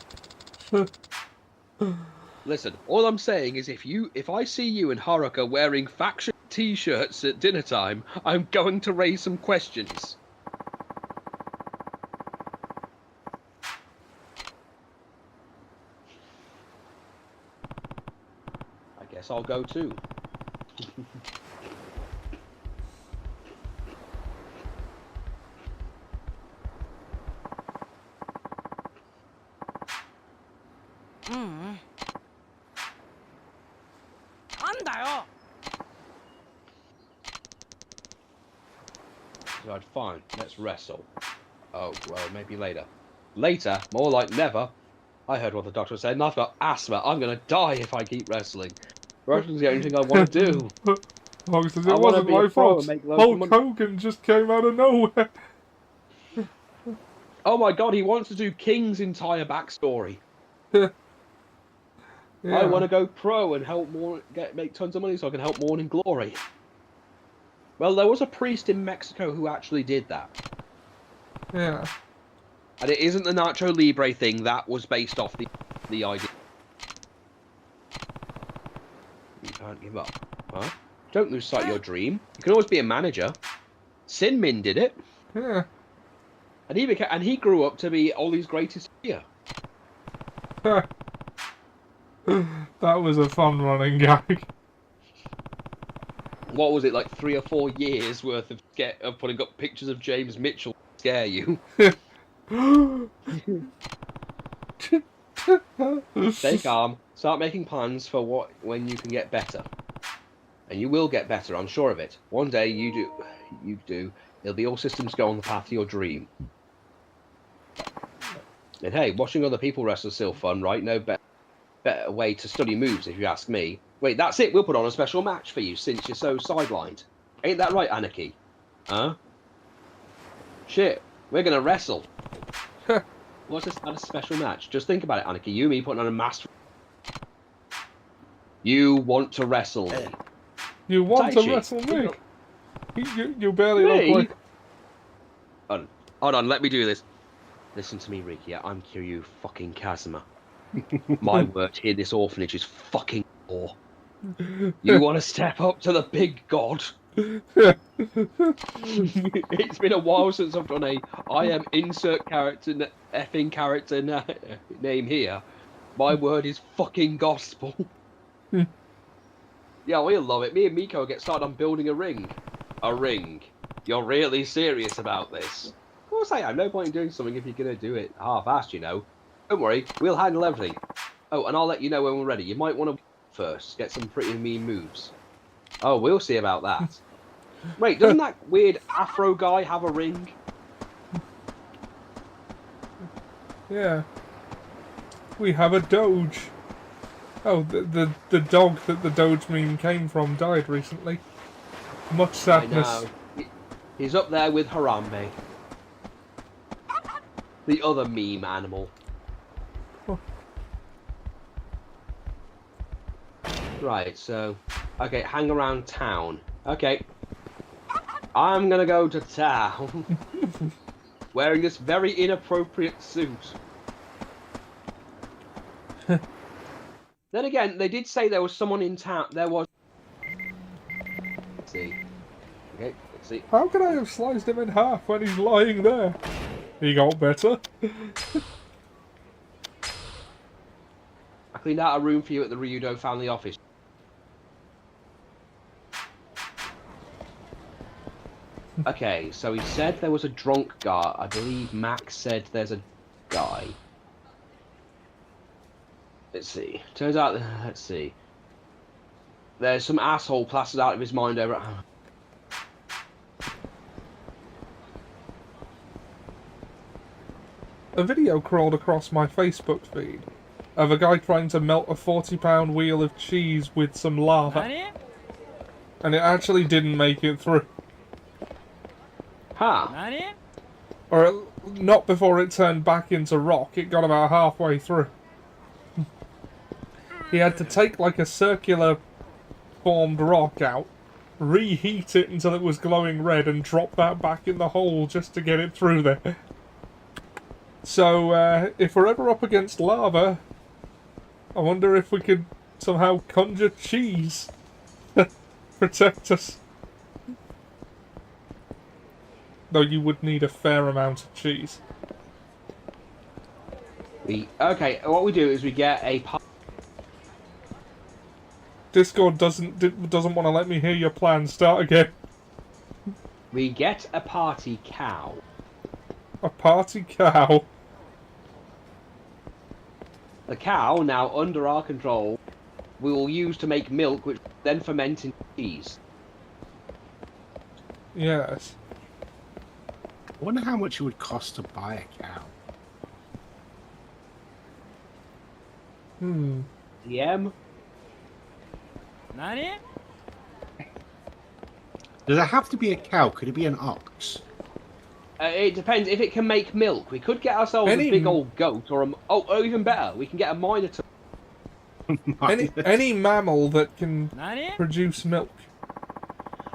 Listen, all I'm saying is if I see you and Haruka wearing faction t-shirts at dinner time, I'm going to raise some questions. guess I'll go too. Right, fine, let's wrestle. Oh, well, maybe later. Later? More like never. I heard what the doctor said, and I've got asthma. I'm gonna die if I keep wrestling. Wrestling's the only thing I want to do. Long says, I it wanna wasn't be a my pro fault. and make loads of Hulk money. Hogan just came out of nowhere. Oh my god, he wants to do King's entire backstory. Yeah. I want to go pro and help make tons of money so I can help Morning Glory. Well, there was a priest in Mexico who actually did that. Yeah. And it isn't the Nacho Libre thing, that was based off the idea. You can't give up. Huh? Don't lose sight of your dream. You can always be a manager. Sin Min did it. Yeah. And he grew up to be Ollie's greatest fear. That was a fun running gag. What was it, like 3 or 4 years worth of putting up pictures of James Mitchell to scare you? Stay calm. Start making plans for when you can get better. And you will get better, I'm sure of it. One day you do. It'll be all systems go on the path to your dream. And hey, watching other people wrestle is still fun, right? No better way to study moves, if you ask me. Wait, that's it. We'll put on a special match for you since you're so sidelined. Ain't that right, Anarchy? Huh? Shit, we're gonna wrestle. What's this kind of special match? Just think about it, Anarchy. You and me putting on a mask. You want to wrestle me. You want to Taichi, wrestle me? You barely look like... Hold on, let me do this. Listen to me, Ricky. I'm Kiryu fucking Kazuma. My word here, this orphanage is fucking poor. You want to step up to the big god? It's been a while since I've done I am insert character effing character name here. My word is fucking gospel. Yeah, we'll love it. Me and Miko get started on building a ring. A ring. You're really serious about this? Of course I am. No point in doing something if you're going to do it half-assed, you know. Don't worry, we'll handle everything. Oh, and I'll let you know when we're ready. You might want to first get some pretty mean moves. Oh, we'll see about that. Wait, doesn't that weird Afro guy have a ring? Yeah. We have a Doge. Oh, the dog that the Doge meme came from died recently. Much sadness. I know. He's up there with Harambe. The other meme animal. Oh. Right, so... Okay, hang around town. Okay. I'm gonna go to town. Wearing this very inappropriate suit. Then again, they did say there was someone in town. There was... Let's see. Okay, let's see. How could I have sliced him in half when he's lying there? He got better. I cleaned out a room for you at the Ryudo family office. Okay, so he said there was a drunk guy. I believe Max said there's a guy. Let's see. Turns out, let's see. There's some asshole plastered out of his mind over at... A video crawled across my Facebook feed of a guy trying to melt a 40-pound wheel of cheese with some lava. And it actually didn't make it through. Huh. Or not before it turned back into rock. It got about halfway through. He had to take like a circular formed rock out, reheat it until it was glowing red, and drop that back in the hole just to get it through there. So, if we're ever up against lava, I wonder if we could somehow conjure cheese. Protect us. Though you would need a fair amount of cheese. Okay, what we do is we get a... Discord doesn't want to let me hear your plan. Start again. We get a party cow. A party cow. The cow, now under our control, we will use to make milk, which then ferment into cheese. Yes. I wonder how much it would cost to buy a cow. DM? Does it have to be a cow? Could it be an ox? It depends. If it can make milk, we could get ourselves a big old goat, or even better, we can get a minotaur. Any mammal that can produce milk.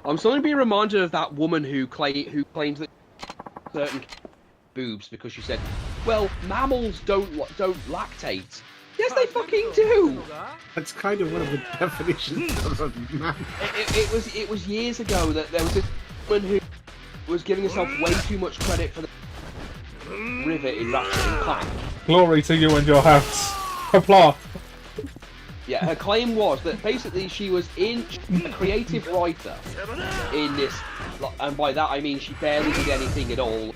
I'm starting to be reminded of that woman who claims that certain boobs because she said, "Well, mammals don't lactate." Yes, they fucking do. That's kind of one of the definitions of a mammal. It was years ago that there was this woman who was giving herself way too much credit for the river in Ratchet and Clank. Glory to you and your house. Applause. Yeah, her claim was that basically she was a creative writer in this, and by that I mean she barely did anything at all.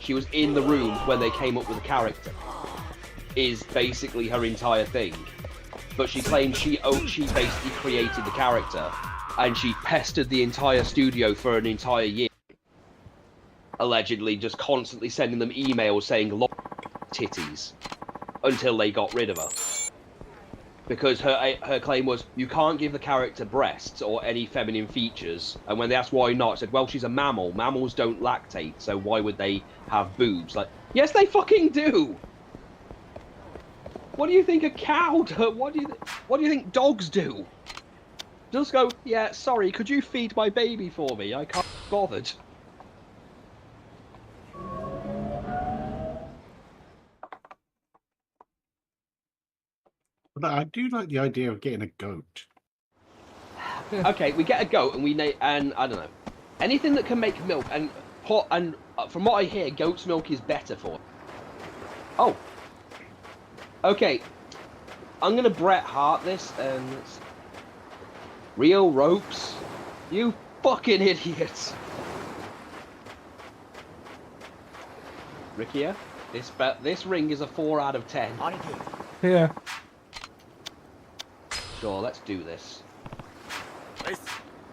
She was in the room when they came up with a character, is basically her entire thing. But she claimed she basically created the character, and she pestered the entire studio for an entire year. Allegedly just constantly sending them emails saying titties until they got rid of her. Because her claim was, you can't give the character breasts or any feminine features. And when they asked why not, said, well, she's a mammal. Mammals don't lactate, so why would they have boobs? Like, yes, they fucking do! What do you think a cow does? What do you think dogs do? Just go, yeah, sorry, could you feed my baby for me? I can't be bothered. But I do like the idea of getting a goat. Okay, we get a goat and I don't know, anything that can make milk and from what I hear, goat's milk is better for it. Oh, okay. I'm gonna Bret Hart this and real ropes. You fucking idiots. Rickier, this ring is a 4 out of 10. Yeah. Sure, let's do this.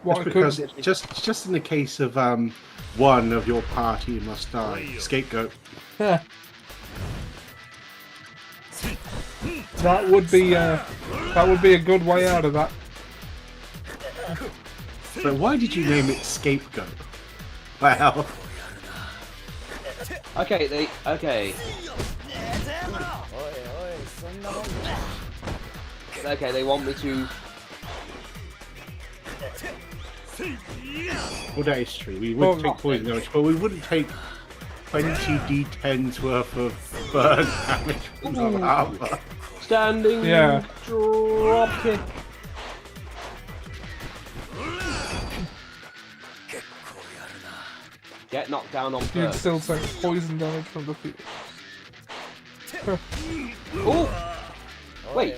What Because just in the case of one of your party must die, scapegoat. Yeah. That would be a good way out of that. But why did you name it scapegoat? Well. Okay, okay, they want me to... Well, that is true. We would take poison damage, but we wouldn't take 20 d10s worth of burn damage from the armor. Standing drop kick. Get knocked down on You'd first. still take poison damage from the field. Oh! Wait.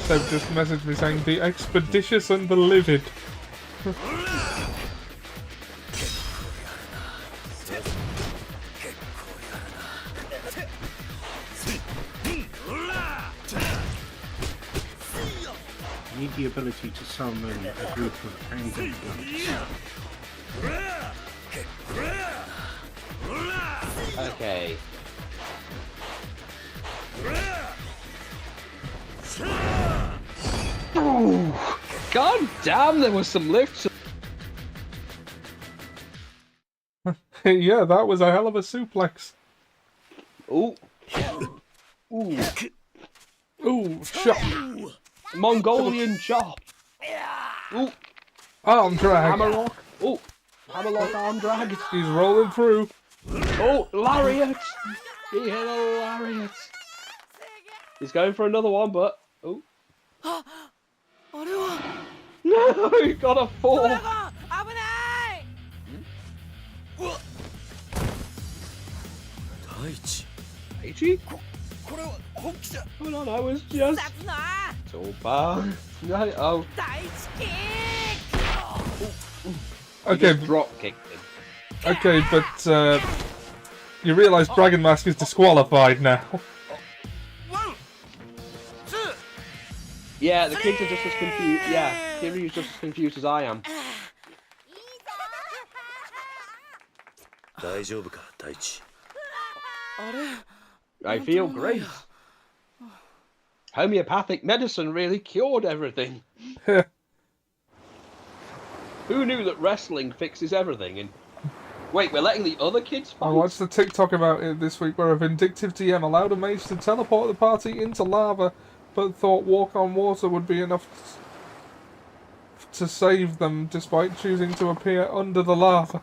They've just messaged me saying the expeditious and the livid. You need the ability to summon a group of angry goats. Okay. Ooh, God damn, there was some lifts. Yeah, that was a hell of a suplex. Ooh. Ooh. Ooh, chop. Mongolian chop. Ooh. Arm drag. Hammerlock. Ooh. Hammerlock arm drag. He's rolling through. Oh, lariat. He hit a lariat. He's going for another one, but... Oh. No, he got a 4. Daichi? Hold on, I was just... 殺すな Super. No, oh. 第一キッ Okay, Drop kicked him. okay, but you realise Dragon Mask is disqualified now. ワンツー Yeah, the kids are just as confused. Yeah, Kiryu's just as confused as I am. 大丈夫か、大地。あれ I feel great. Homeopathic medicine really cured everything. Who knew that wrestling fixes everything? And wait, we're letting the other kids I fight? watched a TikTok about it this week where a vindictive DM allowed a mage to teleport the party into lava, but thought walk on water would be enough to save them, despite choosing to appear under the lava.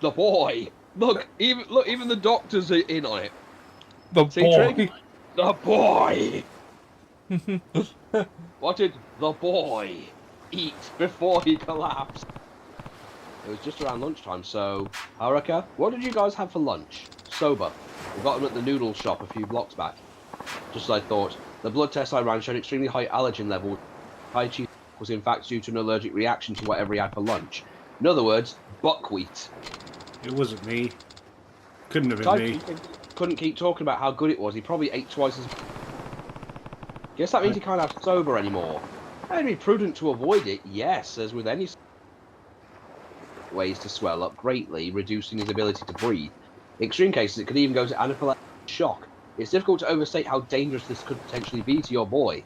The boy. Look, even the doctors are in on it. The See, boy. Trig? The boy. What did the boy eat before he collapsed? It was just around lunchtime, so... Haruka, what did you guys have for lunch? Soba. We got them at the noodle shop a few blocks back. Just as I thought. The blood test I ran showed extremely high allergen level. Taichi was in fact due to an allergic reaction to whatever he had for lunch. In other words, buckwheat. It wasn't me. Couldn't have been me. Taichi couldn't keep talking about how good it was. He probably ate twice as... Guess that means he can't have soba anymore. It'd be prudent to avoid it, yes, as with any ways to swell up greatly, reducing his ability to breathe. In extreme cases, it could even go to anaphylactic shock. It's difficult to overstate how dangerous this could potentially be to your boy.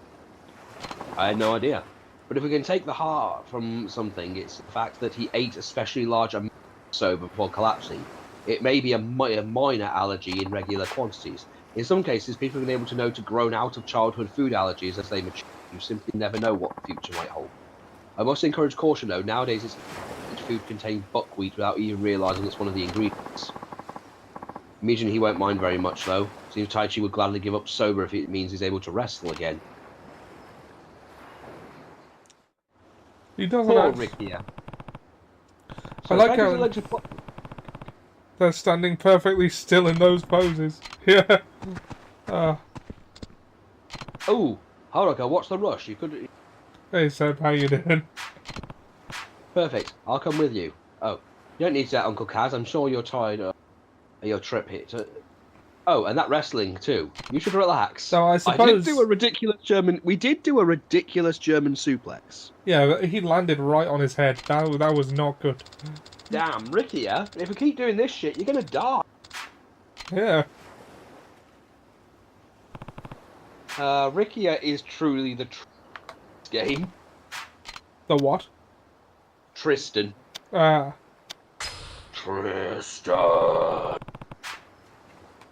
I had no idea. But if we can take the heart from something, it's the fact that he ate especially large amounts of soba before collapsing. It may be a minor allergy in regular quantities. In some cases, people have been able to know to grown out of childhood food allergies as they mature. You simply never know what the future might hold. I must encourage caution though, nowadays each food contains buckwheat without even realising it's one of the ingredients. Imagine he won't mind very much though. Seems Taichi would gladly give up soba if it means he's able to wrestle again. He doesn't Poor have... Rick here. I like how they're standing perfectly still in those poses. Yeah. Oh, Haruka, what's the rush? You could... Hey Seb, how you doing? Perfect. I'll come with you. Oh, you don't need that, Uncle Kaz. I'm sure you're tired of your trip here. Oh, and that wrestling too. You should relax. So I suppose... We did do a ridiculous German suplex. Yeah, he landed right on his head. That was not good. Damn, Ricky, if we keep doing this shit, you're gonna die. Yeah. Ricky is truly the game. The what? Tristan. Tristan,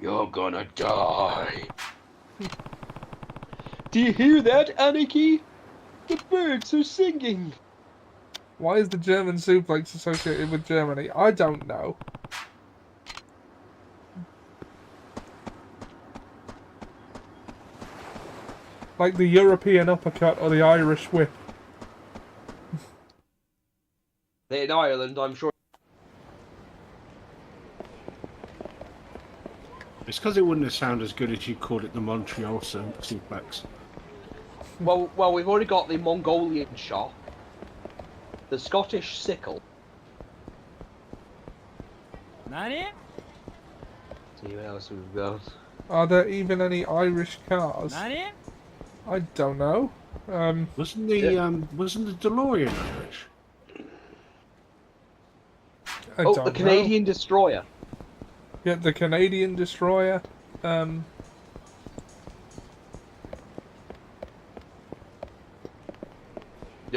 you're gonna die. Do you hear that, Aniki? The birds are singing. Why is the German suplex associated with Germany? I don't know. Like the European uppercut or the Irish whip. In Ireland, I'm sure. It's because it wouldn't have sounded as good as you called it the Montreal suplex. Well, we've already got the Mongolian shot, the Scottish sickle. Nani? See what else we've got. Are there even any Irish cars? Nani? I don't know. Wasn't the DeLorean Irish? I Oh, don't the know. Canadian destroyer. Yeah, the Canadian destroyer. The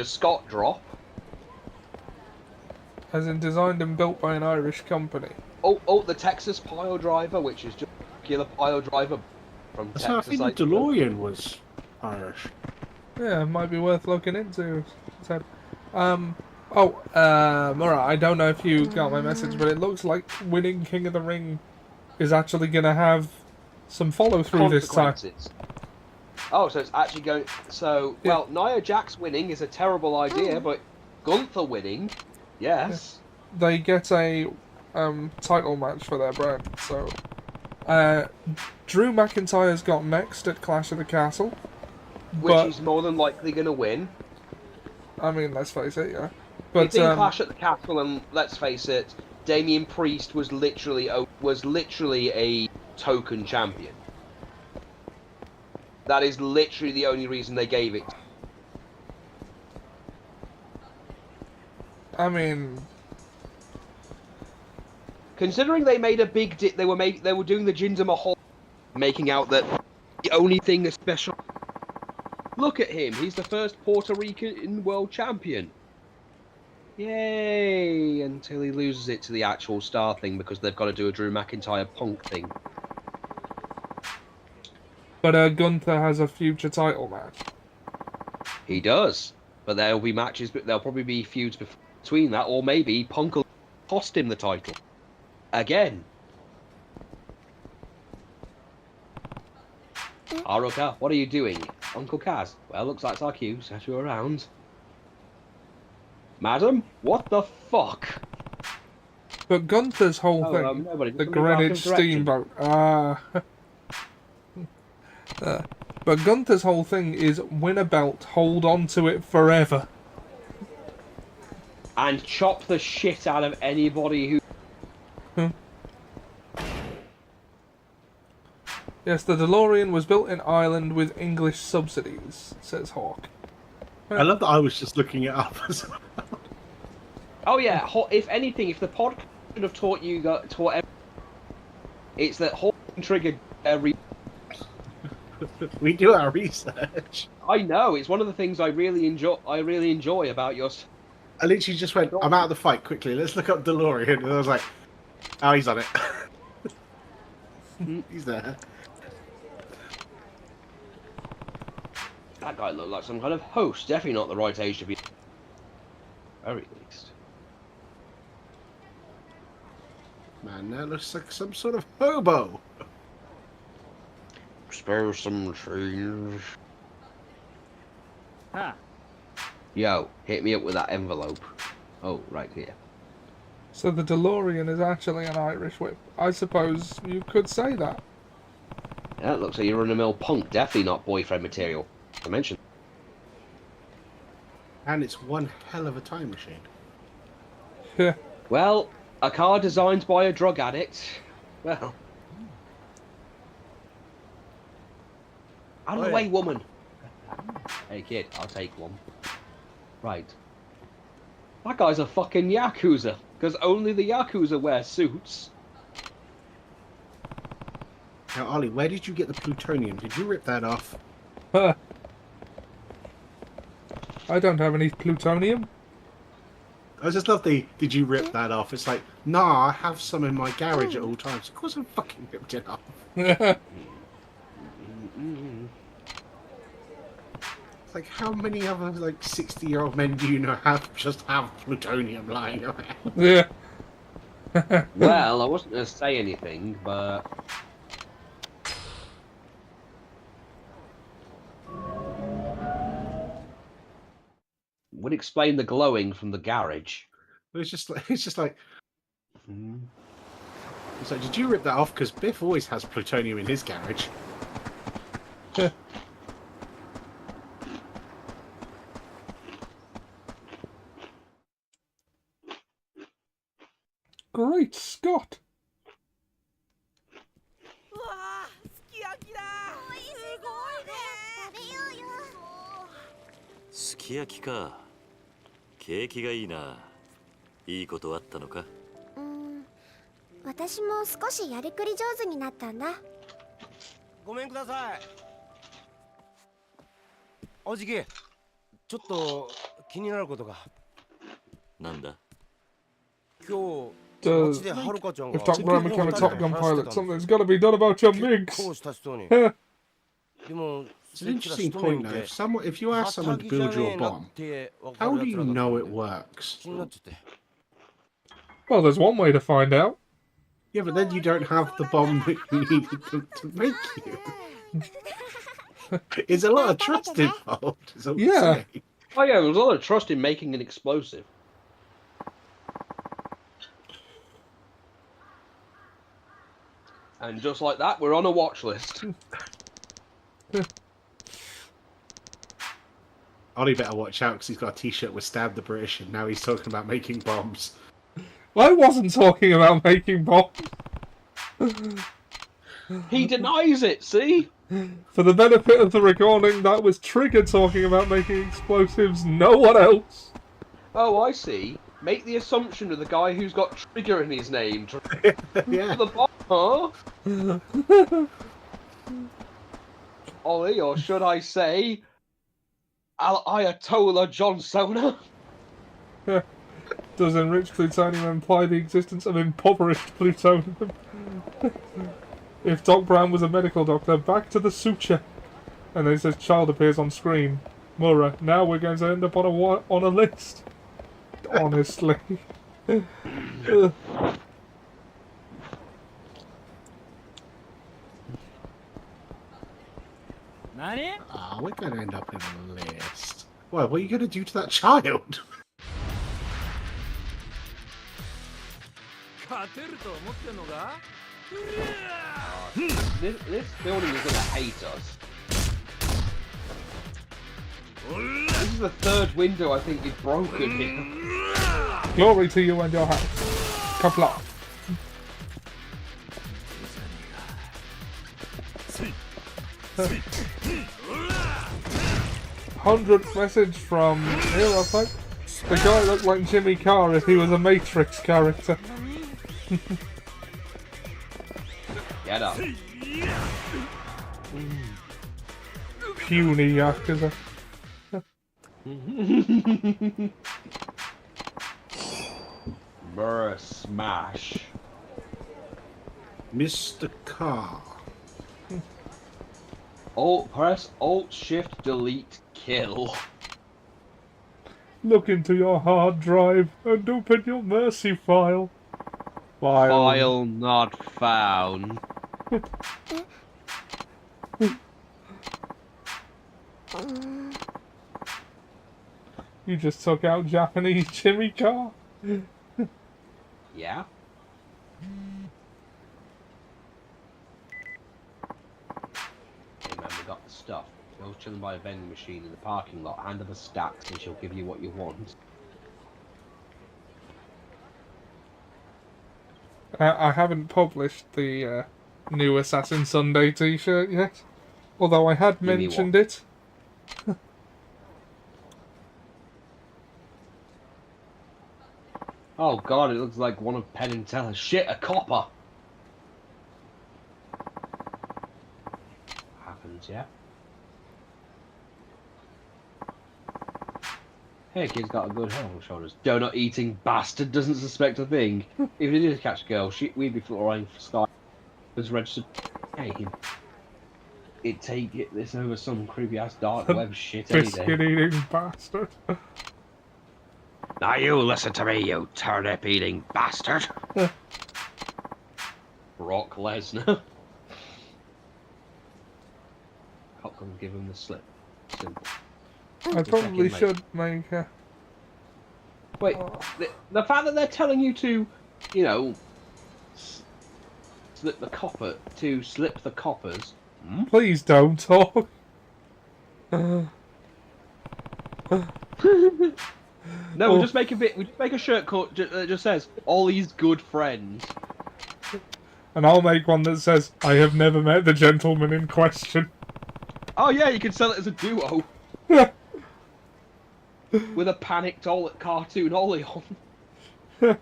Scott drop. As in designed and built by an Irish company. Oh, the Texas pile driver, which is just a regular pile driver from That's how I Texas. think the DeLorean was Irish. Yeah, it might be worth looking into. Said. Mura, I don't know if you got my message, but it looks like winning King of the Ring is actually going to have some follow-through this time. Oh, so it's actually going... So, Yeah. well, Nia Jax winning is a terrible idea, but Gunther winning, yes. They get a title match for their brand, so Drew McIntyre's got next at Clash of the Castle. Which But, he's more than likely going to win. I mean, let's face it, yeah. But, It's in Clash at the Castle, and let's face it, Damian Priest was literally a token champion. That is literally the only reason they gave it. I mean, considering they made a big they were doing the Jinder Mahal, making out that the only thing that's special. Look at him, he's the first Puerto Rican world champion. Yay! Until he loses it to the actual star thing because they've got to do a Drew McIntyre Punk thing. but Gunther has a future title match. He does, but there'll be matches, but there'll probably be feuds between that, or maybe Punk will cost him the title again. Haruka, what are you doing? Uncle Kaz? Well, looks like it's our cue, set you around. Madam, what the fuck? But Gunther's whole thing, the Greenwich Steamboat, but Gunther's whole thing is win a belt, hold on to it forever. And chop the shit out of anybody who... Yes, the DeLorean was built in Ireland with English subsidies, says Hawk. I love that I was just looking it up as well. Oh yeah, if anything, if the pod could have taught you it's that Hawk triggered we do our research. I know, it's one of the things I really enjoy about your... I literally just went, I'm out of the fight, quickly, let's look up DeLorean, and I was like, oh, he's on it. He's there. That guy looked like some kind of host, definitely not the right age to be... very least. Man, that looks like some sort of hobo. Spare some change. Yo, hit me up with that envelope. Oh, right here. So the DeLorean is actually an Irish whip. I suppose you could say that. Yeah, it looks like you're run-of-the-mill punk. Definitely not boyfriend material. I mentioned. And it's one hell of a time machine. Yeah. Well, a car designed by a drug addict. Well. Out of the way, woman. Hey, kid, I'll take one. Right. That guy's a fucking Yakuza. Because only the Yakuza wear suits. Now, Ollie, where did you get the plutonium? Did you rip that off? I don't have any plutonium. I just love the, did you rip that off? It's like, nah, I have some in my garage at all times. Of course I fucking ripped it off. It's like, how many other, like, 60-year-old men do you know have plutonium lying around? Yeah. Well, I wasn't going to say anything, but... would explain the glowing from the garage. It's just like, it's like, did you rip that off? Because Biff always has plutonium in his garage. Great Scott! Sukiyakiか。景気がいいな。いいことあったのか？私も少しやりくり上手になったんだ。ごめんください。おじき、ちょっと気になることが。なんだ？今日。 If Top Gun became a Top Gun pilot, something's got to be done about your MiGs. It's an interesting point though. If you ask someone to build you a bomb, how do you know it works? Well, there's one way to find out. Yeah, but then you don't have the bomb that you needed to make you. There's a lot of trust involved. Yeah. Oh yeah, there's a lot of trust in making an explosive. And just like that, we're on a watch list. Ollie better watch out because he's got a T-shirt with "Stab the British" and now he's talking about making bombs. I wasn't talking about making bombs. He denies it, see? For the benefit of the recording, that was Trigger talking about making explosives, no one else. Oh, I see. Make the assumption of the guy who's got Trigger in his name. Yeah. The bomb, huh? Ollie, or should I say, Ayatollah John Sona? Does enriched plutonium imply the existence of impoverished plutonium? If Doc Brown was a medical doctor, back to the suture. And then it says child appears on screen. Murrah, now we're going to end up on a list. Honestly. We're going to end up in a list. Well, what are you going to do to that child? This building is gonna hate us. This is the third window I think you've broken here. Glory to you and your house. Kapla. '100th message from here, I think. The guy looked like Jimmy Carr if he was a Matrix character. Get up. Puny Yakuza. Murrah smash. Mr. Carr. Press Alt Shift Delete Kill. Look into your hard drive and open your mercy file. File not found. You just took out Japanese Jimmy Carr. Yeah? Hey man, we got the stuff. Go chilling by a vending machine in the parking lot. Hand her the stacks and she'll give you what you want. I haven't published the new Assassin Sunday t-shirt yet. Although I had mentioned it. Oh god, it looks like one of Penn and Teller's. Shit, a copper! Happens, yeah? Hey, kid's got a good head on his shoulders. Donut-eating bastard doesn't suspect a thing. If he did catch a girl, we'd be flying for Sky. Was registered. Hey, he'd take this over some creepy-ass dark web shit any day. Biscuit-eating bastard. Now you listen to me, you turnip-eating bastard. Brock Lesnar. Capcom give him the slip. Simple. I probably should make a... Wait, the fact that they're telling you to, you know, slip the coppers. Please don't talk. No, we'll just make a shirt that just says Ollie's good friend. And I'll make one that says, I have never met the gentleman in question. Oh yeah, you can sell it as a duo. With a panicked cartoon Ollie on. Wait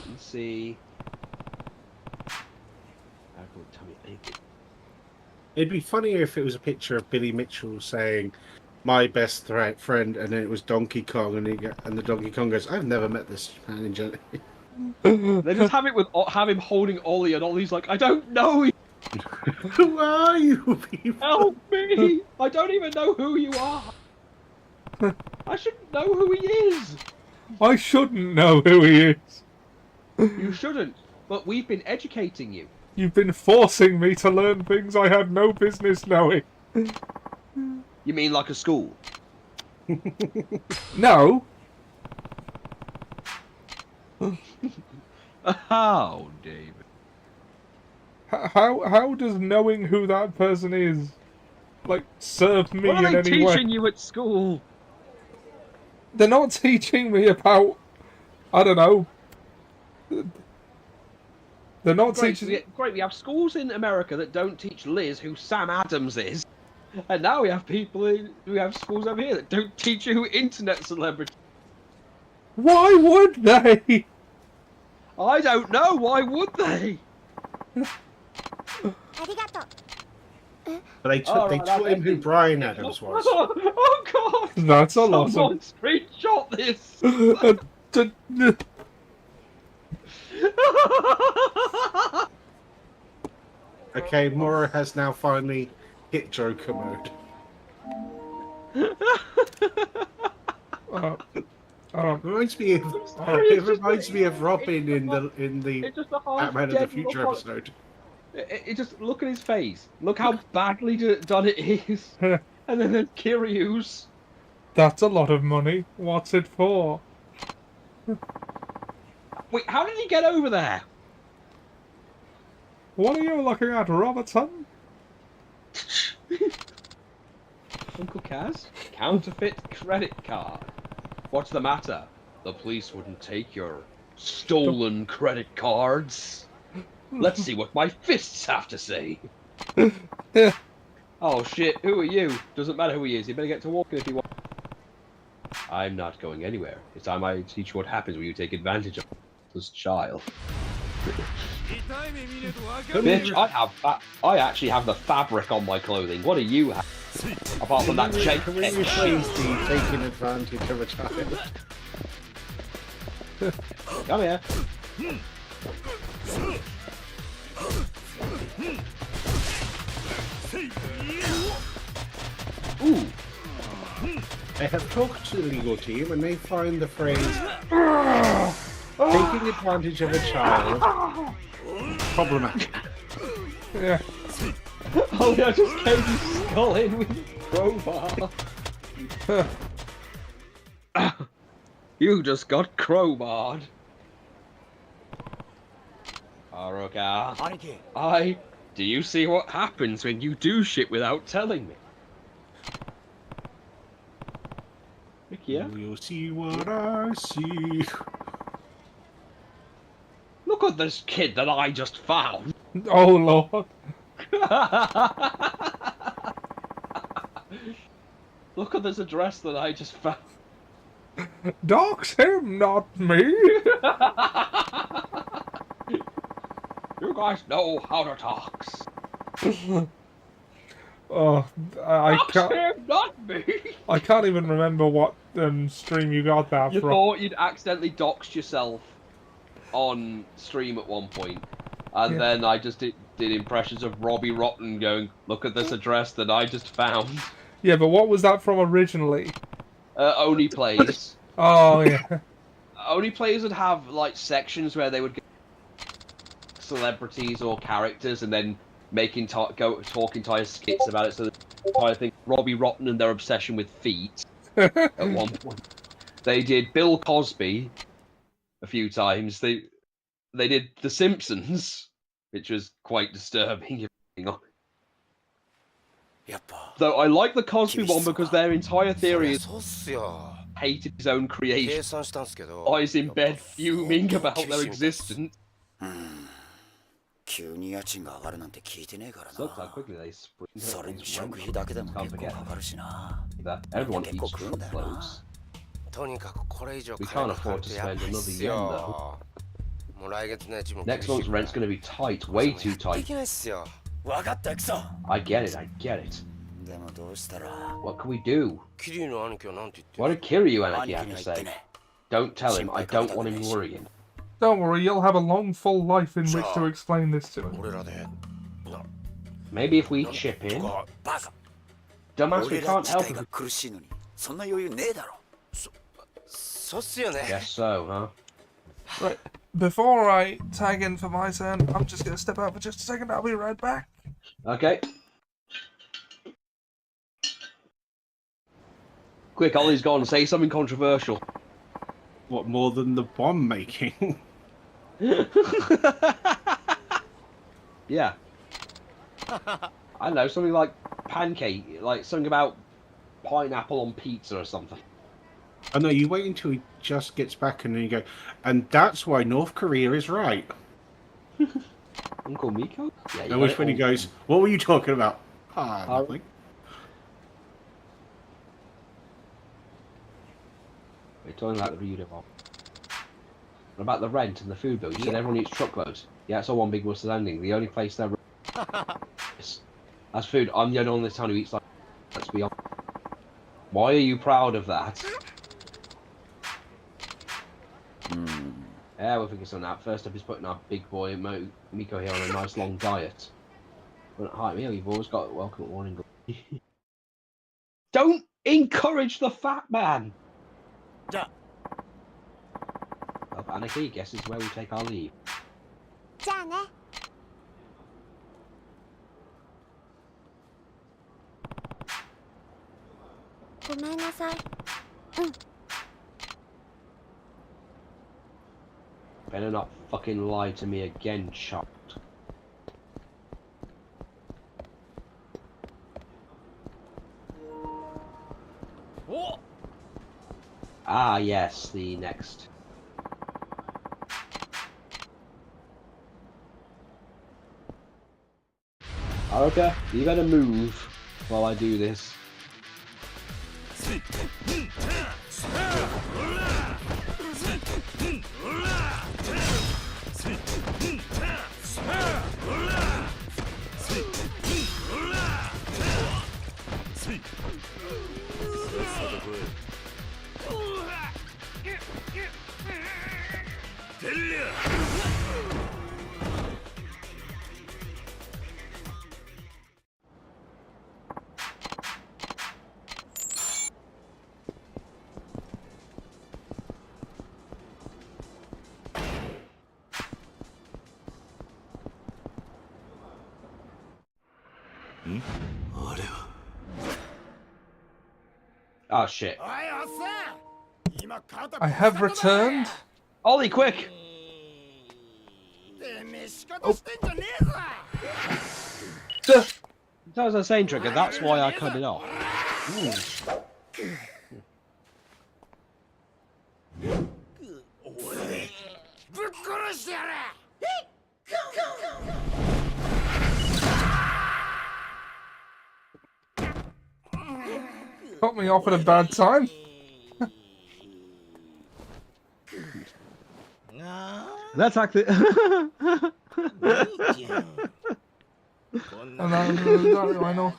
and see. It'd be funnier if it was a picture of Billy Mitchell saying, "My best friend," and then it was Donkey Kong, and the Donkey Kong goes, "I've never met this man in general." They just have him holding Ollie, and Ollie's like, "I don't know you. Who are you people? Help me! I don't even know who you are. I shouldn't know who he is. I shouldn't know who he is. You shouldn't, but we've been educating you. You've been forcing me to learn things I had no business knowing. You mean like a school? No. Oh, David. How does knowing who that person is, like, serve me What are in they any way? teaching you at school? They're not teaching me about, I don't know. They're not teaching. Great, we have schools in America that don't teach Liz who Sam Adams is. And now we have we have schools over here that don't teach you who internet celebrities. Why would they? I don't know. Why would they? ありがとう。 But they taught him who Brian Adams was. Oh God! That's a lot. Someone screenshot this. Okay, Mora has now finally hit Joker mode. Reminds me of it reminds me of Robin in the Batman of the Future episode. It just look at his face. Look how badly done it is. And then there's Kiryu's. That's a lot of money. What's it for? Wait, how did he get over there? What are you looking at, Robertson? Uncle Kaz? Counterfeit credit card. What's the matter? The police wouldn't take your stolen credit cards. Let's see what my fists have to say. Oh shit, who are you? Doesn't matter who he is, you better get to walking if you want. I'm not going anywhere. It's time I teach you what happens when you take advantage of this child. Bitch, I actually have the fabric on my clothing. What do you have? Apart from that JPEG Please be taking advantage of a child. Come here. Ooh. I have talked to the legal team and they find the phrase taking advantage of a child problematic. Yeah. Oh yeah, I just came to skull in with crowbar. You just got crowbarred. Haruka. Do you see what happens when you do shit without telling me? Yeah. You'll see what I see. Look at this kid that I just found. Oh Lord. Look at this address that I just found. Dox him, not me. You guys know how to talk. Oh, I can't. Him, not me. I can't even remember what stream you got that You from. thought you'd accidentally doxed yourself on stream at one point, and then I just did impressions of Robbie Rotten going, "Look at this address that I just found." Yeah, but what was that from originally? Only plays. Oh yeah. Only players would have like sections where they would get celebrities or characters and then talk entire skits about it. So I think Robbie Rotten and their obsession with feet at one point. They did Bill Cosby a few times. They did The Simpsons, which was quite disturbing. Though I like the Cosby one because their entire theory is hated his own creation. Lies in bed fuming about their existence. Sucks how quickly they spring. Can't forget that everyone eats clothes. We can't afford to spend another yen though. Next month's rent's going to be tight, way too tight. I get it. What can we do? What did Kiryu Anaki have to say? Don't tell him, I don't want him worrying. Don't worry, you'll have a long, full life in which to explain this to him. Maybe if we chip in? Dumbass, we can't help it. Guess so, huh? Right, before I tag in for my turn, I'm just going to step out for just a second. I'll be right back. Okay. Quick, Ollie's gone. Say something controversial. What, more than the bomb making? Yeah. I don't know, something like pancake, like something about pineapple on pizza or something. Oh no, you wait until he just gets back and then you go, and that's why North Korea is right. Uncle Miko? Yeah, I wish when he goes, what were you talking about? Nothing. We're talking about the reunion. What about the rent and the food bill? You said everyone eats truckloads. Yeah, it's all one big Worcester landing. The only place there is that's food. I'm the only one in this town who eats like. Let's be honest. Why are you proud of that? Yeah, we'll figure something out. First up is putting our big boy Miko here on a nice long diet. But hi, Mio, you've always got welcome at warning. Don't encourage the fat man! Anarchy, guess is where we take our leave. じゃあね。ごめんなさい。うん。 Better not fucking lie to me again, child. Ah, yes, the next. Okay, you better move while I do this. Oh shit. I have returned. Ollie, quick! Oh. That was a saying trigger, that's why I cut it off. Got me off at a bad time. That's actually... And I know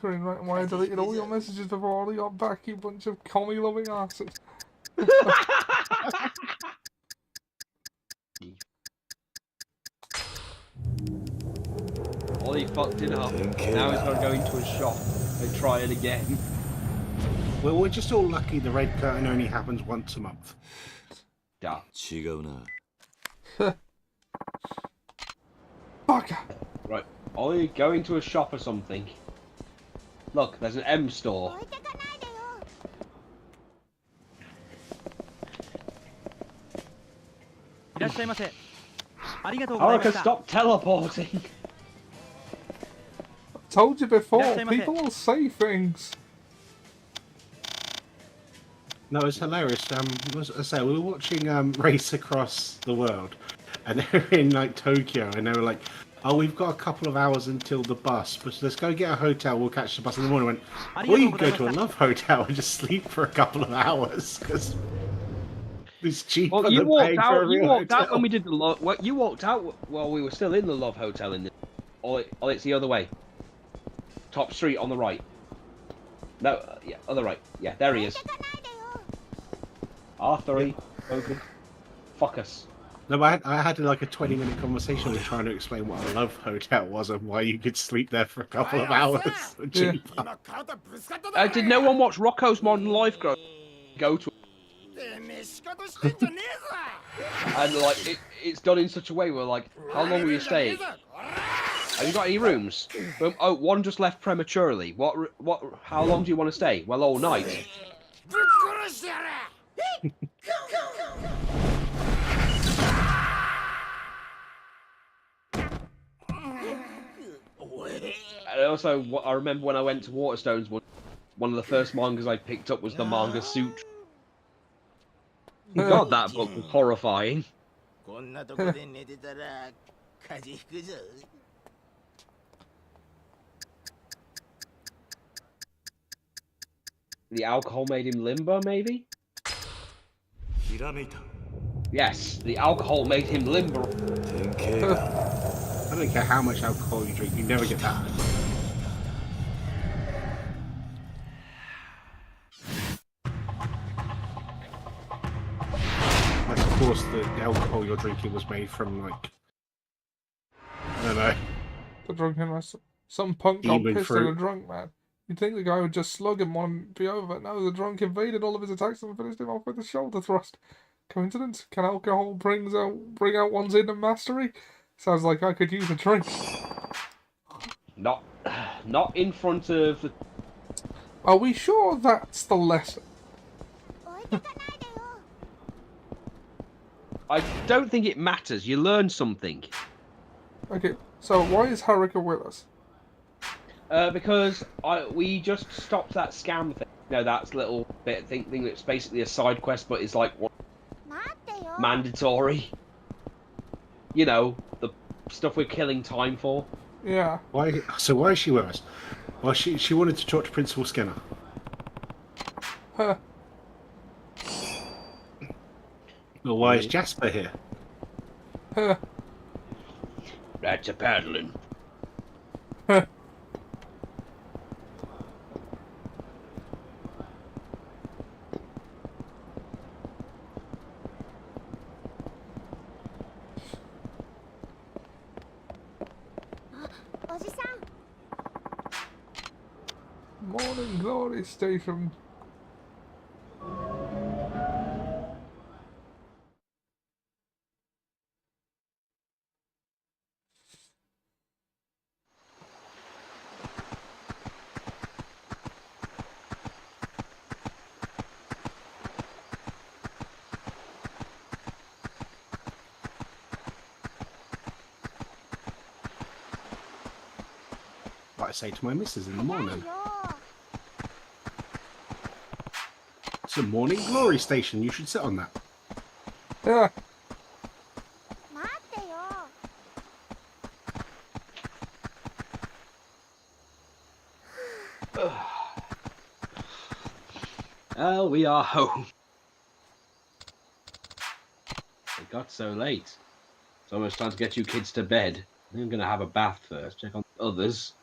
why I deleted all your messages before all got back, you bunch of commie-loving asses. Ollie fucked it up. Now he's got to go into a shop and try it again. Well, we're just all lucky the red curtain only happens once a month. Yeah. Fuck. Right. Ollie, go into a shop or something. Look, there's an M store. Haruka, stop teleporting! Told you before, people will say things. No, it's hilarious. As I say, we were watching Race Across the World, and they were in like Tokyo, and they were like, "Oh, we've got a couple of hours until the bus, but let's go get a hotel. We'll catch the bus in the morning." I went, "Well, you can go to a love hotel and just sleep for a couple of hours because it's cheaper well, you than walked paying out. for a You real walked hotel." out when we did the love. Well, you walked out while we were still in the love hotel. Or it's the other way. Top street on the right. No, yeah, other right. Yeah, there he is. R3, open. Fuck us. No, but I had like a 20-minute conversation with trying to explain what a love hotel was and why you could sleep there for a couple of hours. Yeah. Did no one watch Rocco's Modern Life go to and like it's done in such a way where like, how long will you stay? Have you got any rooms? Oh, one just left prematurely. What? How long do you want to stay? Well, all night. Also, I remember when I went to Waterstones, one of the first mangas I picked up was the manga Suit. God, that book was horrifying. こんなとこで寝てたら風邪ひくぞ。The alcohol made him limber, maybe? ひらめいた。 Yes, the alcohol made him limber. I don't care how much alcohol you drink, you never get that. Like, of course, the alcohol you're drinking was made from, like, I don't know. The drunken wrestler. Some punk got Demon pissed at fruit. a drunk man. You'd think the guy would just slug him and be over, but no, the drunk evaded all of his attacks and finished him off with a shoulder thrust. Coincidence? Can alcohol bring out one's inner mastery? Sounds like I could use a drink. Not in front of the... Are we sure that's the lesson? I don't think it matters. You learn something. Okay, so why is Haruka with us? Because we just stopped that scam thing. You know, that little bit thing that's basically a side quest, but is like mandatory. You know, the stuff we're killing time for. Yeah. Why? So why is she with us? Well, she wanted to talk to Principal Skinner. Huh. Well, why is Jasper here? Huh. That's a paddling. Huh. Morning Glory Station. What I say to my missus in the morning. It's a morning glory station. You should sit on that. Yeah. Oh, we are home. It got so late. It's almost time to get you kids to bed. I'm going to have a bath first, check on the others.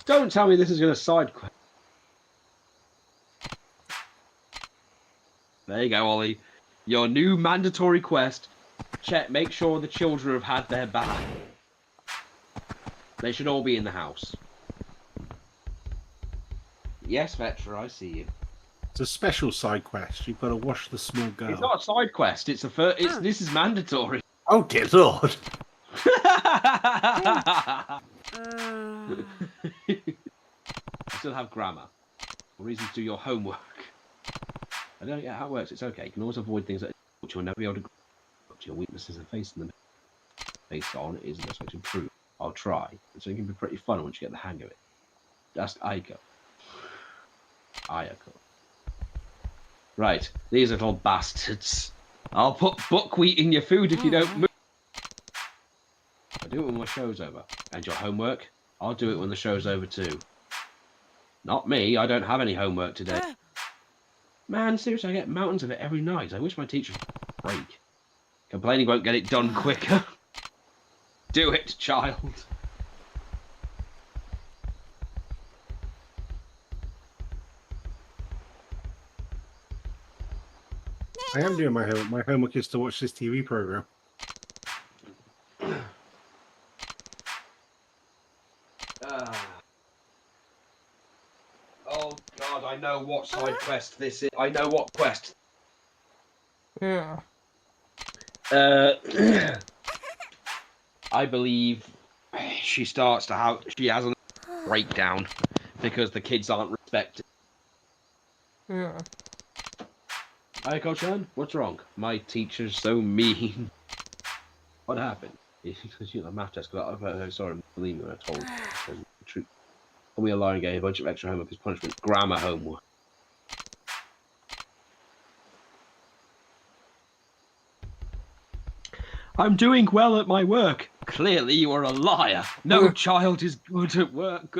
Don't tell me this is going to side quest. There you go, Ollie. Your new mandatory quest. Check, make sure the children have had their bath. They should all be in the house. Yes, Vetra, I see you. It's a special side quest. You've got to wash the small girl. It's not a side quest. It's a this is mandatory. Oh dear lord! I still have grammar. Reasons to do your homework. I don't get how it works. It's okay. You can always avoid things that you'll never be able to up to your weaknesses and face them. Based on it is the best way to improve. I'll try. So it can be pretty fun once you get the hang of it. That's Aiko. Ayako. Right, these little bastards. I'll put buckwheat in your food if you don't move. I'll do it when my show's over. And your homework? I'll do it when the show's over too. Not me, I don't have any homework today. Man, seriously, I get mountains of it every night. I wish my teacher would break. Complaining won't get it done quicker. Do it, child. I am doing my homework. My homework is to watch this TV program. Oh God, I know what side quest this is. I know what quest. Yeah. I believe she has a breakdown because the kids aren't respected. Yeah. Hi, Coach Ann. What's wrong? My teacher's so mean. What happened? Because you know the math test. Sorry, believe me when I told you the truth. Call me a liar and gave a bunch of extra homework as punishment. Grammar homework. I'm doing well at my work. Clearly you are a liar. No child is good at work.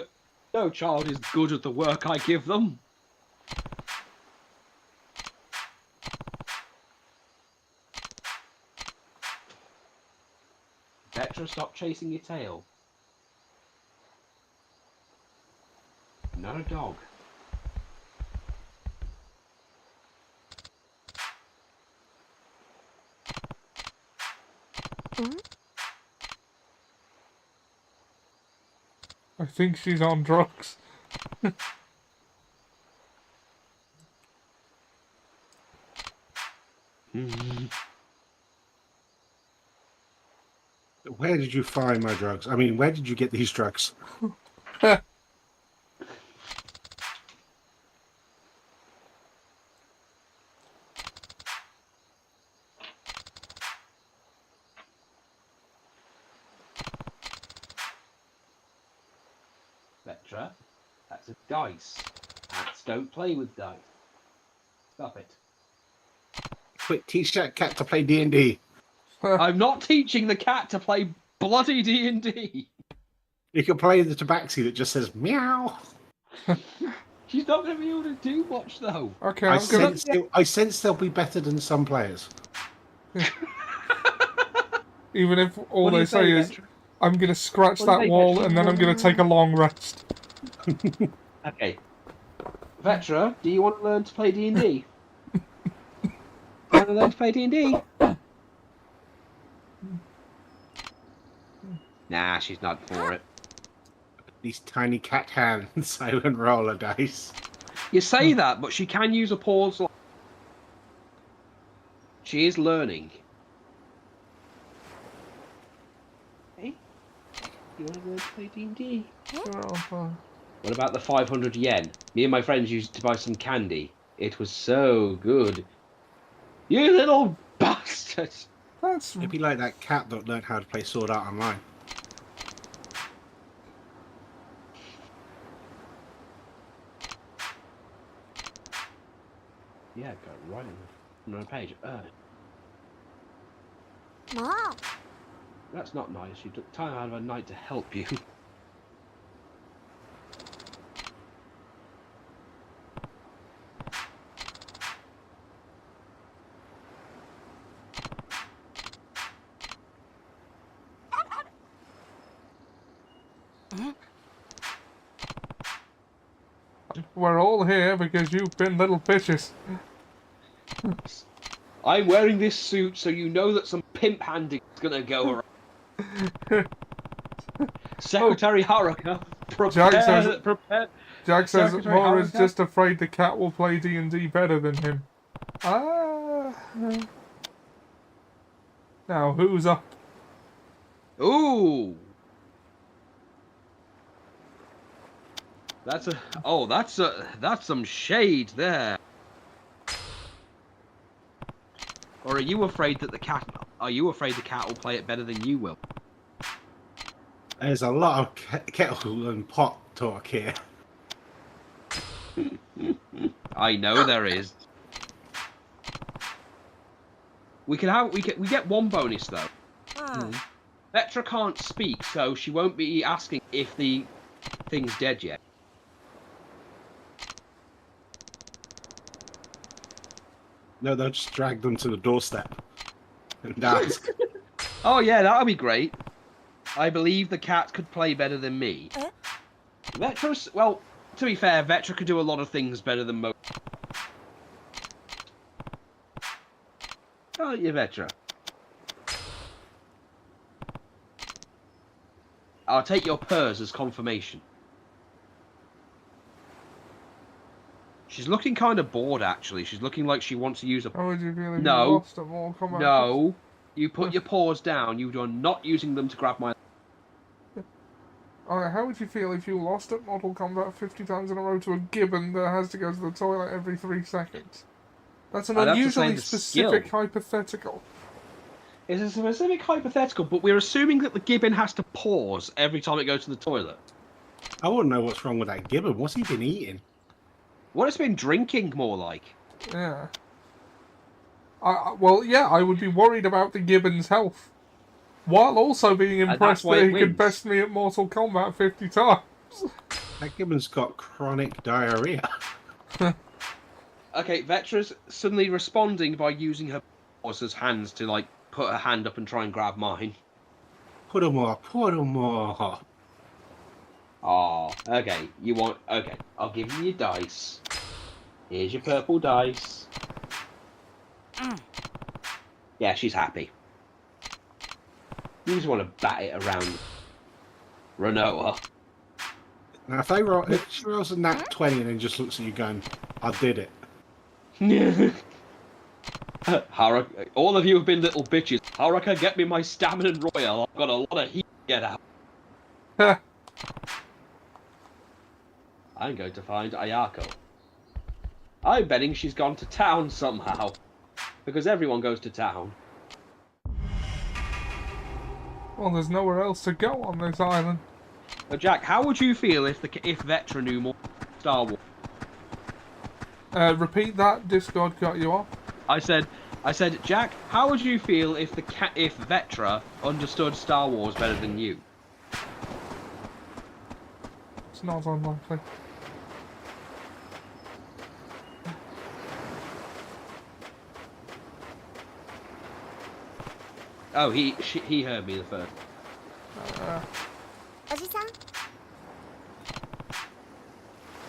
No child is good at the work I give them. Petra, stop chasing your tail. Not a dog. I think she's on drugs. Where did you find my drugs? I mean, where did you get these drugs? Petra, that's a dice. Cats don't play with dice. Stop it. Quick, teach that cat to play D&D. I'm not teaching the cat to play bloody D&D. You can play the tabaxi that just says meow. She's not going to be able to do much, though. Okay, I sense they'll be better than some players. Even if all they say is, I'm going to scratch that wall and then I'm going to take a long rest. Okay. Vetra, do you want to learn to play D&D? Want to learn to play D&D? Nah, she's not for it. These tiny cat hands, I wouldn't roll a dice. You say that, but she can use a pause. She is learning. Hey, you want to learn to play D&D? What about the 500 yen? Me and my friends used to buy some candy. It was so good. You little bastard! It'd be like that cat that learned how to play Sword Art Online. Yeah, go right on the page. Mom. That's not nice. You took time out of her night to help you. We're all here because you've been little bitches. I'm wearing this suit so you know that some pimp handing is gonna go around. Secretary Haruka, prepare. Jack says Secretary Mora's Haruka? just afraid the cat will play D&D better than him. Now, who's up? Ooh. That's some shade there. Or are you afraid that the cat will play it better than you will? There's a lot of kettle and pot talk here. I know there is. We get one bonus though. Petra can't speak, so she won't be asking if the thing's dead yet. No, they'll just drag them to the doorstep and ask. Oh yeah, that'll be great. I believe the cat could play better than me. Vetra's, well, to be fair, Vetra could do a lot of things better than most. Aren't you, Vetra? I'll take your purrs as confirmation. She's looking kind of bored, actually. She's looking like she wants to use a... How would you feel if No. you lost them all? Come on. No. You put your paws down. You are not using them to grab my... Alright, how would you feel if you lost at Mortal Kombat 50 times in a row to a gibbon that has to go to the toilet every 3 seconds? That's an I'd have to say unusually the specific skill. hypothetical. It's a specific hypothetical, but we're assuming that the gibbon has to pause every time it goes to the toilet. I wouldn't know what's wrong with that gibbon. What's he been eating? What it's been drinking more like. Yeah. Well, yeah, I would be worried about the gibbon's health. While also being impressed that he could best me at Mortal Kombat 50 times. That gibbon's got chronic diarrhea. Okay, Vetra's suddenly responding by using her paws as hands to, like, put her hand up and try and grab mine. Put 'em more, put 'em more. Oh, okay, you want... Okay, I'll give you your dice. Here's your purple dice. Yeah, she's happy. You just want to bat it around Renoa. Now, if she rolls a nat 20 and then just looks at you going, I did it. Haruka, all of you have been little bitches. Haruka, get me my stamina royal. I've got a lot of heat to get out. I'm going to find Ayako. I'm betting she's gone to town somehow. Because everyone goes to town. Well, there's nowhere else to go on this island. Jack, how would you feel if Vetra knew more Star Wars? Repeat that. Discord got you off. I said, Jack, how would you feel if Vetra understood Star Wars better than you? It's not unlikely. Oh, he heard me the first. Oji-san?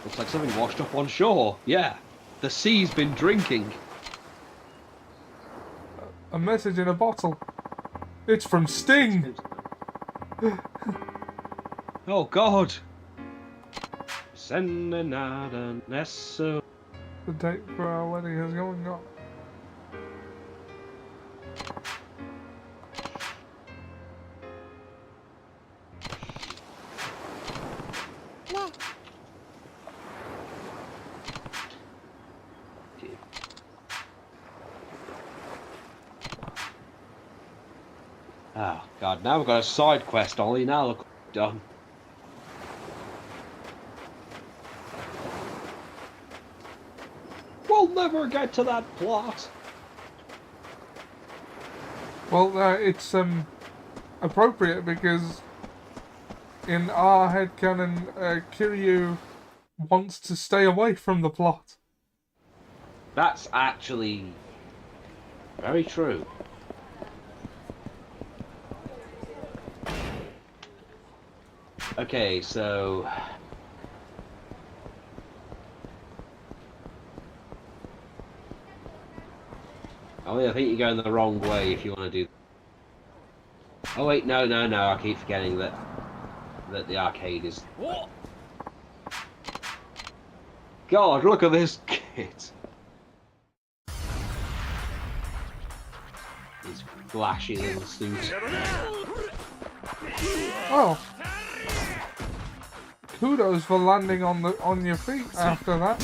Looks like something washed up on shore. Yeah, the sea's been drinking. A message in a bottle. It's from Sting. Oh God. Senenada Nesso. The date for our wedding is going on. Oh God, now we've got a side quest, Ollie. Now look what we've done. We'll never get to that plot. Well, it's appropriate because in our headcanon, Kiryu wants to stay away from the plot. That's actually very true. Okay, so Ollie, I think you're going the wrong way if you want to do. Oh wait, no, I keep forgetting that the arcade is. God, look at this kid. His flashy little suit. Well, kudos for landing on your feet after that.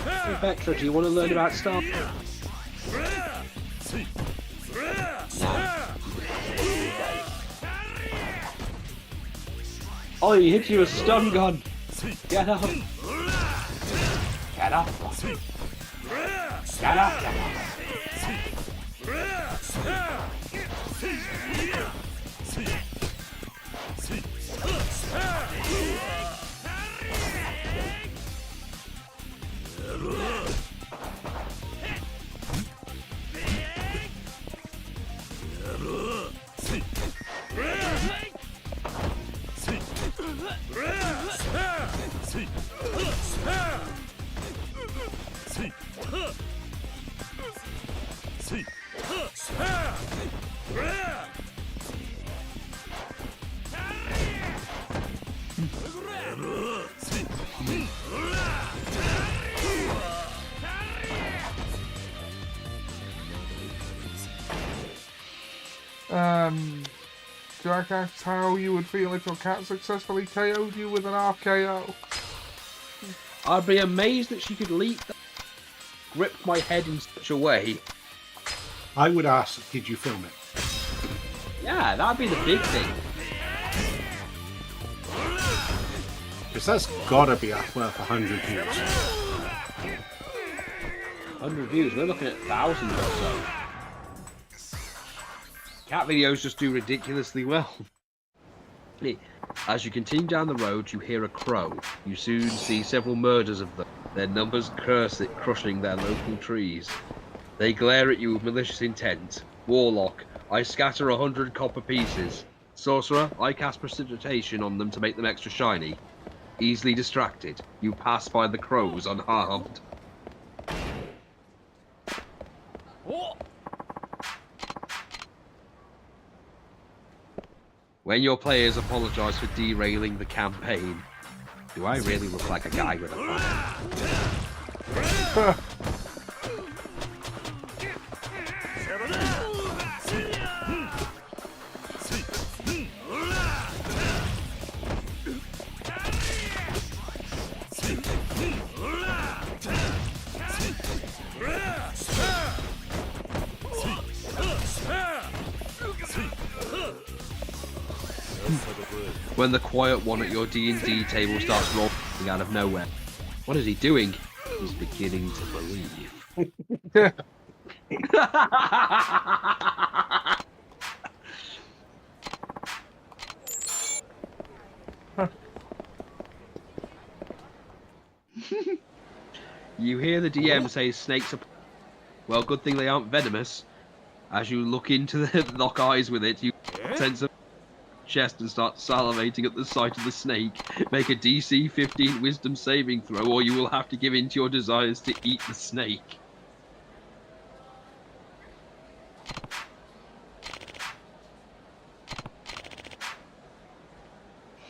Hey, Vectra, do you want to learn about Star? Oh, he hit you with a stun gun. Get up. Get up. Get up. Jack asked how you would feel if your cat successfully KO'd you with an RKO. I'd be amazed that she could grip my head in such a way. I would ask, did you film it? Yeah, that'd be the big thing. Because that's gotta be worth 100 views. 100 views. We're looking at thousands or so. Cat videos just do ridiculously well. As you continue down the road, you hear a crow. You soon see several murders of them, their numbers crushing their local trees. They glare at you with malicious intent. Warlock, I scatter 100 copper pieces. Sorcerer, I cast precipitation on them to make them extra shiny. Easily distracted, you pass by the crows unharmed. When your players apologise for derailing the campaign, do I really look like a guy with a plan? When the quiet one at your D&D table starts rolling out of nowhere. What is he doing? He's beginning to believe. You hear the DM say snakes are... Well, good thing they aren't venomous. As you look into the lock eyes with it, you sense a chest and start salivating at the sight of the snake. Make a DC 15 wisdom saving throw, or you will have to give in to your desires to eat the snake.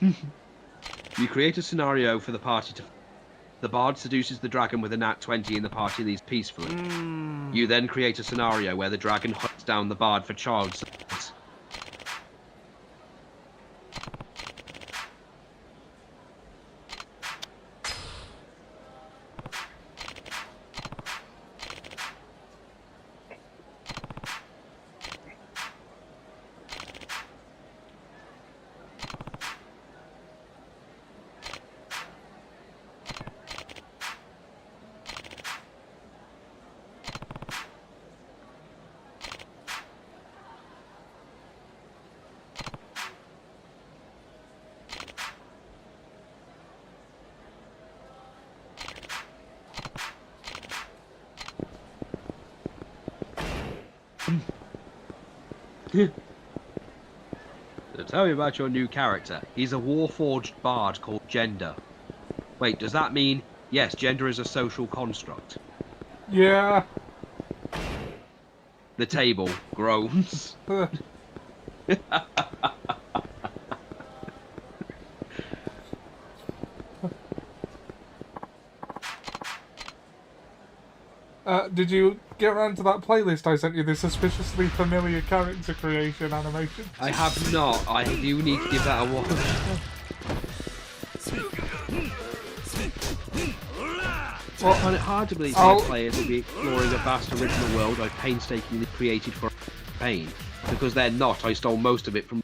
You create a scenario for the party to... The bard seduces the dragon with a nat 20 and the party leaves peacefully. You then create a scenario where the dragon hunts down the bard for child sex. So tell me about your new character. He's a warforged bard called Gender. Wait, does that mean... Yes, gender is a social construct. Yeah. The table groans. Did you get around to that playlist I sent you, the suspiciously familiar character creation animation? I have not. I do need to give that a watch. Well, I find it hard to believe that players will be exploring a vast original world I've painstakingly created for a campaign. Because they're not. I stole most of it from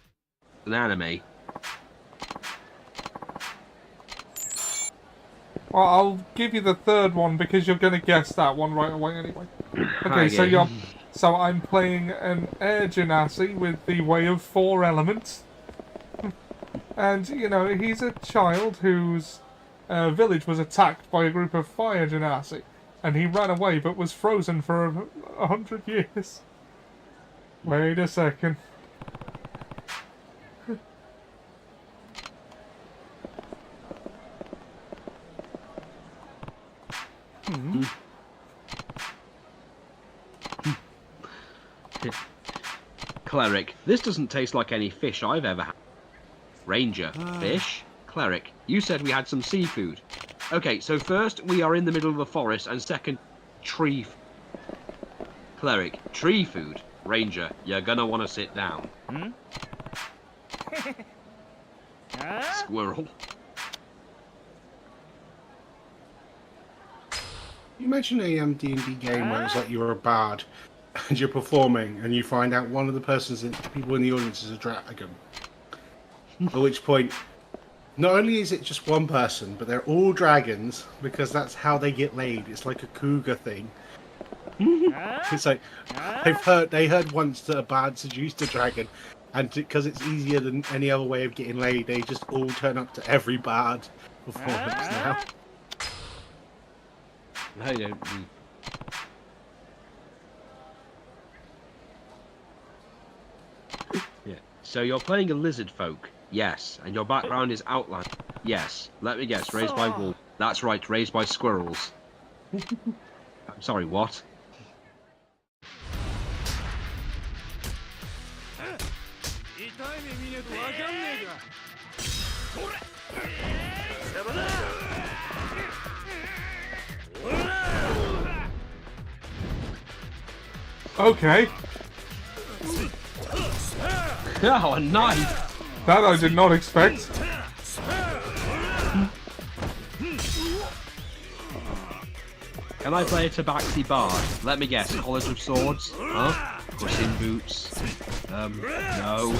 an anime. Well, I'll give you the third one because you're going to guess that one right away anyway. Okay, so I'm playing an air genasi with the way of 4 elements. And, you know, he's a child whose village was attacked by a group of fire genasi. And he ran away but was frozen for 100 years. Wait a second. Cleric, this doesn't taste like any fish I've ever had. Ranger, fish. Cleric, you said we had some seafood. Okay, so first we are in the middle of a forest, and second, tree. Cleric, tree food. Ranger, you're gonna want to sit down. Squirrel. You mentioned a D&D game where it's like you're a bard and you're performing and you find out one of the people in the audience is a dragon. At which point Not only is it just one person, but they're all dragons because that's how they get laid. It's like a cougar thing. It's like they heard once that a bard seduced a dragon, and because it's easier than any other way of getting laid, they just all turn up to every bard performance now. I don't. Yeah. So you're playing a lizard folk. Yes, and your background is outline. Yes, let me guess, raised by wolves. That's right, raised by squirrels. I'm sorry, what? Okay. Oh, a knife! That I did not expect. Can I play a Tabaxi bard? Let me guess, College of Swords? Huh? Puss in Boots? No.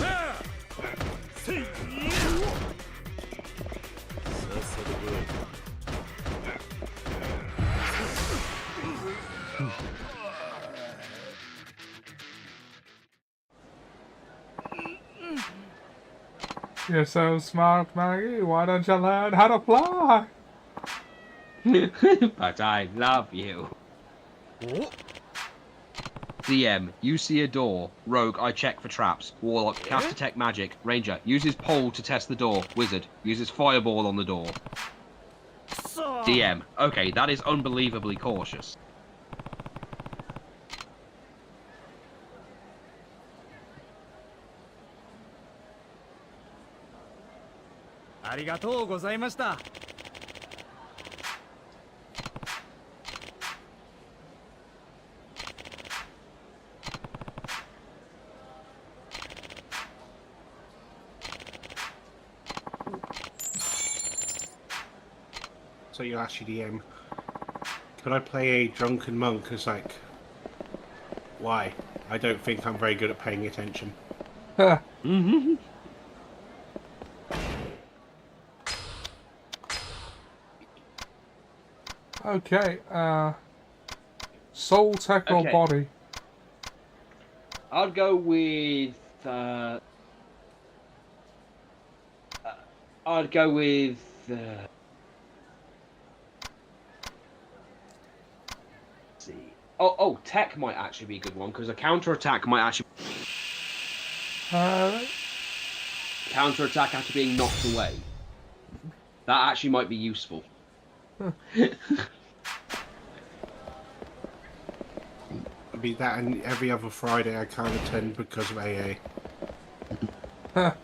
You're so smart, Maggie. Why don't you learn how to fly? But I love you. DM, you see a door. Rogue, I check for traps. Warlock, cast detect magic. Ranger, uses pole to test the door. Wizard, uses fireball on the door. DM, okay, that is unbelievably cautious. So you ask your DM, could I play a drunken monk? It's like, why? I don't think I'm very good at paying attention. Huh. Okay, soul, tech, or Okay. body? I'd go with. I'd go with. Let's see. Oh, tech might actually be a good one because a counter attack might actually. Counter attack after being knocked away. That actually might be useful. It'd be that, and every other Friday I can't attend because of AA. Huh.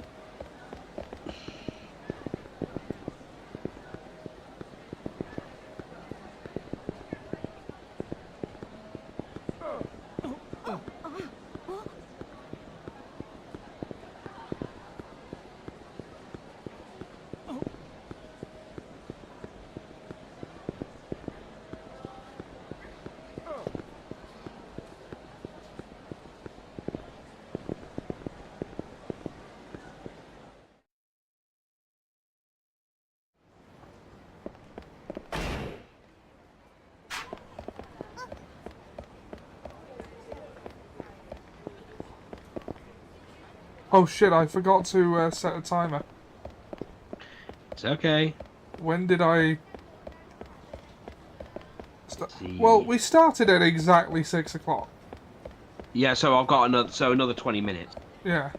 Oh shit, I forgot to set a timer. It's okay. When did I... Well, we started at exactly 6 o'clock. Yeah, so I've got another 20 minutes. Yeah.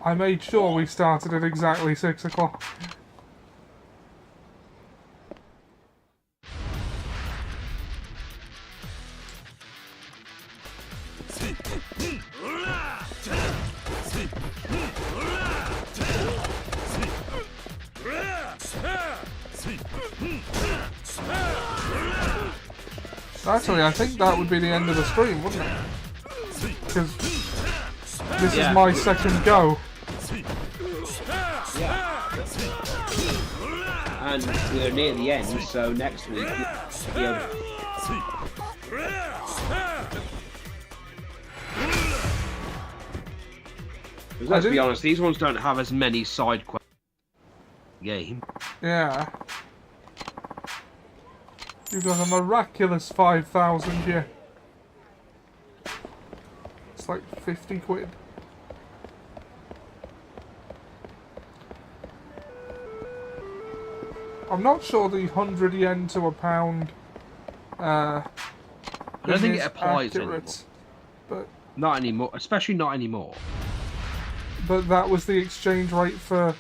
I made sure we started at exactly 6 o'clock. Actually, I think that would be the end of the stream, wouldn't it? Because this is my second go. And we're near the end, so next week we'll Because let's be honest, these ones don't have as many side quests in the game. Yeah. You've got a miraculous 5,000 here. It's like 50 quid. I'm not sure the 100 yen to a pound I don't think it applies accurate, anymore. but Not anymore, especially not anymore. but that was the exchange rate for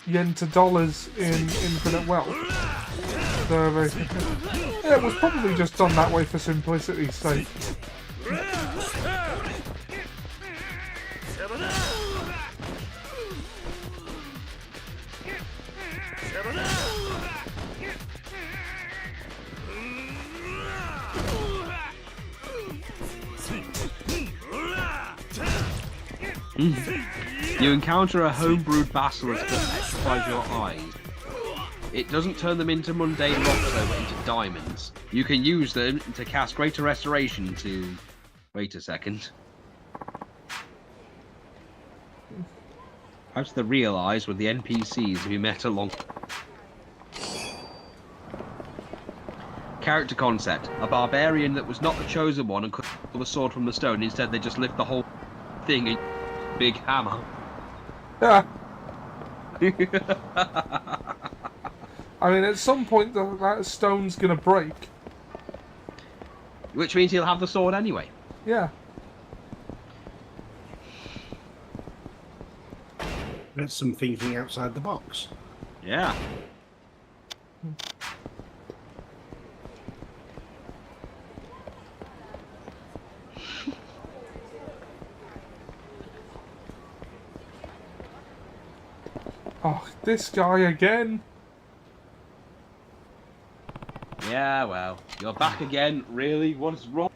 yen to dollars in Infinite Wealth. So yeah, it was probably just done that way for simplicity's sake. You encounter a homebrewed basilisk that petrifies your eyes. It doesn't turn them into mundane rocks though, but into diamonds. You can use them to cast Greater Restoration to... Wait a second. How to realise with the NPCs we met along... Character concept. A barbarian that was not the chosen one and couldn't pull the sword from the stone. Instead they just lift the whole thing in a big hammer. Yeah. I mean, at some point that stone's gonna break. Which means he'll have the sword anyway. Yeah. That's some thinking outside the box. Yeah. Oh, this guy again. Yeah, well, you're back again. Really? What is wrong?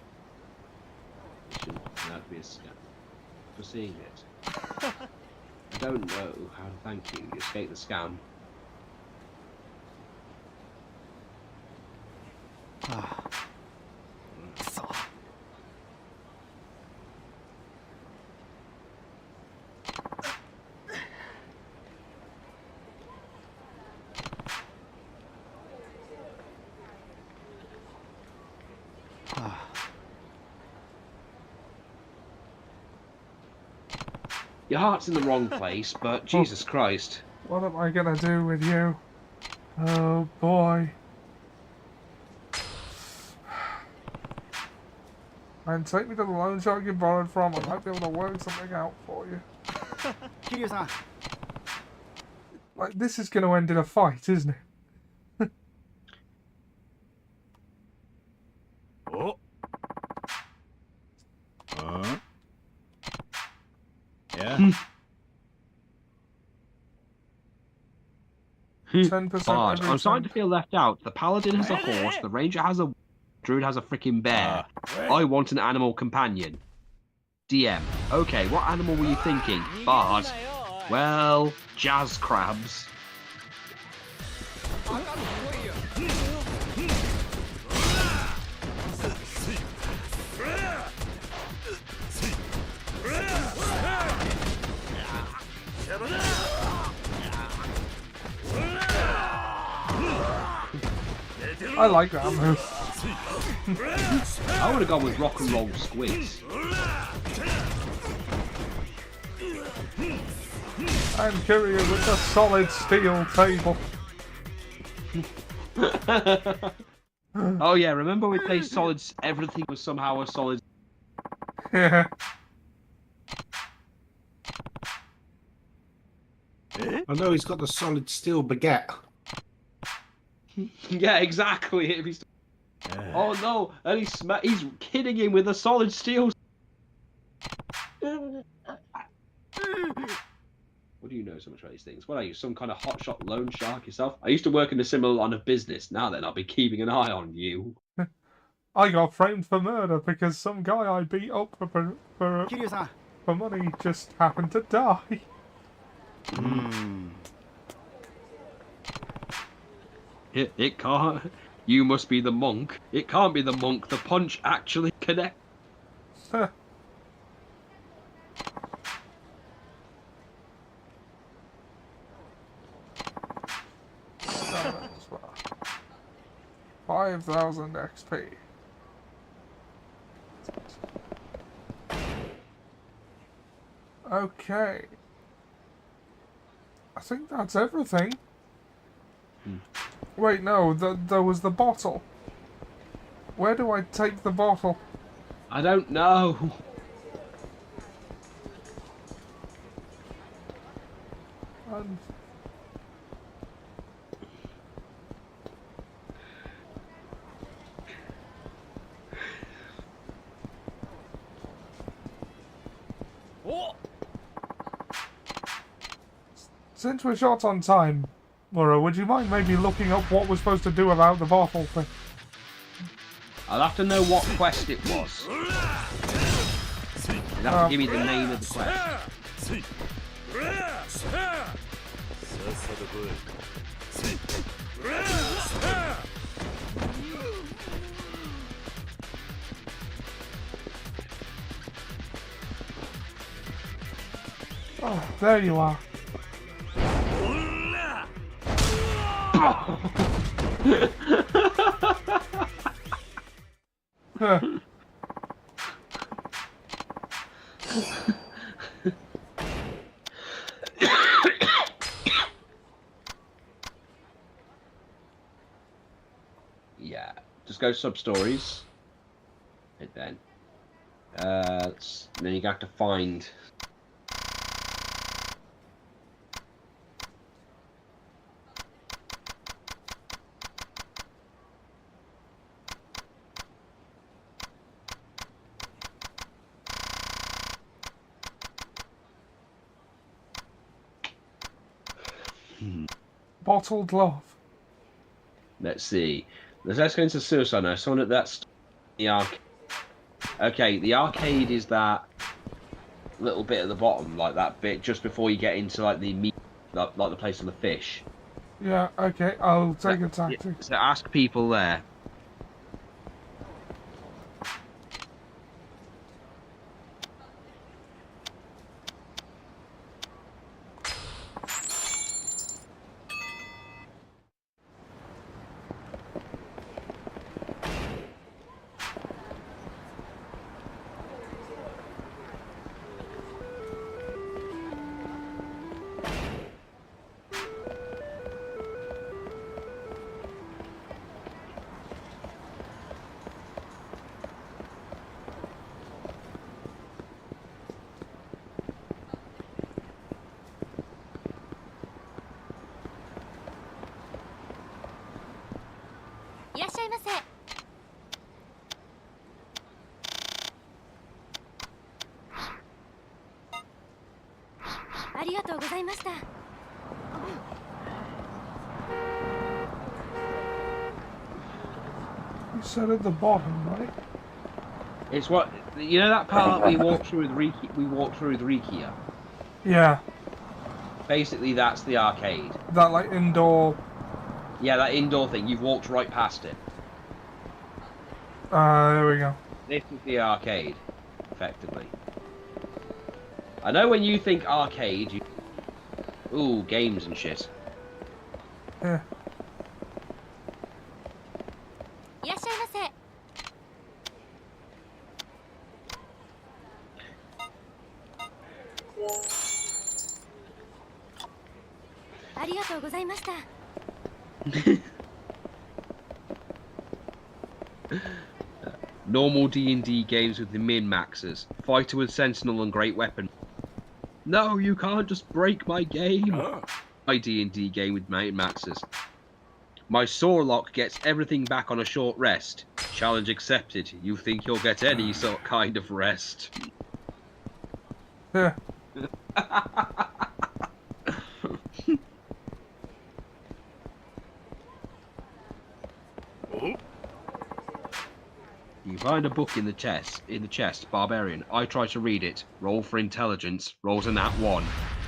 That'd be a scam. For seeing it. I don't know how to thank you. You escaped the scam. Your heart's in the wrong place, but Jesus Christ. What am I gonna do with you? Oh boy. And take me to the loan shark you borrowed from. I might be able to work something out for you. Kiryu-san. Like, this is gonna end in a fight, isn't it? Oh. Yeah. 10% Hard. every I'm starting time. to feel left out. The paladin has a horse, the ranger has a... Druid has a freaking bear. I want an animal companion. DM. Okay, what animal were you thinking? Bard. Well, jazz crabs. I like that move. I would have gone with rock and roll squids. And Kiryu with a solid steel table. Oh yeah, remember we played solids, everything was somehow a solid... Yeah. I know he's got the solid steel baguette. Yeah, exactly. If he's... Oh no, and he's kidding him with a solid steel... What do you know so much about these things? What are you, some kind of hotshot loan shark yourself? I used to work in a similar line of business. Now then, I'll be keeping an eye on you. I got framed for murder because some guy I beat up for Kiryu-san. money just happened to die. It can't... You must be the monk. It can't be the monk. The punch actually connects. 5,000 XP. Okay. I think that's everything. Wait, no, there was the bottle. Where do I take the bottle? I don't know. Since we're short on time, Laura, would you mind maybe looking up what we're supposed to do about the bottle thing? I'll have to know what quest it was. You'd have to give me the name of the quest. Oh, there you are. Yeah, just go sub-stories. And then, then you have to find... Bottled love. Let's see. Let's go into Suicide now. Someone that's the arcade. Okay, the arcade is that little bit at the bottom, like that bit just before you get into like the meat, like the place of the fish. Yeah, okay, I'll take a taxi. So ask people there. You said at the bottom, right? It's what you know that part we walked through with Riki. We walked through with Rikia. Yeah. Basically, that's the arcade. That like indoor. Yeah, that indoor thing. You've walked right past it. There we go. This is the arcade, effectively. I know when you think arcade, you... Ooh, games and shit. Yeah. Normal D&D games with the min-maxers. Fighter with Sentinel and Great Weapon. No, you can't just break my game. My D&D game with min-maxers. My Sorlock gets everything back on a short rest. Challenge accepted. You think you'll get any sort kind of rest? Yeah. You find a book in the chest, Barbarian. I try to read it. Roll for intelligence. Rolls a nat 1.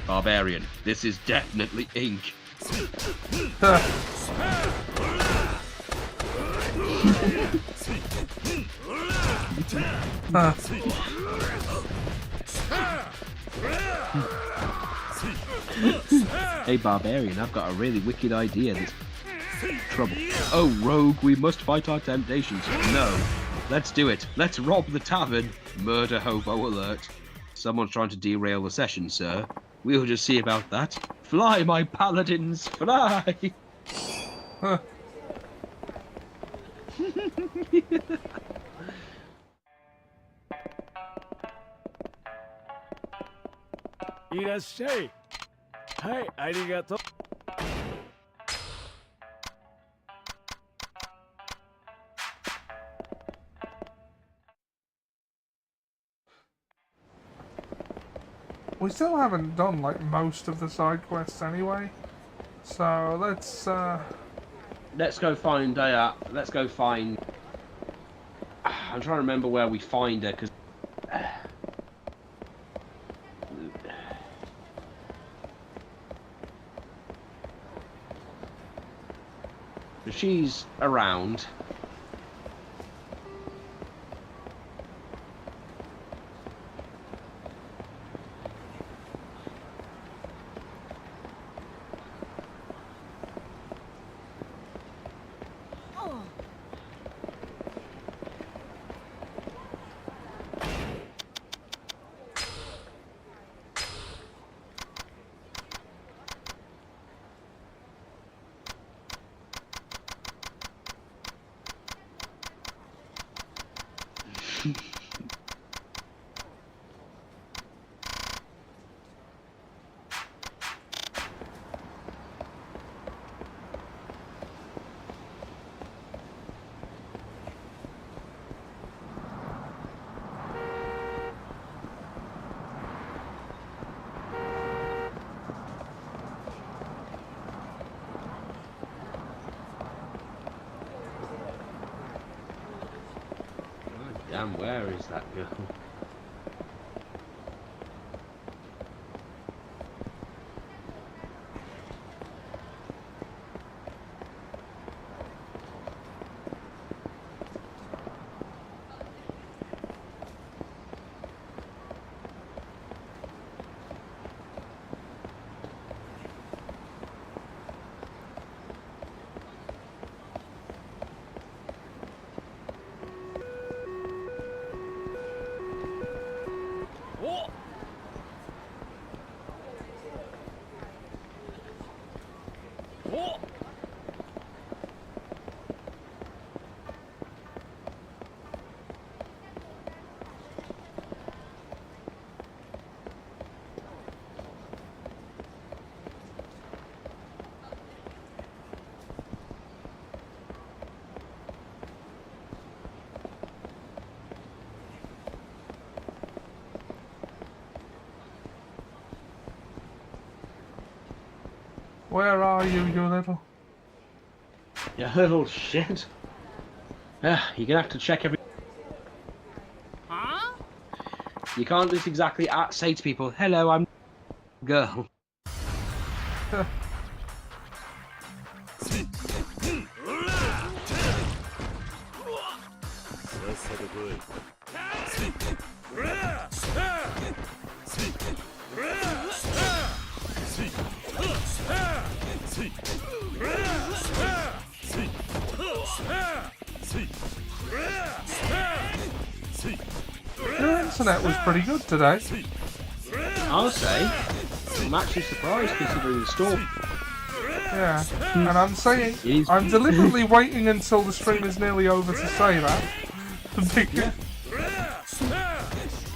Barbarian. This is definitely ink. Hey Barbarian, I've got a really wicked idea. Trouble. Oh, rogue, we must fight our temptations. No. Let's do it. Let's rob the tavern. Murder hobo alert. Someone's trying to derail the session, sir. We'll just see about that. Fly, my paladins, fly! Huh. We still haven't done like most of the side quests anyway, so let's go find. Let's go find. I'm trying to remember where we find her because. She's around. Damn, where is that girl? Where are you, you little? You little shit. Yeah, you're gonna have to check every. Huh? You can't just exactly say to people, "Hello, I'm girl." Your internet was pretty good today. I'll say. I'm actually surprised considering the storm. Yeah, and I'm saying, I'm deliberately waiting until the stream is nearly over to say that.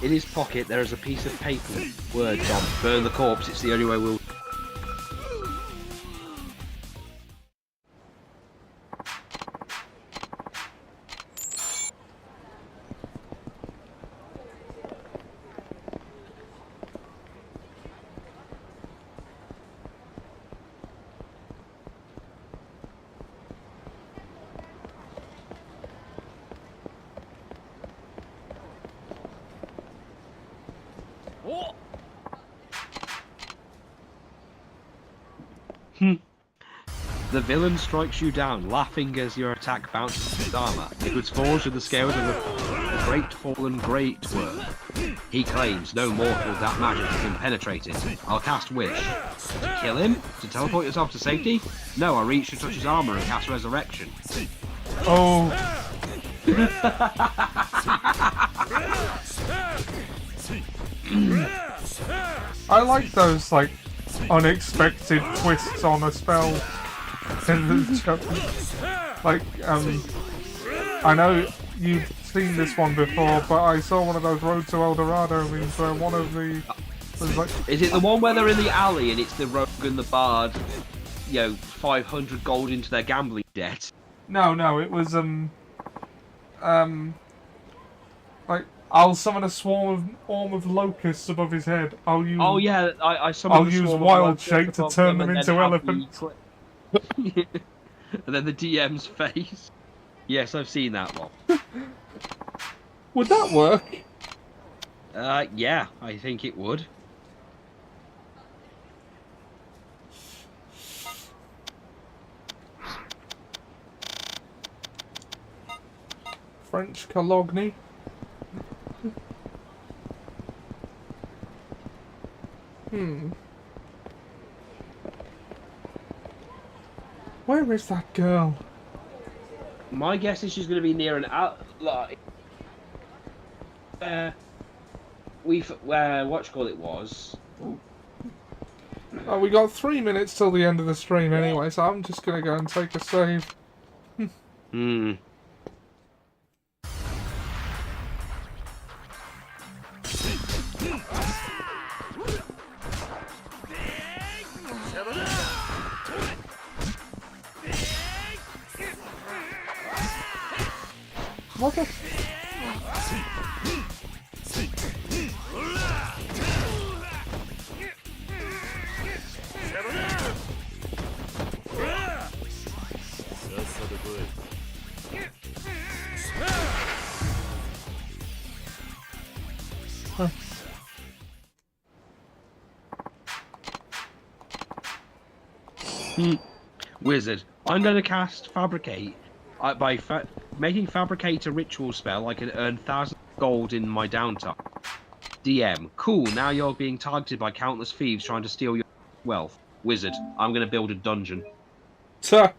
In his pocket there is a piece of paper with words on. Burn the corpse, it's the only way we'll... The villain strikes you down, laughing as your attack bounces his armor. It was forged with the scales of the great fallen great word. He claims no mortal of that magic can penetrate it. I'll cast Wish. To kill him? To teleport yourself to safety? No, I reach to touch his armor and cast Resurrection. Oh. I like those, like, unexpected twists on a spell in the chapter. Like, I know you've seen this one before, but I saw one of those Road to El Dorado memes where one of the... Like, is it the one where they're in the alley and it's the rogue and the bard, 500 gold into their gambling debt? No, it was, like, I'll summon a swarm of locusts above his head. I'll use... Oh yeah, I summoned I'll use Wild Shake to turn them into elephants. And then the DM's face. Yes, I've seen that one. Would that work? Yeah, I think it would. French Cologne. Where is that girl? My guess is she's going to be near an alley. What it was. Oh, we got 3 minutes till the end of the stream anyway, so I'm just gonna go and take a save. What the... Wizard, I'm going to cast Fabricate. By making Fabricate a ritual spell, I can earn 1,000 gold in my downtime. DM, cool, now you're being targeted by countless thieves trying to steal your wealth. Wizard, I'm going to build a dungeon. Tuh.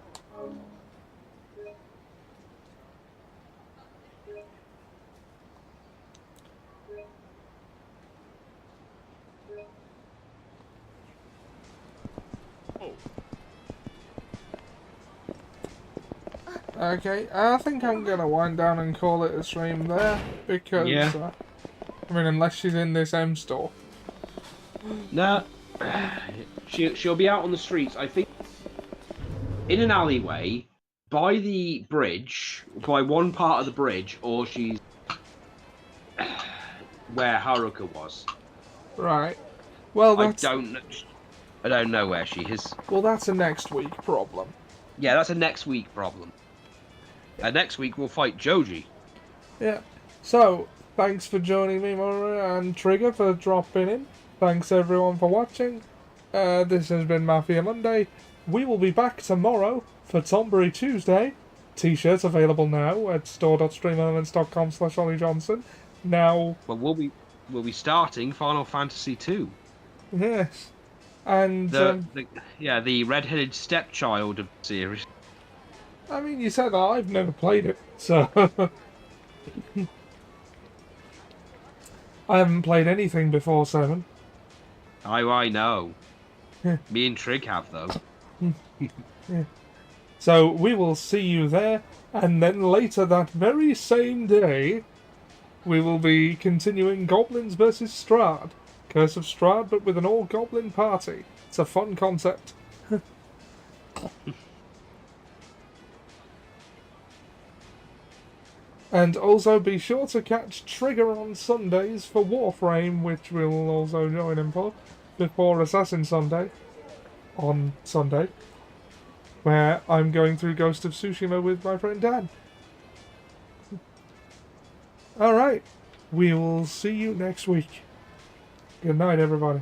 Okay, I think I'm gonna wind down and call it a stream there, because, I mean, unless she's in this M store. Nah, she'll be out on the streets, I think, in an alleyway, by the bridge, by one part of the bridge, or she's where Haruka was. Right. Well, that's... I don't know where she is. Well, that's a next week problem. Yeah, that's a next week problem. Next week we'll fight Joji. Yeah. So, thanks for joining me, Maria, and Trigger for dropping in. Thanks everyone for watching. This has been Mafia Monday. We will be back tomorrow for Tombury Tuesday. T-shirts available now at store.streamelements.com/OllieJohnson. Now... Well, we'll be starting Final Fantasy 2. Yes. And... the red-headed stepchild of the series. I mean, you said that, I've never played it, so... I haven't played anything before 7. I know. Me and Trig have, though. Yeah. So, we will see you there, and then later that very same day, we will be continuing Goblins vs. Strahd. Curse of Strahd, but with an all-goblin party. It's a fun concept. And also be sure to catch Trigger on Sundays for Warframe, which we'll also join him for, before Assassin Sunday, on Sunday, where I'm going through Ghost of Tsushima with my friend Dan. Alright, we will see you next week. Good night, everybody.